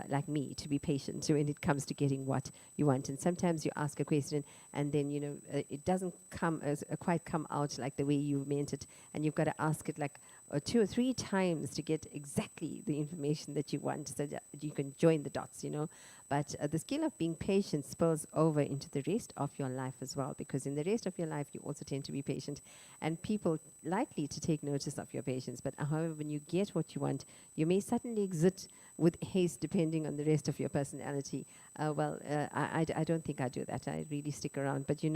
like me to be patient when it comes to getting what you want. And sometimes you ask a question and then, it doesn't quite come out like the way you meant it. And you've got to ask it like 2 or 3 times to get exactly the information that you want so that you can join the dots, But the skill of being patient spills over into the rest of your life as well, because in the rest of your life, you also tend to be patient, and people likely to take notice of your patience. But however, when you get what you want, you may suddenly exit with haste, depending on the rest of your personality. I don't think I do that. I really stick around. But you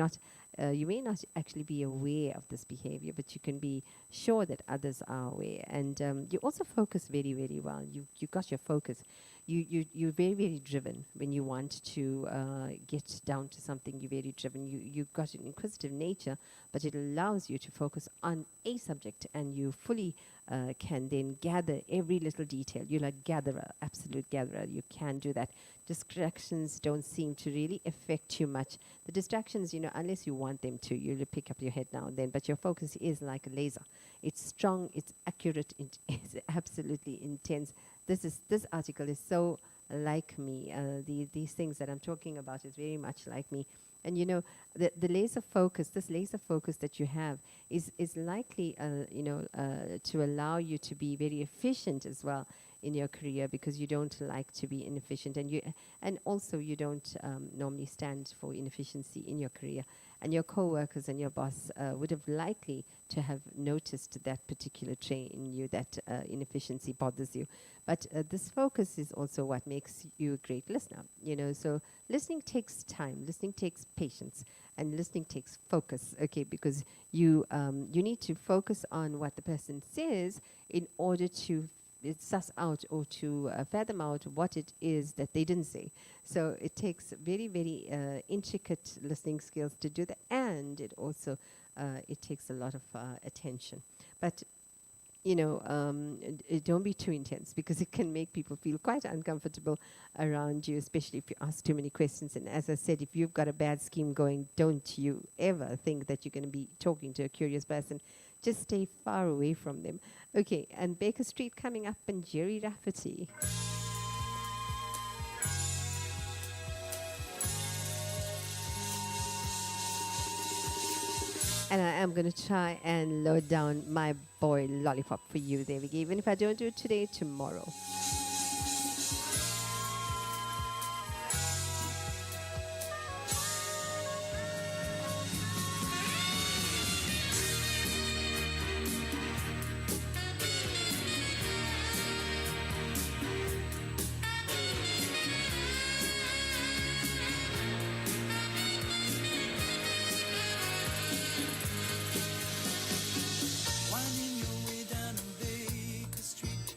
may not actually be aware of this behavior, but you can be sure that others are aware. And you also focus very, very well. You got your focus. You're very, very driven when you want to get down to something. You're very driven. You've got an inquisitive nature, but it allows you to focus on a subject, and you fully can then gather every little detail. You're like gatherer, absolute gatherer. You can do that. Distractions don't seem to really affect you much. The distractions, unless you want them to, you'll pick up your head now and then, but your focus is like a laser. It's strong, it's accurate, it's absolutely intense. This article is so like me. These things that I'm talking about is very much like me. And the laser focus, this laser focus that you have is likely, to allow you to be very efficient as well in your career, because you don't like to be inefficient, and also you don't normally stand for inefficiency in your career. And your co-workers and your boss would have likely to have noticed that particular trait in you, that inefficiency bothers you. But this focus is also what makes you a great listener. So listening takes time, listening takes patience, and listening takes focus. Okay, because you need to focus on what the person says in order to suss out or to fathom out what it is that they didn't say. So it takes very, very intricate listening skills to do that, and it also it takes a lot of attention. But don't be too intense, because it can make people feel quite uncomfortable around you, especially if you ask too many questions. And as I said, if you've got a bad scheme going, don't you ever think that you're going to be talking to a curious person. Just stay far away from them. Okay, and Baker Street coming up, and Jerry Rafferty. And I am going to try and load down my boy Lollipop for you, there we go. Even if I don't do it today, tomorrow. Winding your way down on Baker Street,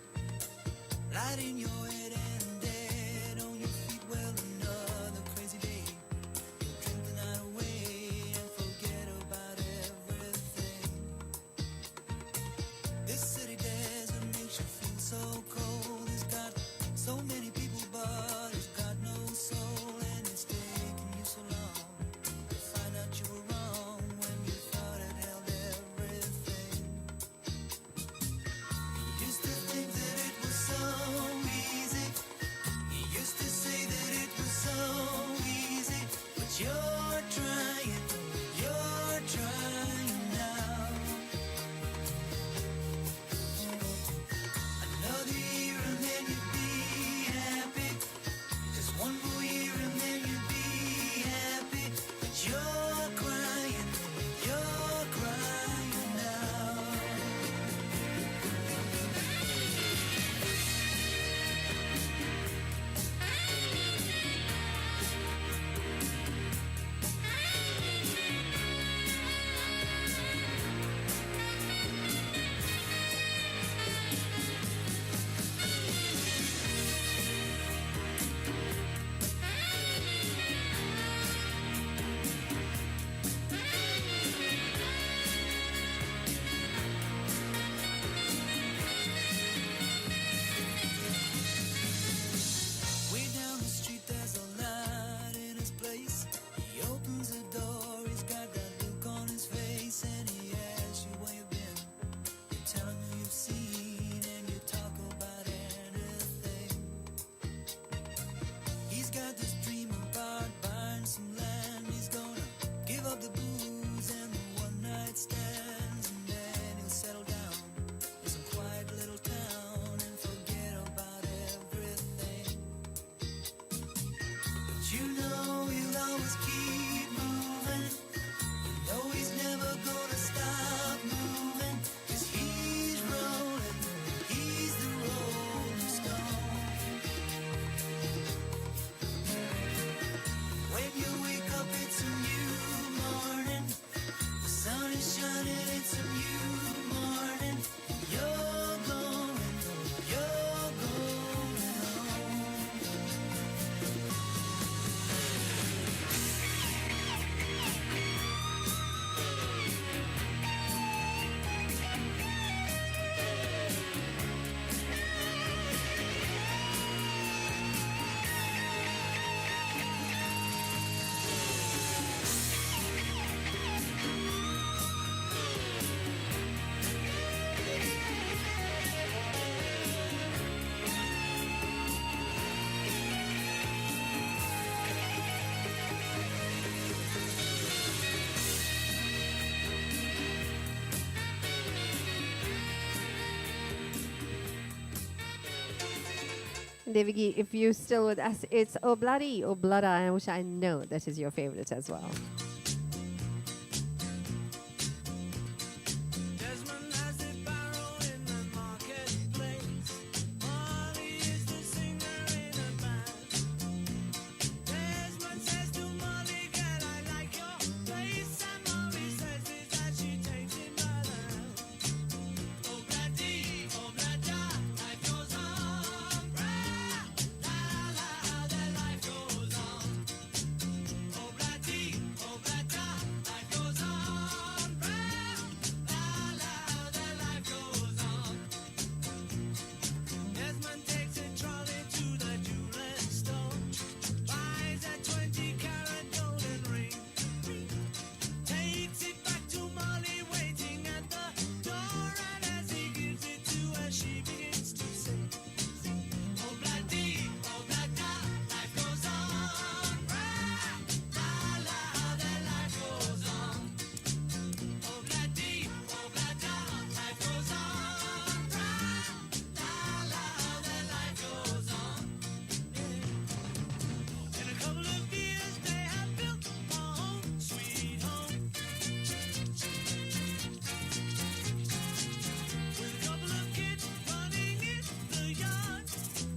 lighting your head and dead on your feet. Well, another crazy day. You drink the night away and forget about everything. This city desert makes you feel so cold. It's got so many people, but it's got no soul, and it's taken you so long to find out you were wrong when you thought it held everything. You used to think that it was so easy. You used to say that it was so easy, but you're trying now. Another year and then you'd be Devigi, if you're still with us, it's Oh Bloody, Oh Blada, which I know that is your favorite as well. Desmond has a barrow in the marketplace. Molly is the singer in a band. Desmond says to Molly, "Girl, I like your place." And Molly says it as she takes him by the hand. Oh, bloody, oh, blada, life goes on. Rah, la, la, la, the life goes on. Oh, bloody, oh, blada, life goes on. Rah, la, la, the life goes on. Desmond takes a trolley to the jeweler's store, buys a 20-carat golden ring, takes it back to Molly waiting at the door, and as he gives it to her, she begins to sing. Oh, bloody, oh, blada, life goes on. Rah, la, la, the life goes on. Oh, bloody, oh, blada, life goes on. Rah, la, la, the life goes on. In a couple of years, they have built a home, sweet home. With a couple of kids running in the yard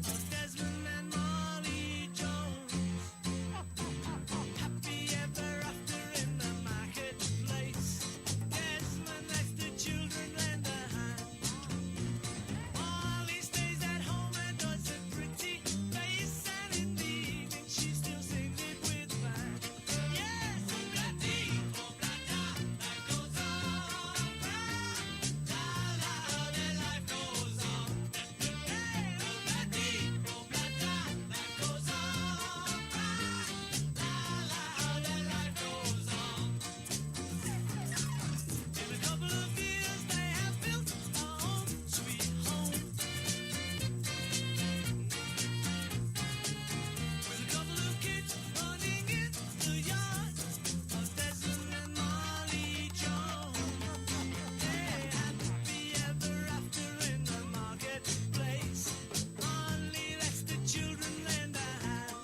of Desmond and Molly Jones. Happy ever after in the marketplace. Desmond lets the children lend a hand. Molly stays at home and does a pretty face, and in the evening she still sings it with a band. Yes, oh bloody, oh blada, life goes on. Rah, la, la, the life goes on. Hey, oh bloody, oh blada, life goes on. Rah, la, la, the life goes on. In a couple of years they have built a home, sweet home. With a couple of kids running in the yard of Desmond and Molly Jones. Hey, happy ever after in the marketplace. Molly lets the children lend a hand.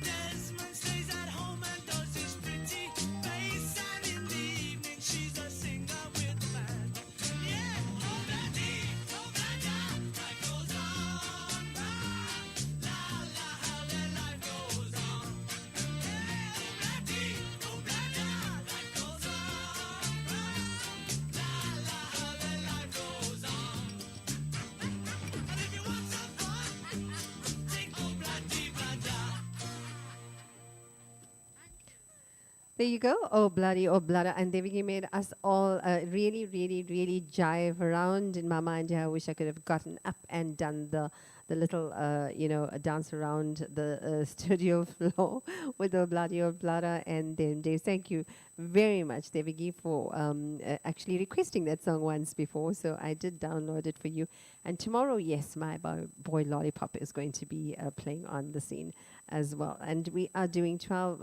Desmond stays at home and does his pretty face, and in the evening she's a singer with the band. Yeah, oh bloody, oh blada, life goes on. Rah, la, la, how the life goes on. Yeah, oh bloody, oh blada, life goes on. Rah, la, la, how the life goes on. And if you want some fun, take oh bloody blada. There you go. Oh, bloody, oh, blada. And Devigi made us all really, really, really jive around in my mind. I wish I could have gotten up and done the little, dance around the studio floor with the bloody, oh, blada. And then, Dave, thank you very much, Devigi, for actually requesting that song once before. So I did download it for you. And tomorrow, yes, my boy Lollipop is going to be playing on the scene as well. And we are doing 12,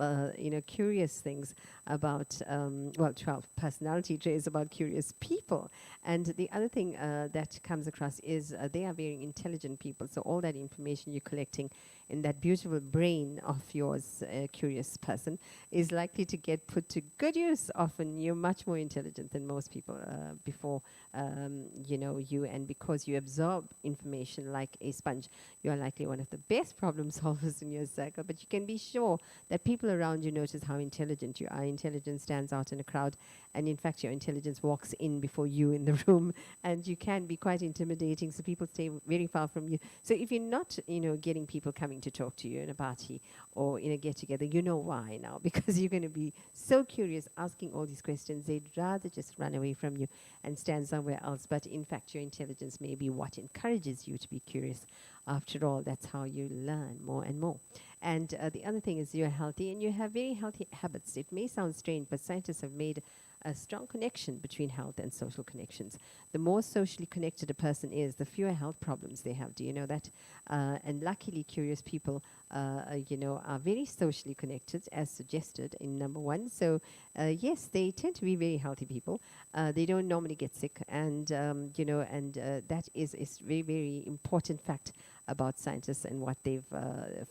curious things about, 12 personality traits about curious people. And the other thing that comes across is they are very intelligent people. So all that information you're collecting in that beautiful brain of yours, curious person, is likely to get put to good use. Often you're much more intelligent than most people before you, and because you absorb information like a sponge, you are likely one of the best problem solvers in your circle. But you can be sure that people around you notice how intelligent you are. Intelligence stands out in a crowd, and in fact your intelligence walks in before you in the room, and you can be quite intimidating, so people stay very far from you. So if you're not getting people coming to talk to you in a party or in a get-together, you know why now, because you're going to be so curious, asking all these questions. They'd rather just run away from you and stand somewhere else. But in fact, your intelligence may be what encourages you to be curious. After all, that's how you learn more and more. And the other thing is you're healthy and you have very healthy habits. It may sound strange, but scientists have made a strong connection between health and social connections. The more socially connected a person is, the fewer health problems they have. Do you know that? And luckily, curious people, are very socially connected, as suggested in number 1. So, yes, they tend to be very healthy people. They don't normally get sick, and that is a very, very important fact about scientists and what they've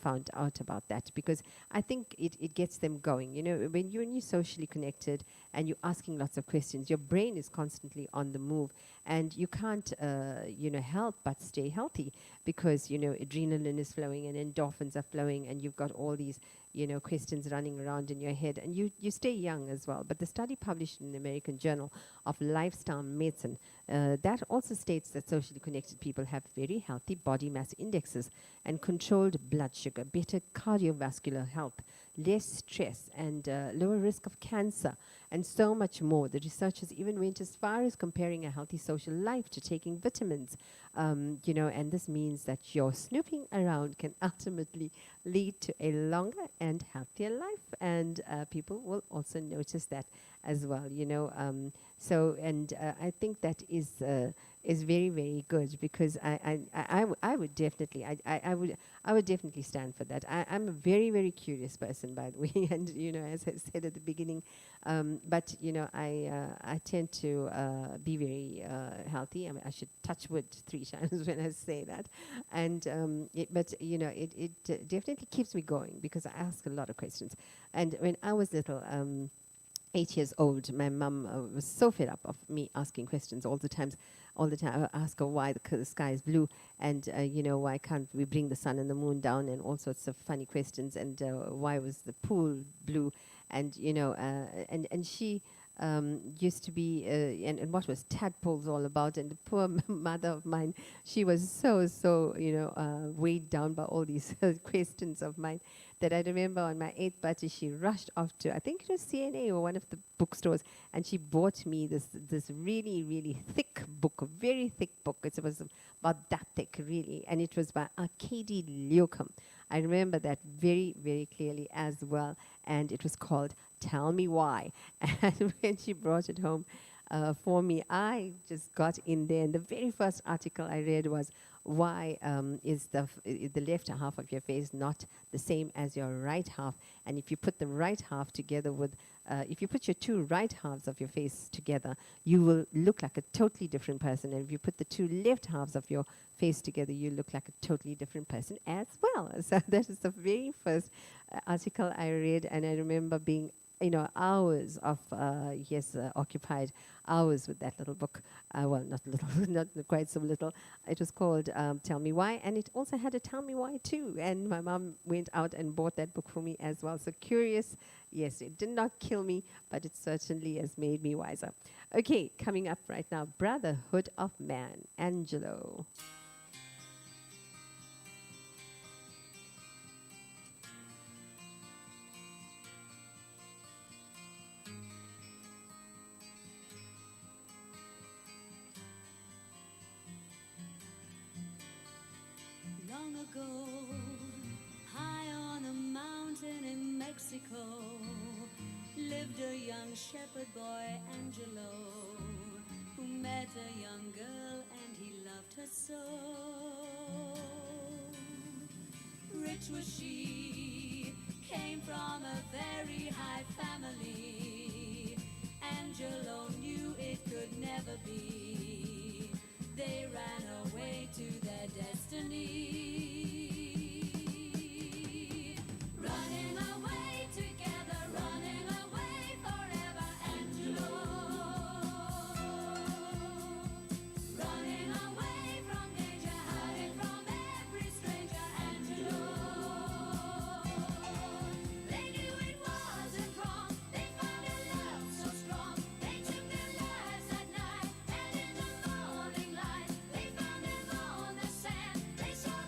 found out about that, because I think it gets them going. You know, when you're socially connected and you're asking lots of questions, your brain is constantly on the move, and you can't, help but stay healthy, because, adrenaline is flowing and endorphins are flowing, and you've got all these, questions running around in your head, and you stay young as well. But the study published in the American Journal of Lifestyle Medicine, that also states that socially connected people have very healthy body mass indexes and controlled blood sugar, better cardiovascular health, less stress, and lower risk of cancer, and so much more. The researchers even went as far as comparing a healthy social life to taking vitamins, and this means that your snooping around can ultimately lead to a longer and healthier life, and people will also notice that as well, I think that is very, very good, because I would definitely I would definitely stand for that. I'm a very, very curious person, by the way, and as I said at the beginning, but I tend to be very healthy. I mean, I should touch wood 3 times when I say that, and it definitely keeps me going, because I ask a lot of questions. And when I was little, 8 years old, my mum was so fed up of me asking questions all the time. I would ask her why the sky is blue, and why can't we bring the sun and the moon down, and all sorts of funny questions, and why was the pool blue, and and she used to be and what was tadpoles all about, and the poor mother of mine, she was so weighed down by all these questions of mine, that I remember on my 8th birthday, she rushed off to, I think it was CNA or one of the bookstores, and she bought me this really, really thick book, a very thick book. It was about that thick, really, and it was by Arkady Leucom. I remember that very, very clearly as well, and it was called Tell Me Why. And when she brought it home for me, I just got in there, and the very first article I read was, why is the left half of your face not the same as your right half? And if you put the right half together with, if you put your 2 right halves of your face together, you will look like a totally different person. And if you put the 2 left halves of your face together, you look like a totally different person as well. So that is the very first article I read, and I remember being hours of, occupied hours with that little book. Well, not little, not quite so little. It was called Tell Me Why, and it also had a Tell Me Why too. And my mom went out and bought that book for me as well. So curious, yes, it did not kill me, but it certainly has made me wiser. Okay, coming up right now, Brotherhood of Man, Angelo. Long ago, high on a mountain in Mexico, lived a young shepherd boy, Angelo, who met a young girl and he loved her so. Rich was she, came from a very high family. Angelo knew it could never be. They ran away to their destiny. Running away together, running away forever, Angelo. Running away from danger, hiding from every stranger, Angelo. They knew it wasn't wrong, they found a love so strong. They took their lives at night, and in the morning light, they found them on the sand. They saw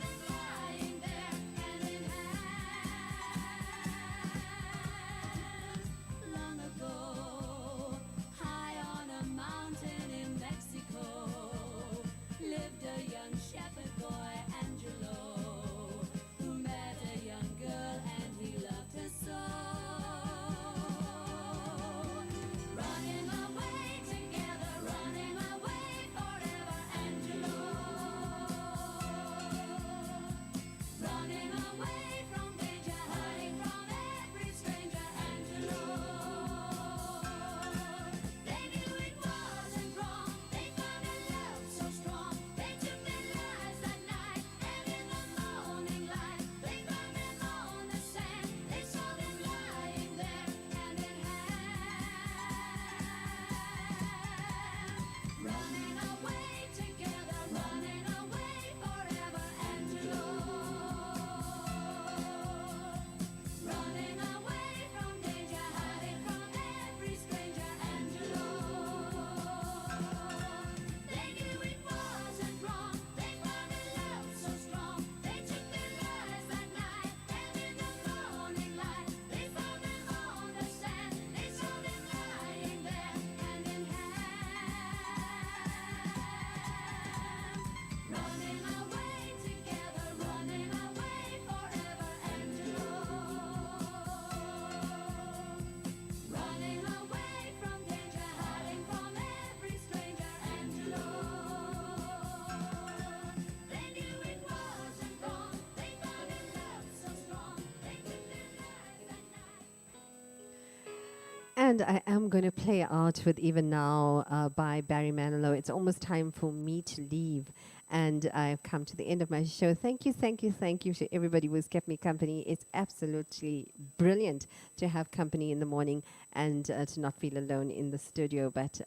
And I am going to play out with Even Now by Barry Manilow. It's almost time for me to leave. And I've come to the end of my show. Thank you, thank you, thank you to everybody who's kept me company. It's absolutely brilliant to have company in the morning and to not feel alone in the studio. But,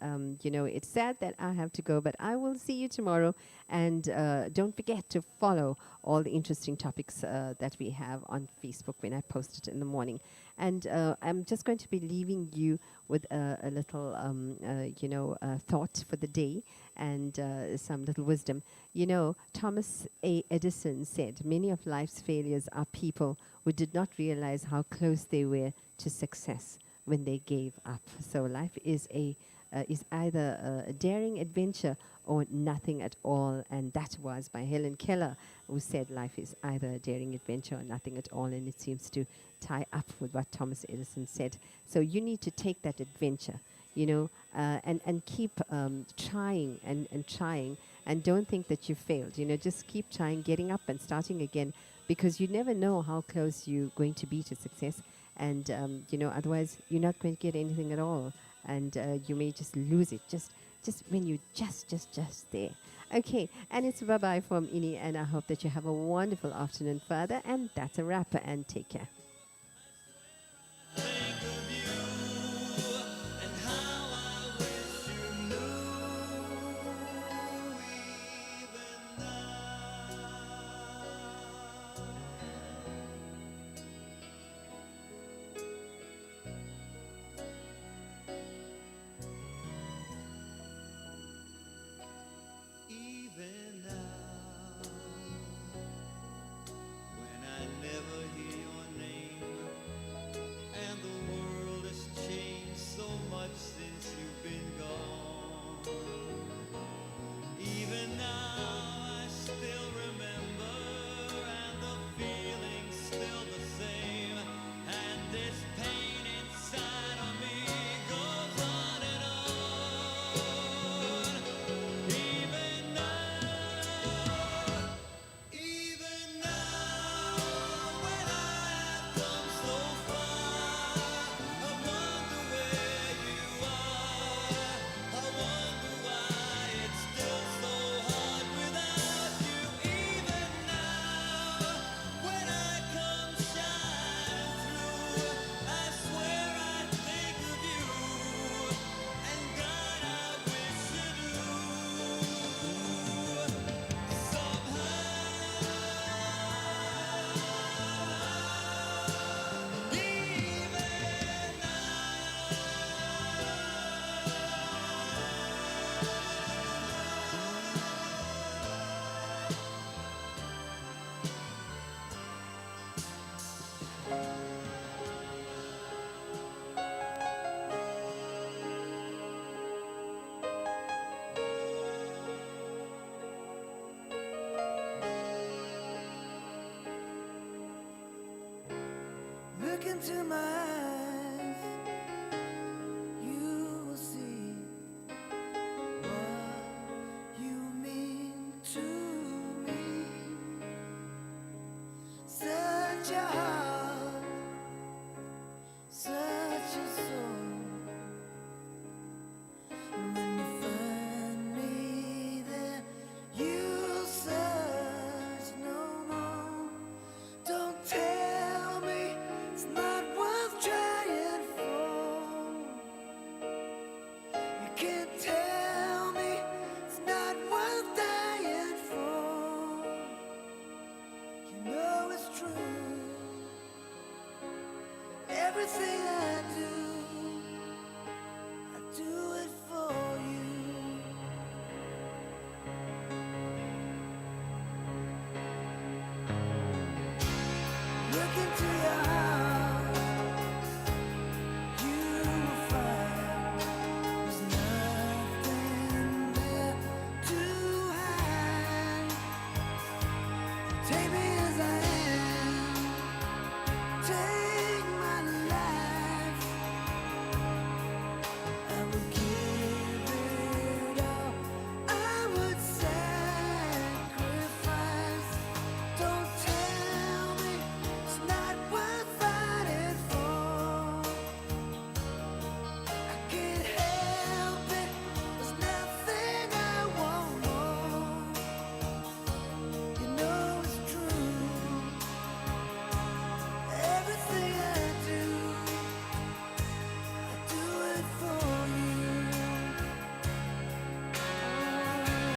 you know, it's sad that I have to go, but I will see you tomorrow. And don't forget to follow all the interesting topics that we have on Facebook when I post it in the morning. And I'm just going to be leaving you with a little, thought for the day and some little wisdom. You know, Thomas A. Edison said, many of life's failures are people who did not realize how close they were to success when they gave up. So life is either a daring adventure or nothing at all. And that was by Helen Keller, who said life is either a daring adventure or nothing at all. And it seems to tie up with what Thomas Edison said. So you need to take that adventure, you know, and keep trying and trying. And don't think that you failed. You know, just keep trying, getting up and starting again, because you never know how close you're going to be to success. And, you know, otherwise you're not going to get anything at all. And you may just lose it just when you just there. Okay, and it's bye-bye from Ini, and I hope that you have a wonderful afternoon further. And that's a wrap, and take care. Even now, when I never hear your name, and the world has changed so much since you've been gone. Even now, I still remember, and the feeling's still the same, and this pain inside of me goes on and on. Even now, when I have come so far, I wonder where you are. I wonder why it's still so hard without you. Even now, when I come shining through, I swear I think of you, and God, I wish you knew. Look into my eyes, you will see what you mean to me. Such a heart, such a soul. And when you find me there, you'll search no more. Don't tell me it's not worth trying for. You can't tell me it's not worth dying for. You know it's true. Everything